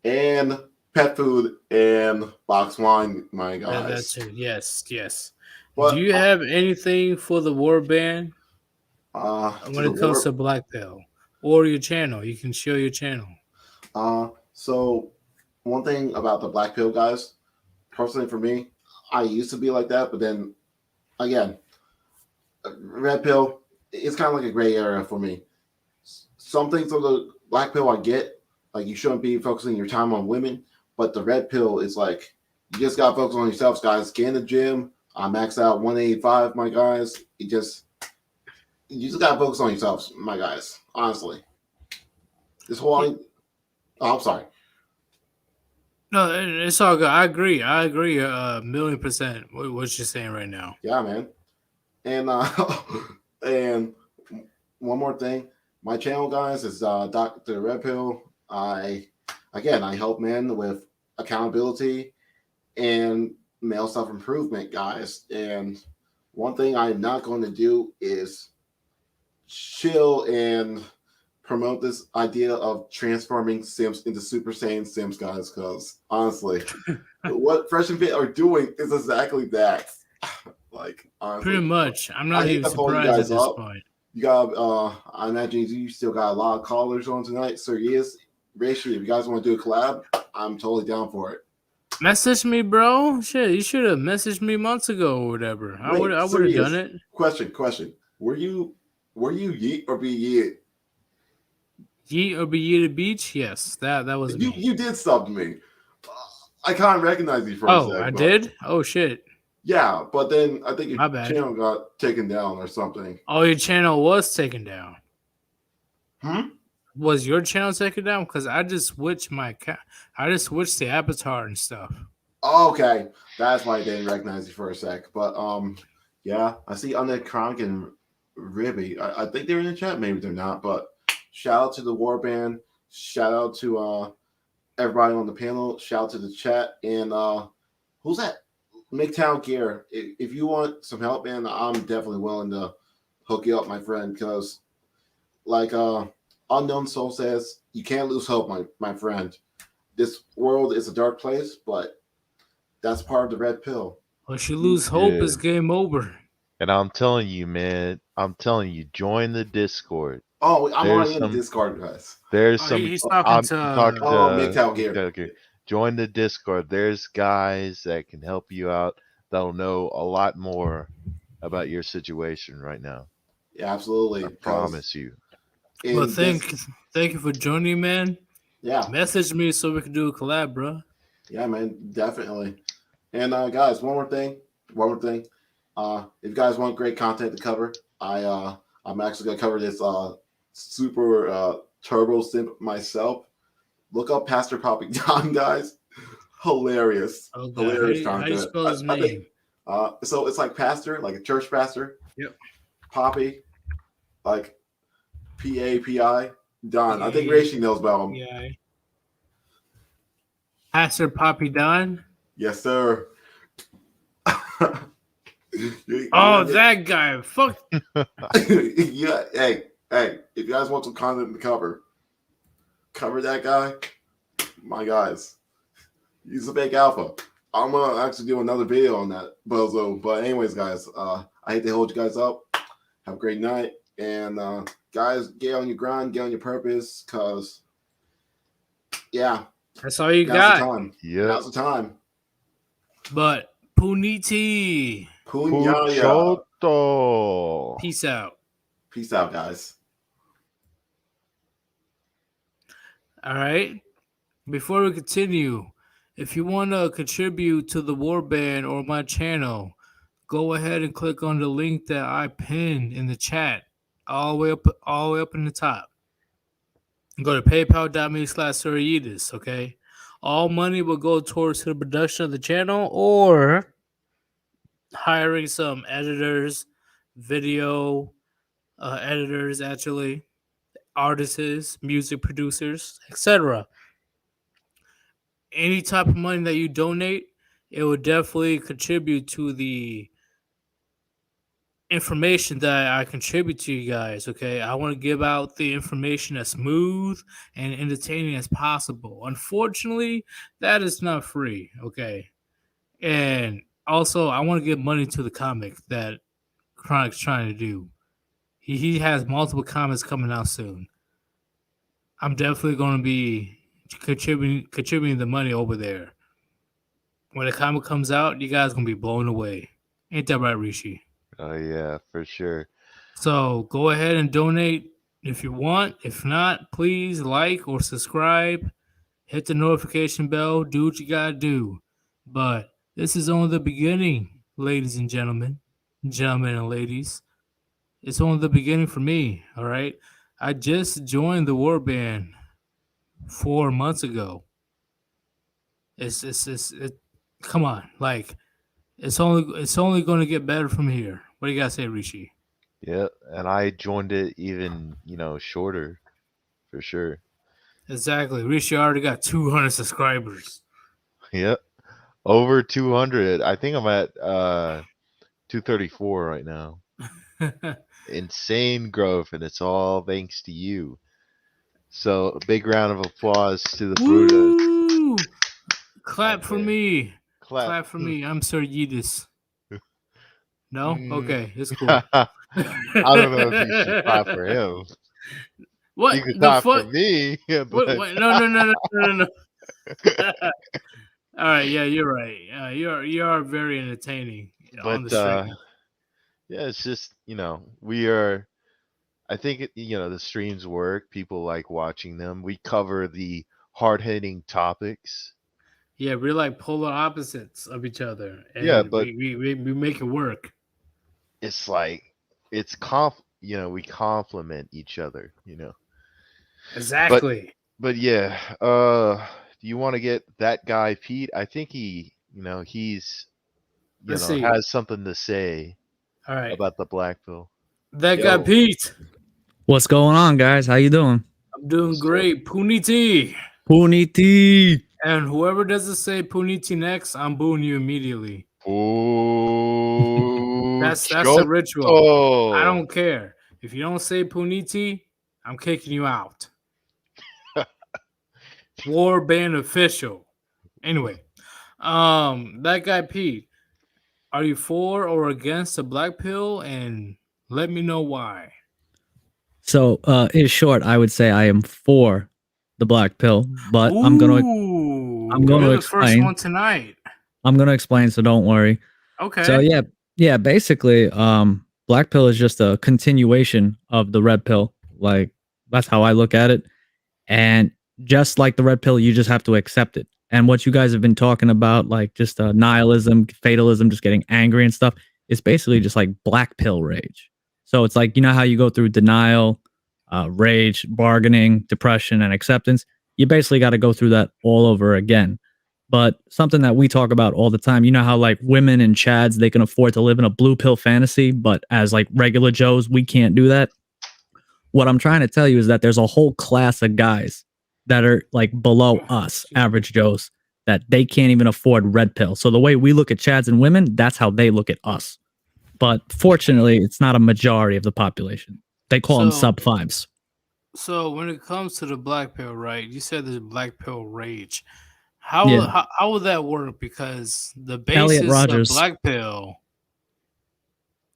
Speaker 13: And pet food and box wine, my guys.
Speaker 1: That's it. Yes, yes.
Speaker 13: But,
Speaker 1: do you have anything for the Warband when
Speaker 13: to
Speaker 1: it
Speaker 13: the
Speaker 1: comes to Blackpill or your channel? You can show your channel.
Speaker 13: So one thing about the Blackpill guys, personally for me, I used to be like that, but then again, red pill, it's kind of like a gray area for me. Some things of the black pill I get, like you shouldn't be focusing your time on women, but the red pill is like you just gotta focus on yourselves, guys. Get in the gym. I maxed out 185, my guys. You just gotta focus on yourselves, my guys. Honestly, this whole I'm sorry.
Speaker 1: No, it's all good. I agree. I agree 1,000,000% with what you're saying right now.
Speaker 13: Yeah, man. And and one more thing, my channel, guys, is Dr. Red Pill. I help men with accountability and male self-improvement, guys. And one thing I'm not going to do is chill and promote this idea of transforming Sims into Super Saiyan Sims, guys, because honestly, what Fresh and Fit are doing is exactly that. Like, honestly,
Speaker 1: pretty much. I'm not even surprised at this point.
Speaker 13: You got, I imagine you still got a lot of callers on tonight. So, yes, Rishi, if you guys want to do a collab, I'm totally down for it.
Speaker 1: Message me, bro. Shit, you should have messaged me months ago or whatever. I would have done it.
Speaker 13: Question. Were you yeet or be yeet?
Speaker 1: Yeet or be yeeted beach? Yes, that was me.
Speaker 13: You did sub to me. I can't recognize you for a second.
Speaker 1: Oh, I did? Oh, shit.
Speaker 13: Yeah, but then I think your channel got taken down or something.
Speaker 1: Oh, your channel was taken down. Was your channel taken down? Because I just switched the avatar and stuff.
Speaker 13: Okay, that's why I didn't recognize you for a sec. But yeah, I see Undead Kronk and Ribby. I think they're in the chat. Maybe they're not. But shout out to the Warband. Shout out to everybody on the panel. Shout out to the chat. And who's that? MGTOW Gear. If you want some help, man, I'm definitely willing to hook you up, my friend. Because like Unknown Soul says, you can't lose hope, my friend. This world is a dark place, but that's part of the red pill.
Speaker 1: Once you lose hope, it's game over.
Speaker 2: And I'm telling you, man, join the Discord.
Speaker 13: Oh, I'm already in the Discord, guys.
Speaker 2: There's some.
Speaker 1: He's talking to
Speaker 13: MGTOW Gear.
Speaker 2: Join the Discord. There's guys that can help you out. That'll know a lot more about your situation right now.
Speaker 13: Yeah, absolutely.
Speaker 2: I promise you.
Speaker 1: Well, thank you for joining, man.
Speaker 13: Yeah.
Speaker 1: Message me so we can do a collab, bro.
Speaker 13: Yeah, man, definitely. And guys, one more thing. If you guys want great content to cover, I'm actually gonna cover this super turbo simp myself. Look up Pastor Poppy John, guys. Hilarious.
Speaker 1: Oh,
Speaker 13: hilarious
Speaker 1: how
Speaker 13: content.
Speaker 1: do you spell his name?
Speaker 13: So it's like pastor, like a church pastor.
Speaker 1: Yep.
Speaker 13: Poppy, like Papi. Don. I think Racing knows about him.
Speaker 1: Yeah. Pastor Poppy Don?
Speaker 13: Yes, sir.
Speaker 1: That guy. Fuck.
Speaker 13: Yeah. Hey, if you guys want some content to cover that guy, my guys. He's a big alpha. I'm gonna actually do another video on that bozo. But anyways, guys, I hate to hold you guys up. Have a great night. And guys, get on your grind, get on your purpose, cause yeah.
Speaker 1: That's all you got.
Speaker 2: Yeah.
Speaker 13: Now's the time.
Speaker 1: But Puniti.
Speaker 2: Puchoto.
Speaker 1: Peace out.
Speaker 13: Peace out, guys.
Speaker 1: All right. Before we continue, if you want to contribute to the Warband or my channel, go ahead and click on the link that I pinned in the chat, all the way up in the top. Go to paypal.me/Yeetus, okay? All money will go towards the production of the channel, or hiring some editors, video editors, actually, artists, music producers, etc. Any type of money that you donate, it would definitely contribute to the information that I contribute to you guys. Okay, I want to give out the information as smooth and entertaining as possible. Unfortunately, that is not free. Okay, and also I want to give money to the comic that Chronic's trying to do. He has multiple comics coming out soon. I'm definitely going to be contributing the money over there. When the comic comes out, you guys gonna be blown away. Ain't that right, Rishi?
Speaker 2: Oh yeah, for sure.
Speaker 1: So go ahead and donate if you want. If not, please like or subscribe. Hit the notification bell. Do what you gotta do. But this is only the beginning, ladies and gentlemen and ladies. It's only the beginning for me. All right. I just joined the Warband 4 months ago. Come on, like it's only going to get better from here. What do you guys say, Rishi?
Speaker 2: Yeah, and I joined it even, shorter, for sure.
Speaker 1: Exactly. Rishi already got 200 subscribers.
Speaker 2: Yep. Over 200. I think I'm at 234 right now. Insane growth, and it's all thanks to you. So a big round of applause to the Brutus.
Speaker 1: Woo! Clap for me. Clap for me. I'm Sir Yeetus. No? Okay, it's cool.
Speaker 2: I don't know if you should clap for him.
Speaker 1: What?
Speaker 2: You can clap for me. But...
Speaker 1: Wait, no. All right, yeah, you're right. You are very entertaining on the stream.
Speaker 2: Yeah, it's just we are. I think the streams work. People like watching them. We cover the hard-hitting topics.
Speaker 1: Yeah, we're like polar opposites of each other. And
Speaker 2: yeah, but
Speaker 1: we make it work.
Speaker 2: It's like we complement each other.
Speaker 1: Exactly.
Speaker 2: But yeah, do you want to get that guy Pete? I think he's has something to say.
Speaker 1: All right.
Speaker 2: About the Blackpill.
Speaker 1: That guy Pete.
Speaker 14: What's going on, guys? How you doing?
Speaker 1: I'm doing great. Puniti.
Speaker 14: Puniti.
Speaker 1: And whoever doesn't say Puniti next, I'm booing you immediately.
Speaker 2: Ooh,
Speaker 1: that's the ritual. I don't care. If you don't say Puniti, I'm kicking you out. Warband official. Anyway, that guy Pete. Are you for or against the Blackpill? And let me know why.
Speaker 14: So, in short, I would say I am for the Blackpill, but I'm gonna explain.
Speaker 1: First one tonight.
Speaker 14: I'm gonna explain, so don't worry.
Speaker 1: Okay.
Speaker 14: So yeah. Basically, Blackpill is just a continuation of the Red Pill. Like that's how I look at it. And just like the Red Pill, you just have to accept it. And what you guys have been talking about, like just nihilism, fatalism, just getting angry and stuff, it's basically just like black pill rage. So it's like, how you go through denial, rage, bargaining, depression, and acceptance. You basically got to go through that all over again. But something that we talk about all the time, how like women and chads, they can afford to live in a blue pill fantasy, but as like regular Joes, we can't do that. What I'm trying to tell you is that there's a whole class of guys that are like below us, average Joes, that they can't even afford red pill. So the way we look at chads and women, that's how they look at us. But fortunately, it's not a majority of the population. They call them sub fives.
Speaker 1: So when it comes to the black pill, right? You said there's black pill rage. How would that work? Because the basis of black pill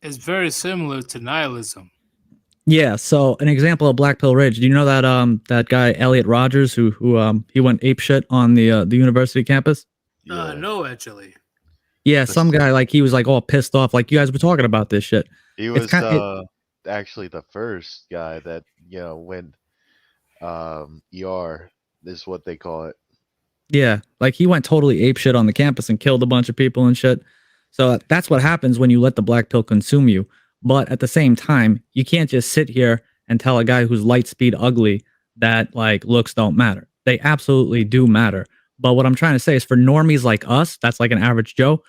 Speaker 1: is very similar to nihilism.
Speaker 14: Yeah, so an example of black pill rage. Do you know that that guy Elliot Rogers who he went apeshit on the university campus?
Speaker 1: No, actually.
Speaker 14: Yeah, some guy like he was like all pissed off. Like you guys were talking about this shit.
Speaker 2: He was actually the first guy that went ER is what they call it.
Speaker 14: Yeah, like he went totally apeshit on the campus and killed a bunch of people and shit. So that's what happens when you let the black pill consume you. But at the same time, you can't just sit here and tell a guy who's light speed ugly that like looks don't matter. They absolutely do matter. But what I'm trying to say is for normies like us, that's like an average Joe,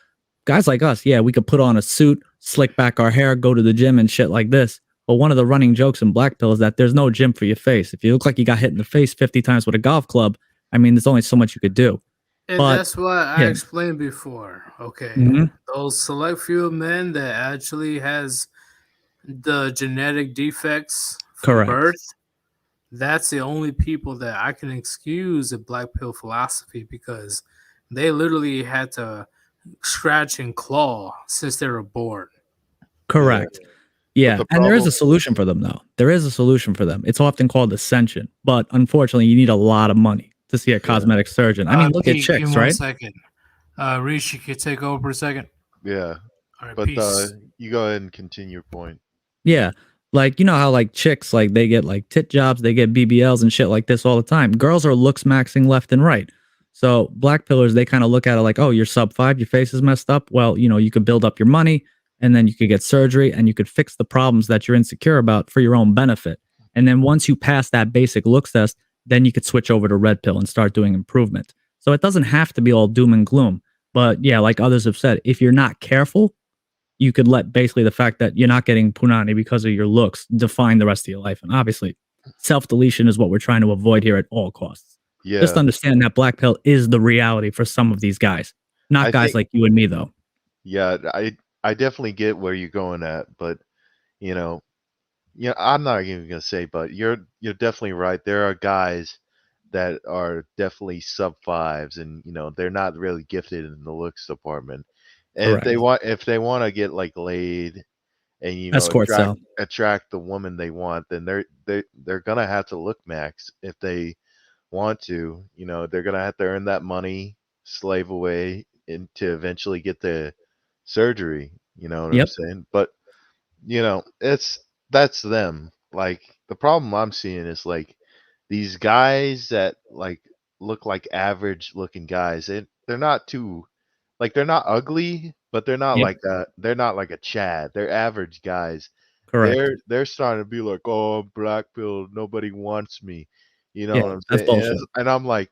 Speaker 14: guys like us, yeah, we could put on a suit, slick back our hair, go to the gym and shit like this. But one of the running jokes in Blackpill is that there's no gym for your face. If you look like you got hit in the face 50 times with a golf club, I mean, there's only so much you could do.
Speaker 1: And
Speaker 14: But
Speaker 1: that's what I explained before. Okay.
Speaker 14: Mhm.
Speaker 1: Those select few men that actually has the genetic defects from
Speaker 14: Correct.
Speaker 1: birth, that's the only people that I can excuse the black pill philosophy, because they literally had to scratch and claw since they were born.
Speaker 14: Correct. Yeah,
Speaker 2: the
Speaker 14: and there is
Speaker 2: problem-
Speaker 14: a solution for them, though. There is a solution for them. It's often called ascension, but unfortunately, you need a lot of money to see a cosmetic surgeon. I mean, look at
Speaker 1: Pete, give me
Speaker 14: chicks,
Speaker 1: 1
Speaker 14: right?
Speaker 1: second. Reese, you could take over for a second.
Speaker 2: Yeah.
Speaker 1: All right,
Speaker 2: But
Speaker 1: peace.
Speaker 2: you go ahead and continue your point.
Speaker 14: Yeah, like you know how like chicks like they get like tit jobs, they get BBLs and shit like this all the time. Girls are looks maxing left and right. So black pillars, they kind of look at it like, oh, you're sub 5, your face is messed up. Well, you know, you could build up your money and then you could get surgery and you could fix the problems that you're insecure about for your own benefit. And then once you pass that basic looks test, then you could switch over to red pill and start doing improvement. So it doesn't have to be all doom and gloom. But yeah, like others have said, if you're not careful, you could let basically the fact that you're not getting punani because of your looks define the rest of your life. And obviously, self-deletion is what we're trying to avoid here at all costs.
Speaker 2: Yeah.
Speaker 14: Just understand that black pill is the reality for some of these guys, not
Speaker 2: I
Speaker 14: guys
Speaker 2: think-
Speaker 14: like you and me, though.
Speaker 2: Yeah, I definitely get where you're going at, but you know, I'm not even gonna say, but you're definitely right. There are guys that are definitely sub 5s, and they're not really gifted in the looks department. And if they want to get like laid and
Speaker 14: Escort style.
Speaker 2: attract the woman they want, then they're gonna have to look max if they want to. They're gonna have to earn that money, slave away, and to eventually get the surgery. You know what I'm
Speaker 14: Yep.
Speaker 2: saying? But that's them. Like the problem I'm seeing is like these guys that like look like average looking guys. They're not too like they're not ugly, but they're not
Speaker 14: Yep.
Speaker 2: they're not like a Chad. They're average guys.
Speaker 14: Correct.
Speaker 2: They're starting to be like, oh, I'm black pill, nobody wants me. You know
Speaker 14: Yeah,
Speaker 2: what I'm
Speaker 14: that's
Speaker 2: saying?
Speaker 14: bullshit.
Speaker 2: And I'm like,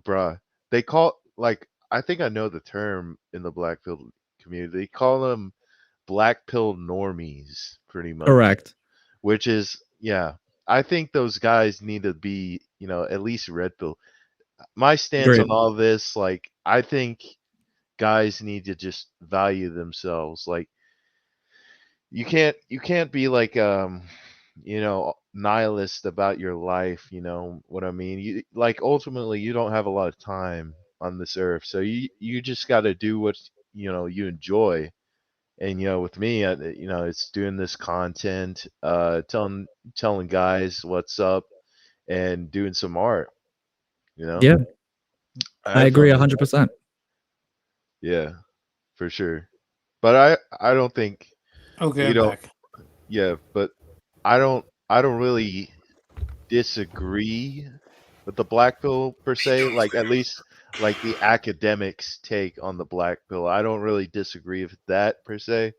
Speaker 2: bruh, they call like I think I know the term in the black pill community. They call them black pill normies, pretty much.
Speaker 14: Correct.
Speaker 2: Which is, yeah, I think those guys need to be, at least red pill. My stance
Speaker 14: Agreed.
Speaker 2: on all this, like, I think guys need to just value themselves. Like, you can't be like, nihilist about your life. You know what I mean? You like ultimately you don't have a lot of time on this earth, so you just got to do what you enjoy. And with me, it's doing this content, telling guys what's up, and doing some art.
Speaker 14: Yeah, I agree 100%.
Speaker 2: Yeah, for sure. But I don't think
Speaker 1: Okay,
Speaker 2: you
Speaker 1: I'm
Speaker 2: don't.
Speaker 1: back.
Speaker 2: Yeah, but I don't really disagree with the black pill per se. Like at least like the academics take on the black pill. I don't really disagree with that per se.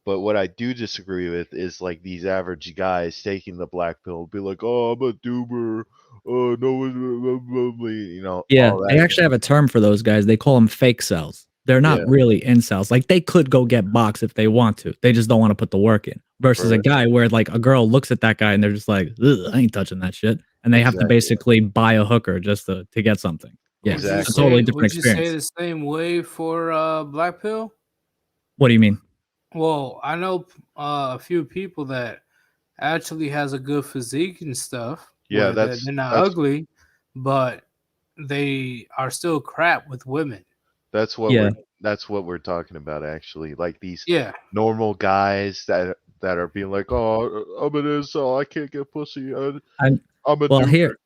Speaker 2: But what I do disagree with is like these average guys taking the black pill, be like, "Oh, I'm a doomer. Oh, no one,
Speaker 14: Yeah,
Speaker 2: all
Speaker 14: they
Speaker 2: that."
Speaker 14: actually have a term for those guys. They call them fake cells. They're not
Speaker 2: Yeah.
Speaker 14: really incels. Like they could go get boxed if they want to. They just don't want to put the work in. Versus a
Speaker 2: Right.
Speaker 14: guy where like a girl looks at that guy and they're just like, "Ugh, I ain't touching that shit," and they have to
Speaker 2: Exactly.
Speaker 14: basically buy a hooker just to get something. Yeah,
Speaker 1: Would you
Speaker 14: it's a totally different
Speaker 1: would you say
Speaker 14: experience.
Speaker 1: the same way for black pill?
Speaker 14: What do you mean?
Speaker 1: Well, I know a few people that actually has a good physique and stuff.
Speaker 2: Yeah,
Speaker 1: where
Speaker 2: that's
Speaker 1: they're not
Speaker 2: that's
Speaker 1: ugly, but they are still crap with women.
Speaker 2: that's what
Speaker 14: Yeah.
Speaker 2: we're talking about actually. Like these
Speaker 1: Yeah.
Speaker 2: normal guys that are being like, "Oh, I'm an incel. I can't get pussy. I'm a
Speaker 14: Well,
Speaker 2: doomer."
Speaker 14: here,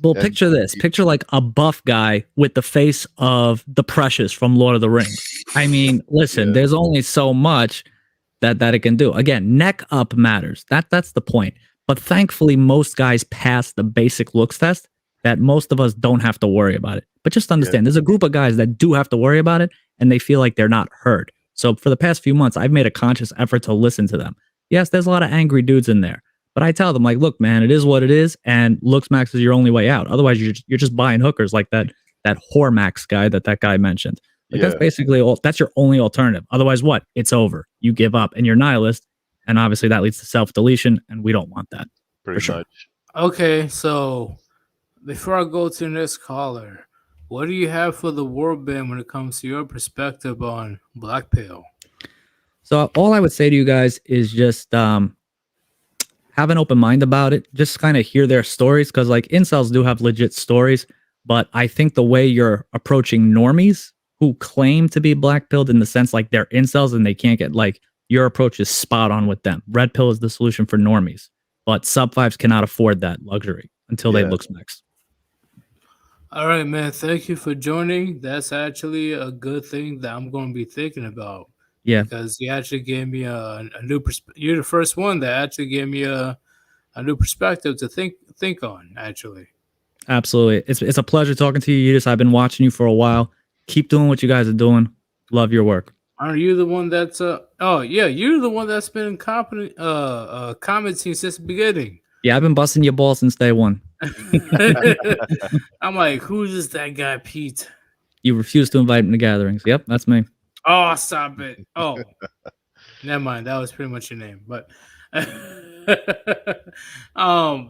Speaker 14: well,
Speaker 2: And
Speaker 14: picture this. Picture like a buff guy with the face of the Precious from Lord of the Rings. I mean, listen,
Speaker 2: Yeah.
Speaker 14: there's only so much that it can do. Again, neck up matters. That's the point. But thankfully, most guys pass the basic looks test that most of us don't have to worry about it. But just understand, there's a group of guys that do have to worry about it, and they feel like they're not heard. So for the past few months, I've made a conscious effort to listen to them. Yes, there's a lot of angry dudes in there. But I tell them, like, look, man, it is what it is, and looks max is your only way out. Otherwise, you're just buying hookers like that whore max guy that guy mentioned. Like that's
Speaker 2: Yeah.
Speaker 14: basically that's your only alternative. Otherwise, what? It's over. You give up and you're nihilist. And obviously that leads to self-deletion, and we don't want that.
Speaker 2: Pretty
Speaker 14: sure.
Speaker 2: much.
Speaker 1: Okay, so before I go to the next caller, what do you have for the Warband when it comes to your perspective on Blackpill?
Speaker 14: So all I would say to you guys is just have an open mind about it. Just kind of hear their stories, because like incels do have legit stories, but I think the way you're approaching normies who claim to be black-pilled in the sense like they're incels and they can't get like your approach is spot on with them. Red pill is the solution for normies, but sub fives cannot afford that luxury until they look next.
Speaker 1: All right, man. Thank you for joining. That's actually a good thing that I'm going to be thinking about.
Speaker 14: Yeah.
Speaker 1: Because you actually gave me a new perspective. You're the first one that actually gave me a new perspective to think on, actually.
Speaker 14: Absolutely. It's a pleasure talking to you, Yeetus. I've been watching you for a while. Keep doing what you guys are doing. Love your work.
Speaker 1: Are you the one that's oh yeah, you're the one that's been commenting since the beginning.
Speaker 14: Yeah, I've been busting your balls since day one.
Speaker 1: I'm like, who's this that guy, Pete?
Speaker 14: You refuse to invite him to gatherings. Yep, that's me.
Speaker 1: Oh, stop it. Oh, never mind. That was pretty much your name. But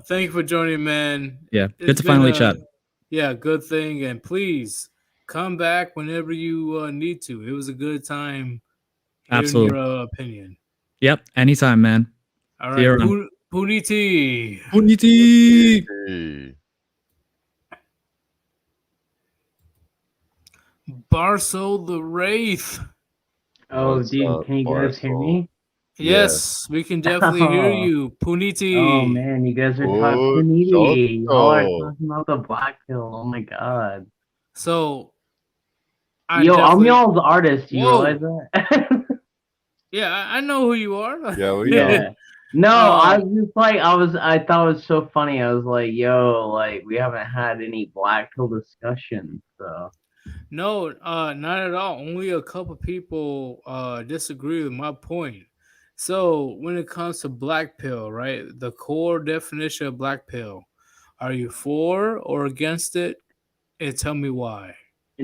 Speaker 1: thank you for joining, man.
Speaker 14: Yeah,
Speaker 1: It's
Speaker 14: good to
Speaker 1: been
Speaker 14: finally chat.
Speaker 1: Yeah, good thing. And please come back whenever you need to. It was a good time hearing
Speaker 14: Absolutely.
Speaker 1: your opinion.
Speaker 14: Yep, anytime, man.
Speaker 1: All
Speaker 14: See you
Speaker 1: right,
Speaker 14: around.
Speaker 1: Puniti.
Speaker 14: Puniti.
Speaker 1: Barso the Wraith.
Speaker 15: Oh,
Speaker 2: What's
Speaker 15: dude,
Speaker 2: up,
Speaker 15: can you guys hear
Speaker 2: Barcel?
Speaker 15: me?
Speaker 1: Yes, we can definitely hear
Speaker 15: Oh.
Speaker 1: you. Puniti.
Speaker 15: Oh man, you guys are
Speaker 2: Oh,
Speaker 15: talking needy. Y'all are
Speaker 2: Choco.
Speaker 15: talking about the black pill. Oh my god.
Speaker 1: So,
Speaker 15: Yo, I'm y'all's artist. You
Speaker 1: Whoa.
Speaker 15: realize that?
Speaker 1: Yeah, I know who you are.
Speaker 2: Yeah, we
Speaker 15: Yeah.
Speaker 2: know.
Speaker 15: No, I was just like, I thought it was so funny. I was like, yo, like we haven't had any black pill discussions, so.
Speaker 1: No, not at all. Only a couple people disagree with my point. So when it comes to black pill, right? The core definition of black pill, are you for or against it? And tell me why.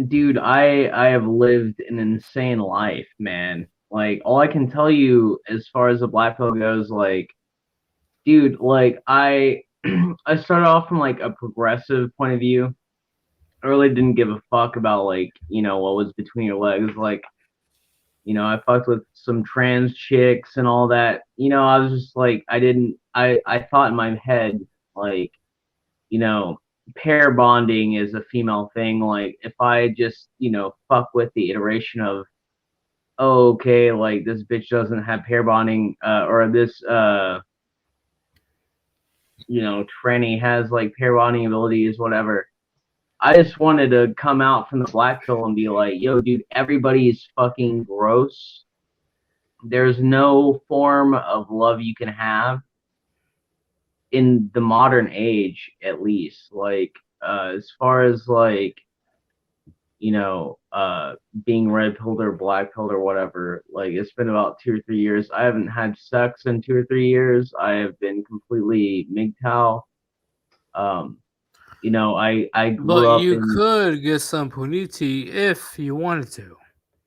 Speaker 15: Dude, I have lived an insane life, man. Like all I can tell you as far as the black pill goes, like, dude, like I I started off from like a progressive point of view. I really didn't give a fuck about like, what was between your legs. Like, I fucked with some trans chicks and all that. I was just like, I thought in my head, like, pair bonding is a female thing. Like if I just, fuck with the iteration of, oh, okay, like this bitch doesn't have pair bonding, or this, tranny has like pair bonding abilities, whatever. I just wanted to come out from the black pill and be like, yo, dude, everybody is fucking gross. There's no form of love you can have in the modern age, at least. Like, as far as like, being red pilled or black pilled or whatever, like it's been about 2 or 3 years. I haven't had sex in 2 or 3 years. I have been completely MGTOW. I grew
Speaker 1: But
Speaker 15: up
Speaker 1: you
Speaker 15: in...
Speaker 1: could get some puniti if you wanted to.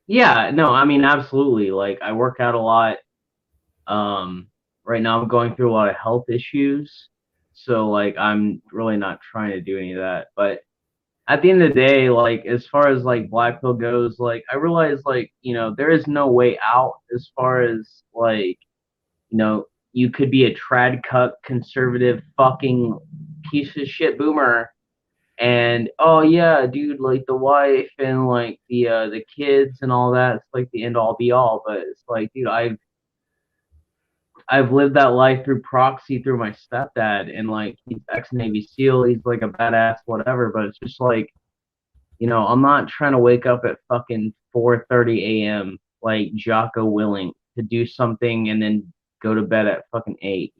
Speaker 15: Yeah, no, I mean, absolutely. Like, I work out a lot. Right now I'm going through a lot of health issues. So, like, I'm really not trying to do any of that. But at the end of the day, like, as far as, like, black pill goes, like, I realize, like, there is no way out as far as, like, you could be a trad cuck, conservative, fucking piece of shit boomer, and oh yeah, dude, like the wife and like the kids and all that, it's like the end all be all. But it's like, dude, I've lived that life through proxy through my stepdad, and like he's ex-Navy SEAL, he's like a badass, whatever. But it's just like, I'm not trying to wake up at fucking 4:30 a.m. like Jocko Willing to do something and then go to bed at fucking 8,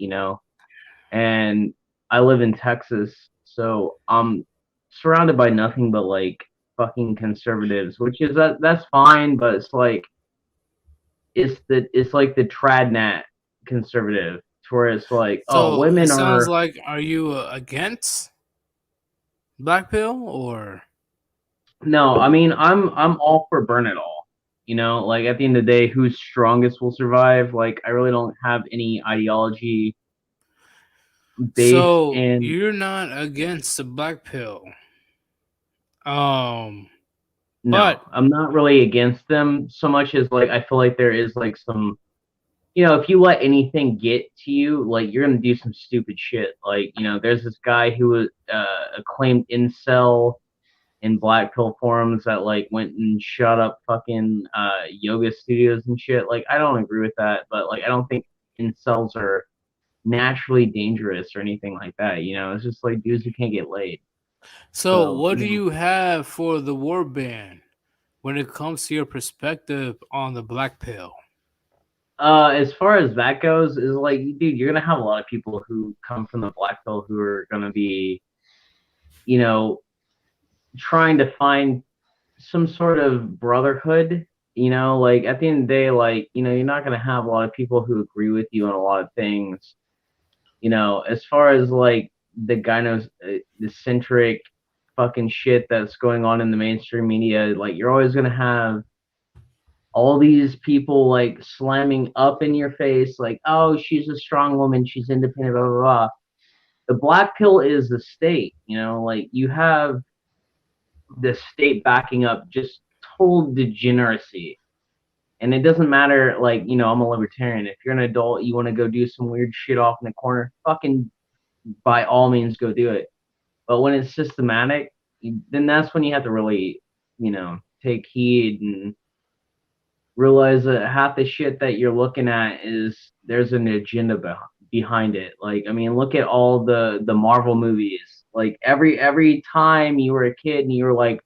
Speaker 15: And I live in Texas, so I'm surrounded by nothing but like fucking conservatives, which is that's fine, but it's like it's like the tradnat conservative, where it's like,
Speaker 1: So
Speaker 15: women
Speaker 1: it sounds
Speaker 15: are
Speaker 1: like, are you against black pill or?
Speaker 15: No, I mean I'm all for burn it all. You know, like at the end of the day, who's strongest will survive. Like I really don't have any ideology based
Speaker 1: So
Speaker 15: in.
Speaker 1: you're not against the black pill.
Speaker 15: No,
Speaker 1: But
Speaker 15: I'm not really against them so much as like I feel like there is like some, if you let anything get to you, like you're gonna do some stupid shit. Like, there's this guy who was acclaimed incel in black pill forums that like went and shut up fucking yoga studios and shit. Like I don't agree with that, but like I don't think incels are naturally dangerous or anything like that. It's just like dudes who can't get laid.
Speaker 1: so what do you have for the Warband when it comes to your perspective on the black pill?
Speaker 15: As far as that goes, is like, dude, you're gonna have a lot of people who come from the black pill who are gonna be, trying to find some sort of brotherhood. Like at the end of the day, like, you're not gonna have a lot of people who agree with you on a lot of things. As far as like the the centric fucking shit that's going on in the mainstream media, like you're always gonna have all these people like slamming up in your face, like, oh, she's a strong woman, she's independent, blah blah blah. The black pill is the state, like you have the state backing up just total degeneracy. And it doesn't matter, like, I'm a libertarian. If you're an adult, you want to go do some weird shit off in the corner, fucking by all means go do it. But when it's systematic, then that's when you have to really, take heed and realize that half the shit that you're looking at is there's an agenda behind it. Like, I mean, look at all the Marvel movies. Like every time you were a kid and you were like,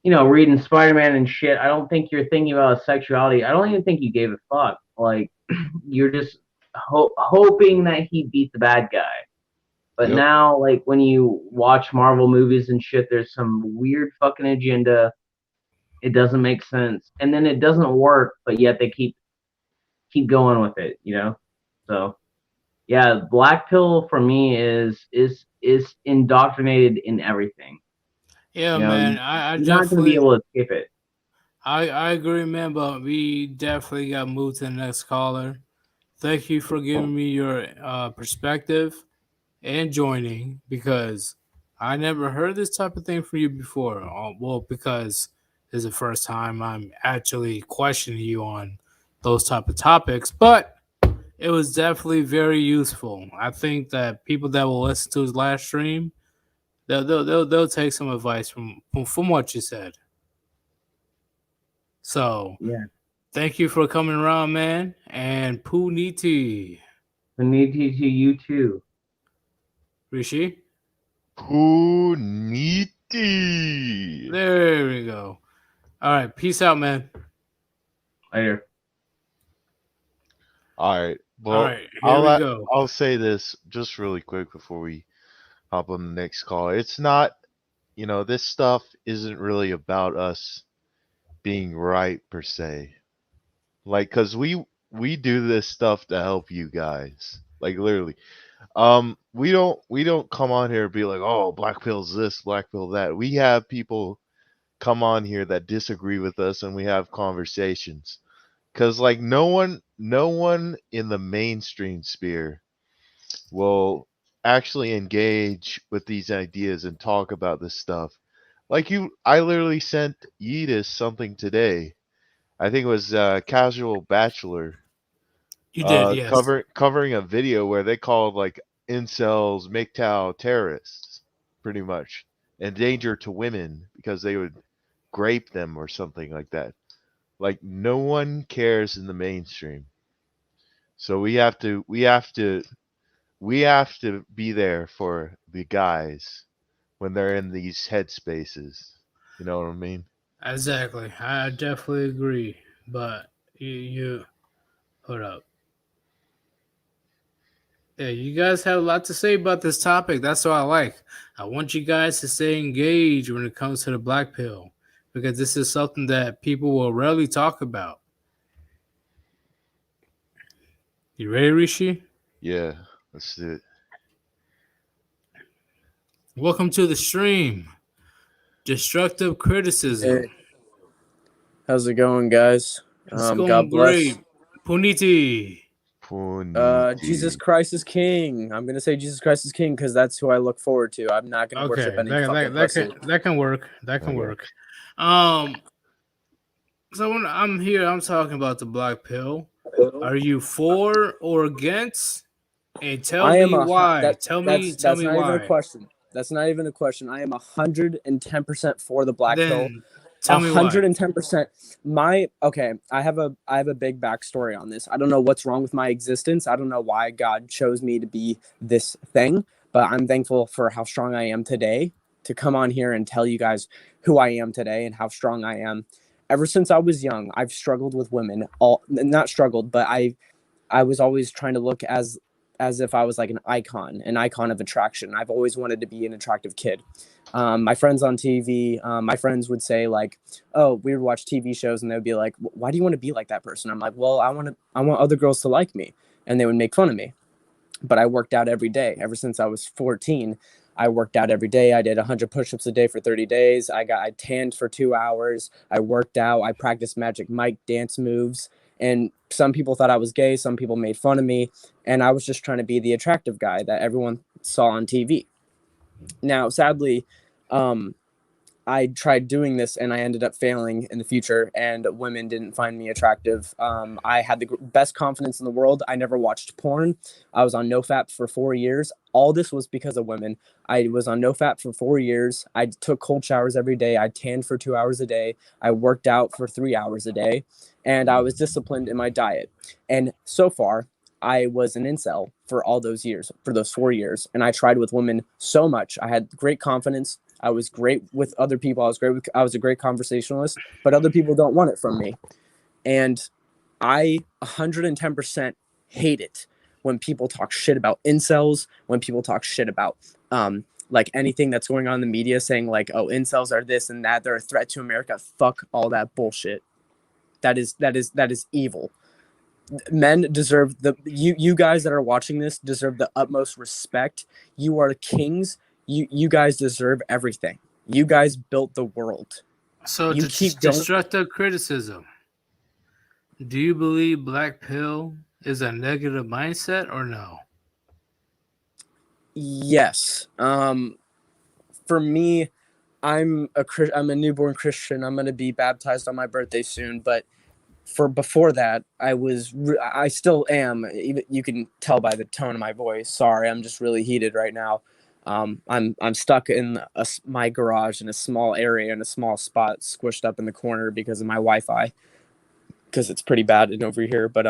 Speaker 15: reading Spider-Man and shit, I don't think you're thinking about sexuality. I don't even think you gave a fuck. Like, you're just hoping that he beat the bad guy. But
Speaker 2: Yep.
Speaker 15: now, like, when you watch Marvel movies and shit, there's some weird fucking agenda. It doesn't make sense. And then it doesn't work, but yet they keep going with it, So, yeah, black pill for me is indoctrinated in everything.
Speaker 1: Yeah, man, I
Speaker 15: you're not going to be
Speaker 1: definitely
Speaker 15: able to escape it.
Speaker 1: I agree, man, but we definitely got moved to the next caller. Thank you for giving me your perspective and joining, because I never heard this type of thing from you before. Well, because this is the first time I'm actually questioning you on those type of topics, but it was definitely very useful. I think that people that will listen to his last stream, they'll take some advice from what you said. So
Speaker 15: yeah,
Speaker 1: thank you for coming around, man, and Puniti.
Speaker 15: Puniti to you too.
Speaker 1: Rishi?
Speaker 2: Puniti.
Speaker 1: There we go. All right, peace out, man.
Speaker 15: Later.
Speaker 2: All right. Well,
Speaker 1: All right, here we go.
Speaker 2: I'll say this just really quick before we hop on the next call. It's not, this stuff isn't really about us being right per se. Like, cause we do this stuff to help you guys. Like literally. We don't come on here and be like, oh, black pill's this, black pill that. We have people come on here that disagree with us, and we have conversations. Cause like no one in the mainstream sphere will actually engage with these ideas and talk about this stuff. Like I literally sent Yeetus something today. I think it was Casual Bachelor.
Speaker 1: You did, yes.
Speaker 2: Covering a video where they called like incels MGTOW terrorists, pretty much, and danger to women because they would grape them or something like that. Like no one cares in the mainstream, so we have to be there for the guys when they're in these headspaces. You know what I mean?
Speaker 1: Exactly. I definitely agree. But you hold up. Yeah, you guys have a lot to say about this topic. That's what I like. I want you guys to stay engaged when it comes to the black pill, because this is something that people will rarely talk about. You ready, Rishi?
Speaker 2: Yeah, let's do it.
Speaker 1: Welcome to the stream. Destructive criticism.
Speaker 16: Hey, how's it going, guys?
Speaker 1: It's going
Speaker 16: God bless.
Speaker 1: great. Puniti.
Speaker 16: Jesus
Speaker 2: Puniti.
Speaker 16: Christ is King. I'm gonna say Jesus Christ is King because that's who I look forward to. I'm not gonna worship
Speaker 1: Okay,
Speaker 16: any fucking pussy.
Speaker 1: that can work. That can
Speaker 2: Okay.
Speaker 1: work. So when I'm here, I'm talking about the black pill. Are you for or against? And tell
Speaker 16: I am
Speaker 1: me
Speaker 16: a hu-
Speaker 1: why.
Speaker 16: that
Speaker 1: Tell me
Speaker 16: that's not even a
Speaker 1: why.
Speaker 16: question. That's not even a question. I am 110% for the black pill.
Speaker 1: Then tell me why.
Speaker 16: 110%. I have a big backstory on this. I don't know what's wrong with my existence. I don't know why God chose me to be this thing, but I'm thankful for how strong I am today to come on here and tell you guys who I am today and how strong I am. Ever since I was young, I've struggled with women. Not struggled, but I was always trying to look as if I was like an icon of attraction. I've always wanted to be an attractive kid. My friends on TV, my friends would say like, oh, we would watch TV shows and they'd be like, why do you want to be like that person? I'm like, well, I want other girls to like me. And they would make fun of me. But I worked out every day. Ever since I was 14, I worked out every day. I did 100 push-ups a day for 30 days. I tanned for 2 hours. I worked out. I practiced Magic Mike dance moves. And some people thought I was gay. Some people made fun of me. And I was just trying to be the attractive guy that everyone saw on TV. Now, sadly, I tried doing this and I ended up failing in the future, and women didn't find me attractive. I had the best confidence in the world. I never watched porn. I was on NoFap for 4 years. All this was because of women. I was on NoFap for 4 years. I took cold showers every day. I tanned for 2 hours a day. I worked out for 3 hours a day, and I was disciplined in my diet. And so far, I was an incel for all those years, for those 4 years. And I tried with women so much. I had great confidence. I was great with other people. I was a great conversationalist, but other people don't want it from me. And I 110% hate it when people talk shit about incels, when people talk shit about like anything that's going on in the media saying like, oh, incels are this and that, they're a threat to America. Fuck all that bullshit. That is evil. Men deserve you guys that are watching this deserve the utmost respect. You are kings. You guys deserve everything. You guys built the world.
Speaker 1: So
Speaker 16: You keep going.
Speaker 1: destructive criticism. Do you believe black pill is a negative mindset or no?
Speaker 16: Yes. For me, I'm a newborn Christian. I'm gonna be baptized on my birthday soon. But for before that, I still am. You can tell by the tone of my voice. Sorry, I'm just really heated right now. I'm stuck in my garage in a small area in a small spot, squished up in the corner because of my Wi-Fi, because it's pretty bad in over here. But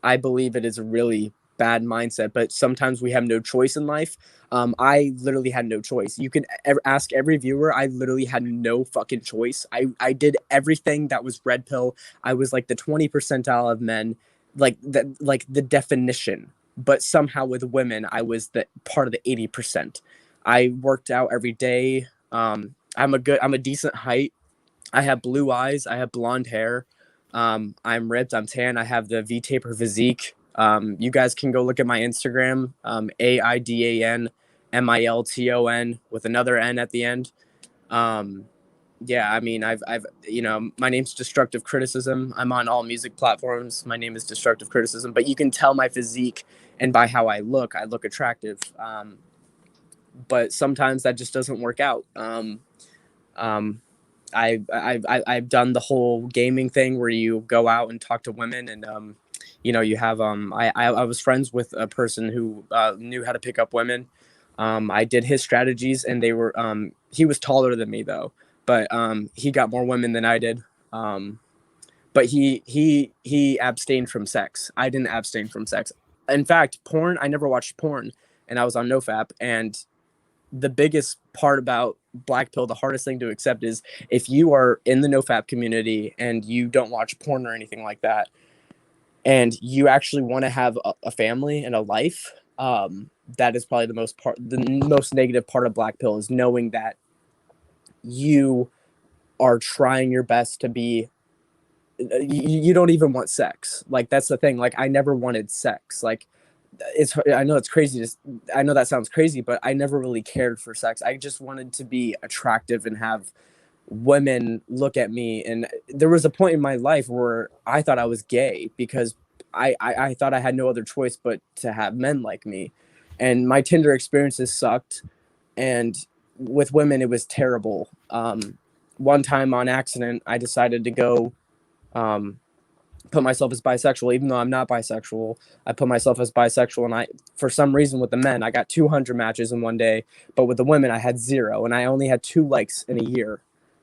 Speaker 16: I believe it is a really bad mindset. But sometimes we have no choice in life. I literally had no choice. You can ask every viewer. I literally had no fucking choice. I did everything that was red pill. I was like the 20 percentile of men, like the definition. But somehow with women, I was the part of the 80%. I worked out every day. I'm a decent height. I have blue eyes. I have blonde hair. I'm ripped. I'm tan. I have the V-taper physique. You guys can go look at my Instagram, AIDANMILTON with another N at the end. Yeah, I mean, I've my name's Destructive Criticism. I'm on all music platforms. My name is Destructive Criticism, but you can tell my physique and by how I look attractive. But sometimes that just doesn't work out. I've done the whole gaming thing where you go out and talk to women and you have I was friends with a person who knew how to pick up women. I did his strategies and they were he was taller than me though, but he got more women than I did. But he abstained from sex. I didn't abstain from sex. In fact, porn, I never watched porn, and I was on NoFap. And the biggest part about black pill, the hardest thing to accept is if you are in the NoFap community and you don't watch porn or anything like that, and you actually want to have a family and a life, that is probably the most negative part of black pill is knowing that you are trying your best to be you don't even want sex. Like that's the thing. Like I never wanted sex. Like I know it's crazy. I know that sounds crazy, but I never really cared for sex. I just wanted to be attractive and have women look at me. And there was a point in my life where I thought I was gay because I thought I had no other choice but to have men like me. And my Tinder experiences sucked. And with women, it was terrible. One time on accident, I decided to go put myself as bisexual, even though I'm not bisexual. I put myself as bisexual, and for some reason with the men, I got 200 matches in one day, but with the women, I had 0, and I only had 2 likes in a year.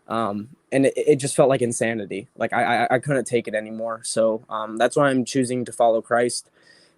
Speaker 16: And it just felt like insanity. Like I couldn't take it anymore. So that's why I'm choosing to follow Christ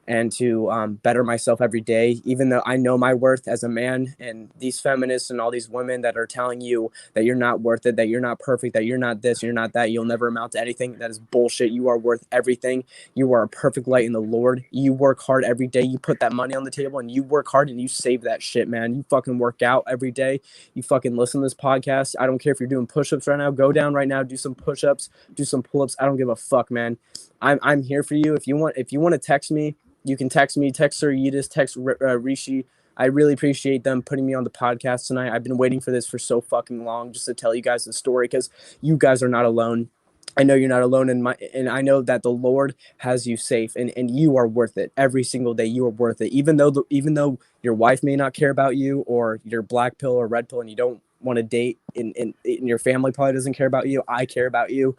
Speaker 16: and to better myself every day, even though I know my worth as a man. And these feminists and all these women that are telling you that you're not worth it, that you're not perfect, that you're not this, you're not that, you'll never amount to anything. That is bullshit. You are worth everything. You are a perfect light in the Lord. You work hard every day. You put that money on the table and you work hard and you save that shit, man. You fucking work out every day. You fucking listen to this podcast. I don't care if you're doing push-ups right now. Go down right now, do some push-ups, do some pull-ups. I don't give a fuck, man. I'm here for you. If you want to text me, you can text me, text Sir Yeetus, text Rishi. I really appreciate them putting me on the podcast tonight. I've been waiting for this for so fucking long just to tell you guys the story because you guys are not alone. I know you're not alone and I know that the Lord has you safe and you are worth it. Every single day you are worth it. Even though your wife may not care about you or you're black pill or red pill and you don't want to date and your family probably doesn't care about you. I care about you.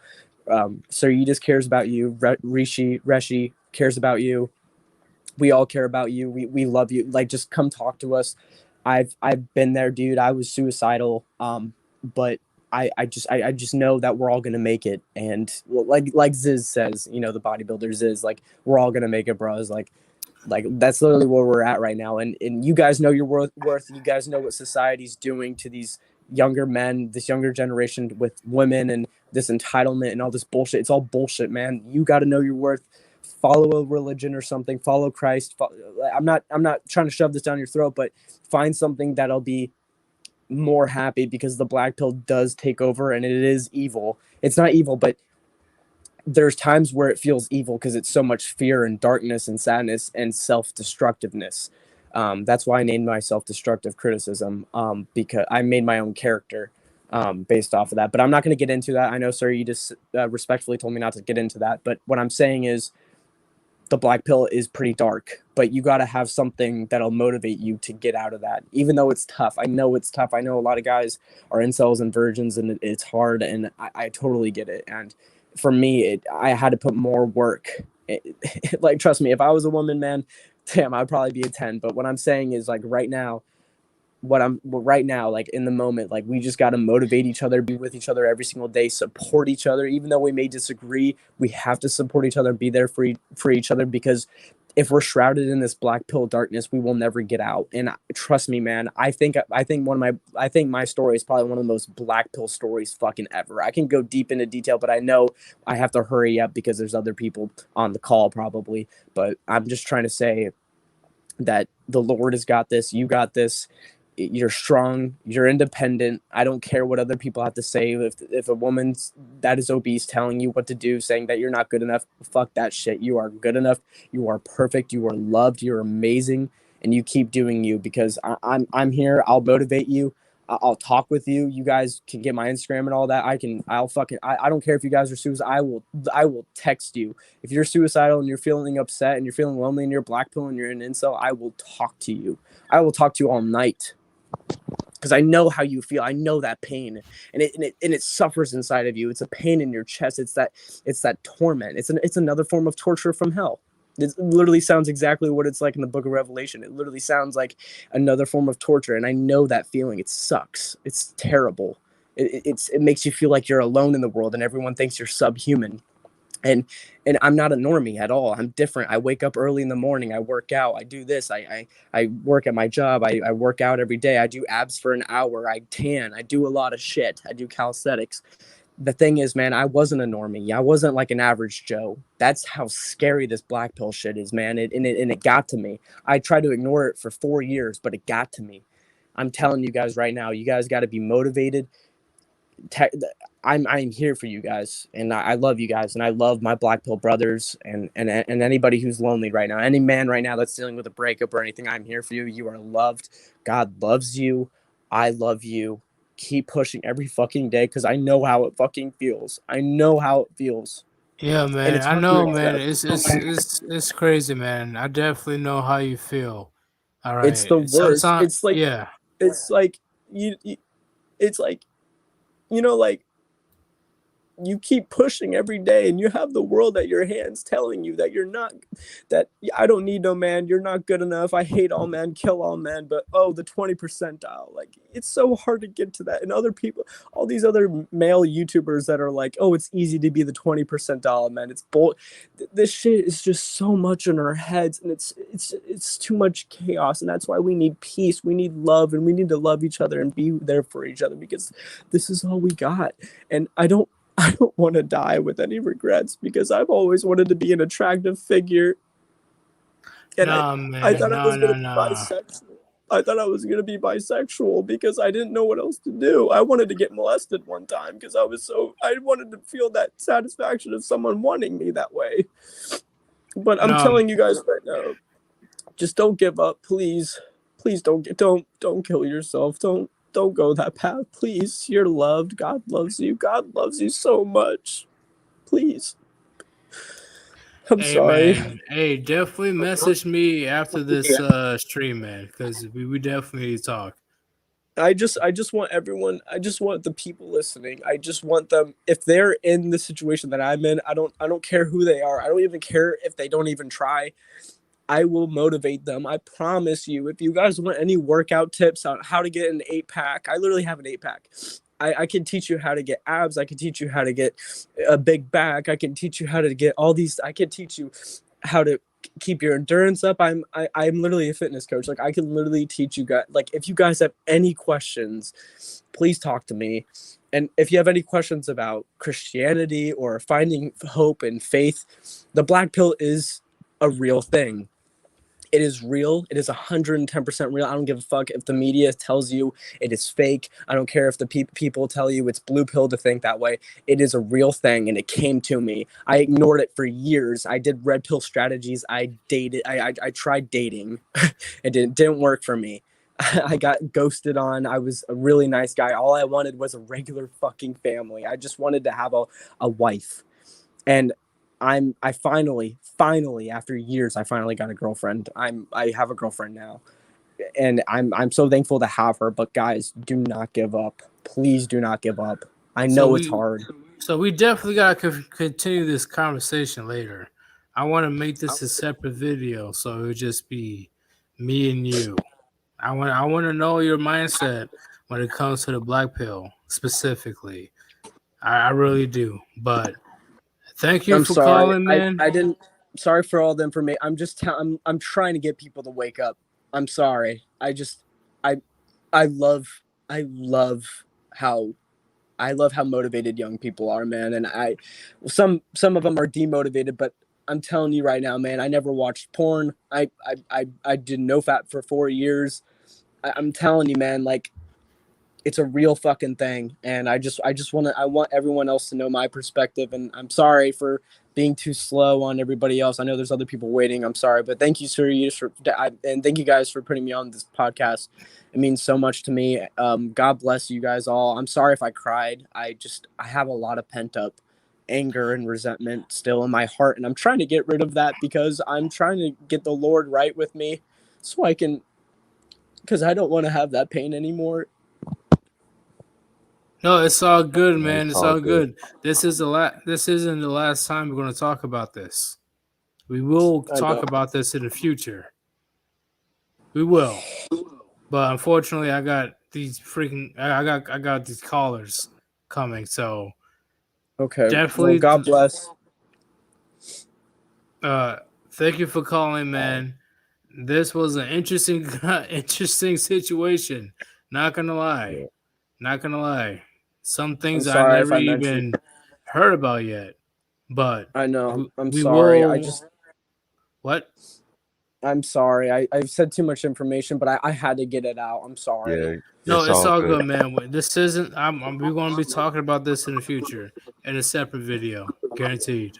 Speaker 16: Sir Yeetus cares about you. Reshi cares about you. We all care about you. We love you. Like, just come talk to us. I've been there, dude. I was suicidal. But I just know that we're all gonna make it. And like Ziz says, you know, the bodybuilder Ziz, like, we're all gonna make it, bros. Like that's literally where we're at right now. And you guys know your worth. You guys know what society's doing to these younger men, this younger generation with women and this entitlement and all this bullshit. It's all bullshit, man. You got to know your worth. Follow a religion or something. Follow Christ. I'm not trying to shove this down your throat, but find something that'll be more happy because the black pill does take over and it is evil. It's not evil, but there's times where it feels evil because it's so much fear and darkness and sadness and self-destructiveness. That's why I named myself Destructive Criticism, because I made my own character based off of that. But I'm not going to get into that. I know, sir, you just respectfully told me not to get into that. But what I'm saying is the black pill is pretty dark, but you got to have something that'll motivate you to get out of that, even though it's tough. I know it's tough. I know a lot of guys are incels and virgins and it's hard, and I totally get it. And for me, I had to put more work. Like, trust me, if I was a woman, man, damn, I'd probably be a 10. But what I'm saying is, like, right now, like in the moment, like, we just got to motivate each other, be with each other every single day, support each other. Even though we may disagree, we have to support each other, be there for each other, because if we're shrouded in this black pill darkness, we will never get out. And trust me, man, I think my story is probably one of the most black pill stories fucking ever. I can go deep into detail, but I know I have to hurry up because there's other people on the call probably. But I'm just trying to say that the Lord has got this. You got this. You're strong. You're independent. I don't care what other people have to say. If a woman that is obese telling you what to do, saying that you're not good enough, fuck that shit. You are good enough. You are perfect. You are loved. You're amazing, and you keep doing you, because I'm here. I'll motivate you. I'll talk with you. You guys can get my Instagram and all that. I don't care if you guys are suicidal. I will text you. If you're suicidal and you're feeling upset and you're feeling lonely and you're black pill and you're an incel, I will talk to you. I will talk to you all night. Because I know how you feel. I know that pain, and it suffers inside of you. It's a pain in your chest. It's that torment. It's another form of torture from hell. It literally sounds exactly what it's like in the Book of Revelation. It literally sounds like another form of torture, and I know that feeling. It sucks. It's terrible. It makes you feel like you're alone in the world, and everyone thinks you're subhuman. And I'm not a normie at all. I'm different. I wake up early in the morning. I work out. I do this. I work at my job. I work out every day. I do abs for an hour. I tan. I do a lot of shit. I do calisthenics. The thing is, man, I wasn't a normie. I wasn't like an average Joe. That's how scary this black pill shit is, man. It got to me. I tried to ignore it for 4 years, but it got to me. I'm telling you guys right now, you guys got to be motivated. I'm here for you guys, and I love you guys, and I love my Black Pill brothers, and anybody who's lonely right now, any man right now that's dealing with a breakup or anything. I'm here for you. You are loved. God loves you. I love you. Keep pushing every fucking day, because I know how it fucking feels. I know how it feels.
Speaker 1: Yeah,
Speaker 16: And
Speaker 1: man.
Speaker 16: it's
Speaker 1: I
Speaker 16: hard to
Speaker 1: know, man.
Speaker 16: accept.
Speaker 1: It's crazy, man. I definitely know how you feel. All
Speaker 16: It's the
Speaker 1: right.
Speaker 16: worst.
Speaker 1: Sometimes,
Speaker 16: It's like
Speaker 1: yeah.
Speaker 16: it's like you it's like, like, you keep pushing every day, and you have the world at your hands telling you that you're not, that I don't need no man, you're not good enough, I hate all men, kill all men. But the 20 percentile, like, it's so hard to get to that. And other people, all these other male YouTubers that are like, oh, it's easy to be the 20 percentile, man, it's this shit is just so much in our heads, and it's too much chaos. And that's why we need peace, we need love, and we need to love each other and be there for each other, because this is all we got. And I don't want to die with any regrets, because I've always wanted to be an attractive figure. And
Speaker 1: Nah, man.
Speaker 16: I thought I was going to be
Speaker 1: Nah.
Speaker 16: bisexual. I thought I was going to be bisexual because I didn't know what else to do. I wanted to get molested one time because I wanted to feel that satisfaction of someone wanting me that way. But I'm telling you guys right now, just don't give up, please. Please don't kill yourself. Don't go that path, please. You're loved. God loves you. God loves you so much. Please. I'm sorry.
Speaker 1: Man. Hey, definitely message me after this stream, man, because we definitely need to talk.
Speaker 16: I just want everyone, I just want the people listening, I just want them, if they're in the situation that I'm in, I don't care who they are. I don't even care if they don't even try. I will motivate them. I promise you. If you guys want any workout tips on how to get an 8-pack, I literally have an 8-pack. I can teach you how to get abs. I can teach you how to get a big back. I can teach you how to get all these. I can teach you how to keep your endurance up. I'm literally a fitness coach. Like, I can literally teach you guys. Like, if you guys have any questions, please talk to me. And if you have any questions about Christianity or finding hope and faith, the Black Pill is a real thing. It is real. It is 110% real. I don't give a fuck if the media tells you it is fake. I don't care if the people tell you it's blue pill to think that way. It is a real thing, and it came to me. I ignored it for years. I did red pill strategies. I dated. I tried dating. It didn't work for me. I got ghosted on. I was a really nice guy. All I wanted was a regular fucking family. I just wanted to have a wife. And I finally after years, I finally got a girlfriend. I have a girlfriend now, and I'm so thankful to have her. But guys, do not give up. Please do not give up. I know it's hard.
Speaker 1: So we definitely gotta continue this conversation later. I want to make this a separate video, so it'll just be me and you. I want to know your mindset when it comes to the Black Pill specifically. I really do. But thank you
Speaker 16: I'm
Speaker 1: for
Speaker 16: sorry.
Speaker 1: calling, man.
Speaker 16: I didn't. Sorry for all the information. I'm just. I'm trying to get people to wake up. I'm sorry. I love how motivated young people are, man. And some of them are demotivated, but I'm telling you right now, man, I never watched porn. I did no fap for 4 years. I'm telling you, man, like, it's a real fucking thing. And I want everyone else to know my perspective. And I'm sorry for being too slow on everybody else. I know there's other people waiting. I'm sorry, but thank you, sir, and thank you guys for putting me on this podcast. It means so much to me. God bless you guys all. I'm sorry if I cried. I have a lot of pent up anger and resentment still in my heart, and I'm trying to get rid of that, because I'm trying to get the Lord right with me, so I can, because I don't want to have that pain anymore.
Speaker 1: No, it's all good, man.
Speaker 2: It's
Speaker 1: It's
Speaker 2: all
Speaker 1: all
Speaker 2: good.
Speaker 1: good. This isn't the last time we're going to talk about this. We will
Speaker 16: I
Speaker 1: talk
Speaker 16: know.
Speaker 1: about this in the future. We will. But unfortunately, I got these I got these callers coming, so
Speaker 16: Okay.
Speaker 1: definitely
Speaker 16: Well, God bless.
Speaker 1: thank you for calling, man. This was an interesting interesting situation. Not gonna lie. Not gonna lie. Some
Speaker 16: I'm
Speaker 1: things I
Speaker 16: sorry if
Speaker 1: never
Speaker 16: I mentioned.
Speaker 1: even heard about yet. But
Speaker 16: I know. I'm
Speaker 1: we
Speaker 16: sorry.
Speaker 1: will. What?
Speaker 16: I'm sorry. I've said too much information, but I had to get it out. I'm sorry.
Speaker 2: Yeah,
Speaker 1: No,
Speaker 2: it's
Speaker 1: it's
Speaker 2: all
Speaker 1: all
Speaker 2: good.
Speaker 1: good, man. This isn't. We're going to be talking about this in the future in a separate video, guaranteed.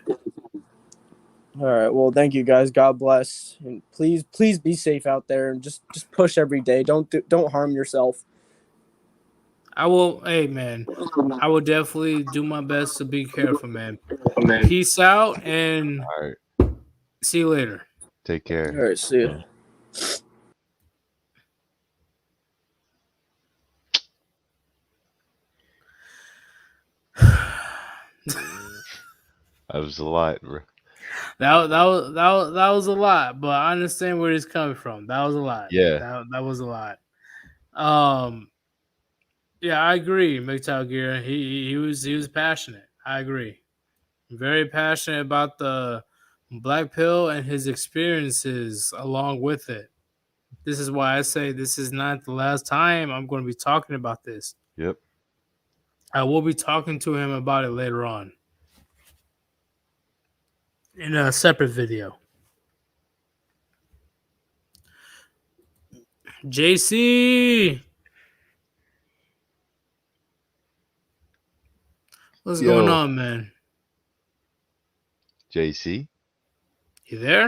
Speaker 16: All right. Well, thank you guys. God bless, and please be safe out there, and just push every day. Don't harm yourself.
Speaker 1: I will. Hey, man, I will definitely do my best to be careful, man. Peace out, and
Speaker 2: All right.
Speaker 1: see you later.
Speaker 2: Take care.
Speaker 16: All right. See you.
Speaker 2: That was a lot, bro.
Speaker 1: That was a lot, but I understand where he's coming from. That was a lot.
Speaker 2: Yeah.
Speaker 1: That was a lot. Yeah, I agree, Metal Gear. He was passionate. I agree. Very passionate about the Black Pill and his experiences along with it. This is why I say this is not the last time I'm going to be talking about this.
Speaker 2: Yep.
Speaker 1: I will be talking to him about it later on in a separate video. JC, what's going on, man?
Speaker 2: JC?
Speaker 1: You there?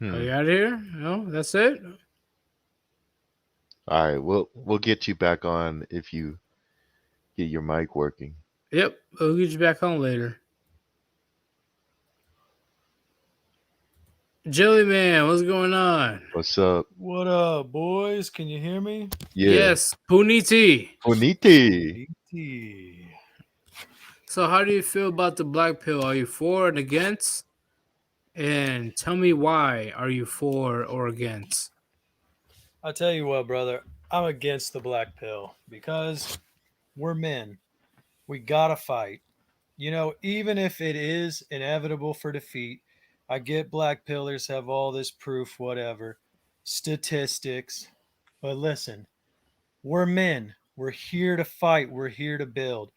Speaker 1: Are
Speaker 2: Hmm.
Speaker 1: you out of here? No, that's it.
Speaker 2: All right, we'll get you back on if you get your mic working.
Speaker 1: Yep, we'll get you back on later. Jellyman, what's going on?
Speaker 2: What's up?
Speaker 17: What up, boys? Can you hear me?
Speaker 2: Yeah.
Speaker 1: Yes, Puniti.
Speaker 2: Puniti.
Speaker 1: So, how do you feel about the Black Pill? Are you for and against? And tell me why are you for or against?
Speaker 17: I'll tell you what, brother. I'm against the black pill because we're men. We gotta fight. You know, even if it is inevitable for defeat, I get black pillars have all this proof, whatever, statistics. But listen, we're men. We're here to fight. We're here to build.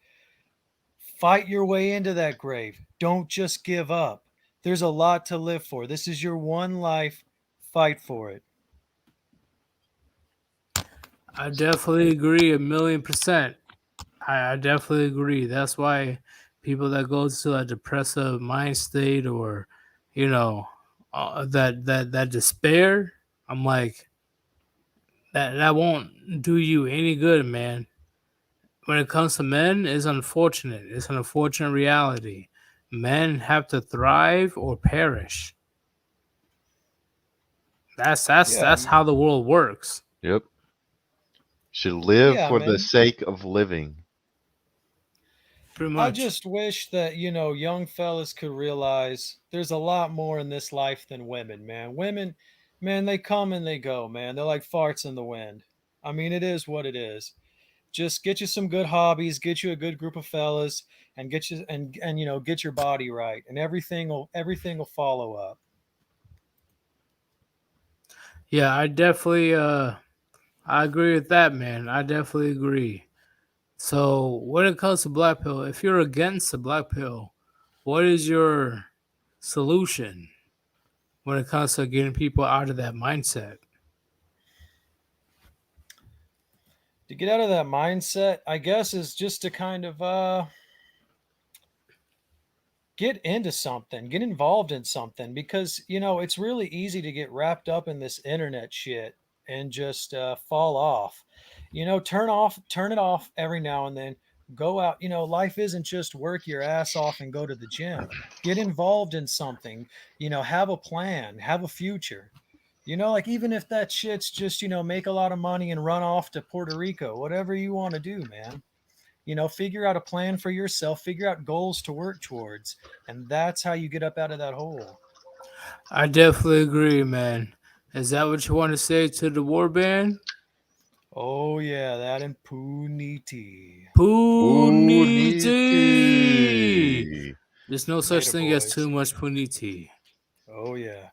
Speaker 17: Fight your way into that grave. Don't just give up. There's a lot to live for. This is your one life. Fight for it.
Speaker 1: I definitely agree 1,000,000%. I definitely agree. That's why people that go to a depressive mind state or, you know, that despair, I'm like, that won't do you any good, man. When it comes to men, it's unfortunate. It's an unfortunate reality. Men have to thrive or perish. That's how the world works.
Speaker 2: Yep. Should live
Speaker 17: Yeah,
Speaker 2: for the
Speaker 17: man.
Speaker 2: sake of living.
Speaker 1: Pretty much.
Speaker 17: I just wish that, you know, young fellas could realize there's a lot more in this life than women, man. Women, man, they come and they go, man. They're like farts in the wind. I mean, it is what it is. Just get you some good hobbies, get you a good group of fellas, and get you and you know, get your body right, and everything will follow up.
Speaker 1: Yeah, I definitely I agree with that, man. I definitely agree. So when it comes to black pill, if you're against the black pill, what is your solution when it comes to getting people out of that mindset?
Speaker 17: To get out of that mindset, I guess, is just to kind of get into something, get involved in something, because, you know, it's really easy to get wrapped up in this internet shit and just fall off. You know, turn it off every now and then. Go out. You know, life isn't just work your ass off and go to the gym. Get involved in something. You know, have a plan, have a future. You know, like, even if that shit's just, you know, make a lot of money and run off to Puerto Rico, whatever you want to do, man. You know, figure out a plan for yourself, figure out goals to work towards, and that's how you get up out of that hole.
Speaker 1: I definitely agree, man. Is that what you want to say to the Warband?
Speaker 17: Oh yeah, that and Puniti.
Speaker 1: Puniti. There's no such
Speaker 17: Later,
Speaker 1: thing
Speaker 17: boys.
Speaker 1: as too much puniti.
Speaker 17: Oh yeah.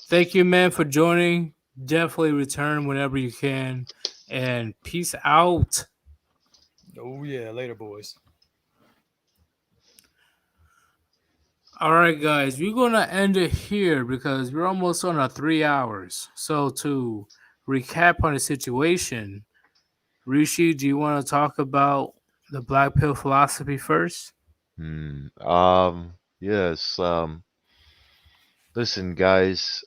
Speaker 1: Thank you, man, for joining. Definitely return whenever you can. And peace out.
Speaker 17: Oh yeah, later, boys.
Speaker 1: All right, guys, we're gonna end it here because we're almost on our 3 hours. So to recap on the situation, Rishi, do you want to talk about the black pill philosophy first?
Speaker 2: Yes. Listen, guys.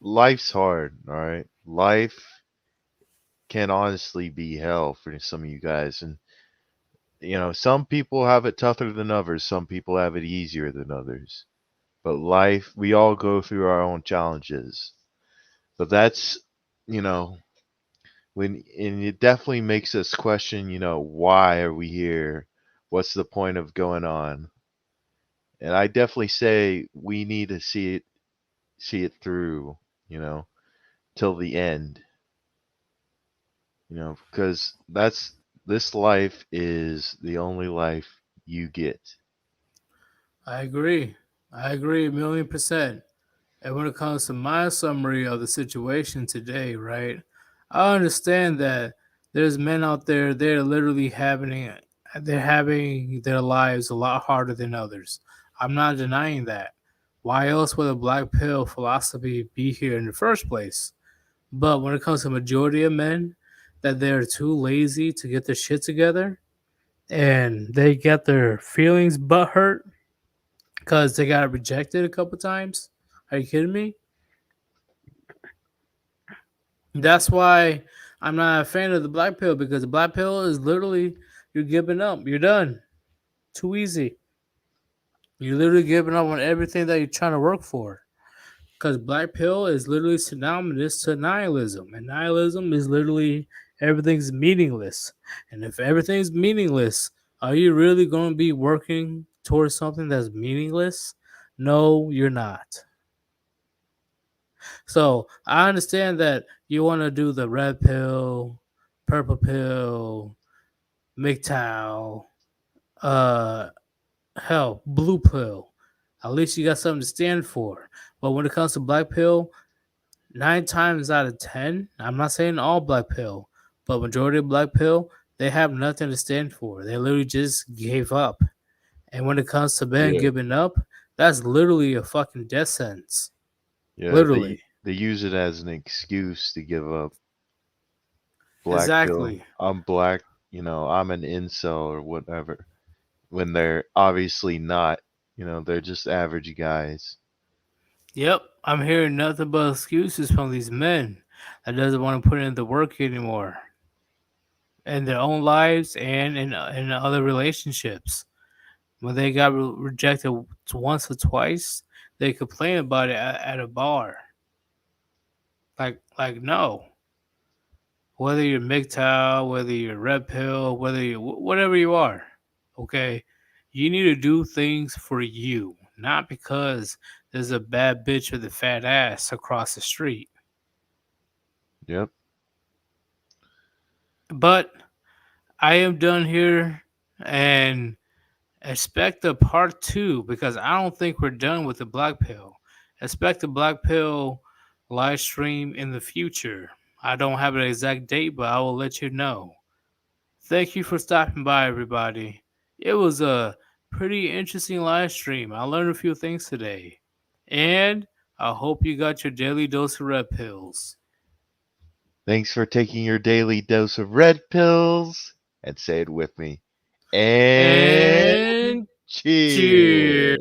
Speaker 2: Life's hard. All right. Life can honestly be hell for some of you guys, and some people have it tougher than others. Some people have it easier than others. But life, we all go through our own challenges. But that's, you know, and it definitely makes us question, why are we here? What's the point of going on? And I definitely say we need to see it through, till the end, because this life is the only life you get.
Speaker 1: I agree. I agree 1,000,000%. And when it comes to my summary of the situation today, right, I understand that there's men out there, they're having their lives a lot harder than others. I'm not denying that. Why else would a black pill philosophy be here in the first place? But when it comes to majority of men, that they're too lazy to get their shit together and they get their feelings butt hurt because they got rejected a couple times. Are you kidding me? That's why I'm not a fan of the black pill because the black pill is literally you're giving up. You're done. Too easy. You're literally giving up on everything that you're trying to work for. Because black pill is literally synonymous to nihilism. And nihilism is literally everything's meaningless. And if everything's meaningless, are you really going to be working towards something that's meaningless? No, you're not. So I understand that you want to do the red pill, purple pill, MGTOW, uh, hell, blue pill. At least you got something to stand for. But when it comes to black pill, 9 times out of 10, I'm not saying all black pill, but majority of black pill, they have nothing to stand for. They literally just gave up. And when it comes to men
Speaker 2: Yeah.
Speaker 1: giving up, that's literally a fucking death sentence.
Speaker 2: Yeah,
Speaker 1: Literally.
Speaker 2: they use it as an excuse to give up. Black
Speaker 1: Exactly.
Speaker 2: pill. I'm black, I'm an incel or whatever. When they're obviously not, they're just average guys.
Speaker 1: Yep, I'm hearing nothing but excuses from these men that doesn't want to put in the work anymore in their own lives and in other relationships. When they got rejected once or twice, they complain about it at a bar. Like no. Whether you're MGTOW, whether you're red pill, whether you whatever you are, okay, you need to do things for you, not because there's a bad bitch with a fat ass across the street.
Speaker 2: Yep.
Speaker 1: But I am done here and expect a part 2 because I don't think we're done with the black pill. Expect the black pill live stream in the future. I don't have an exact date, but I will let you know. Thank you for stopping by, everybody. It was a pretty interesting live stream. I learned a few things today. And I hope you got your daily dose of red pills.
Speaker 2: Thanks for taking your daily dose of red pills. And say it with me. And
Speaker 1: And
Speaker 2: cheers.
Speaker 1: cheers.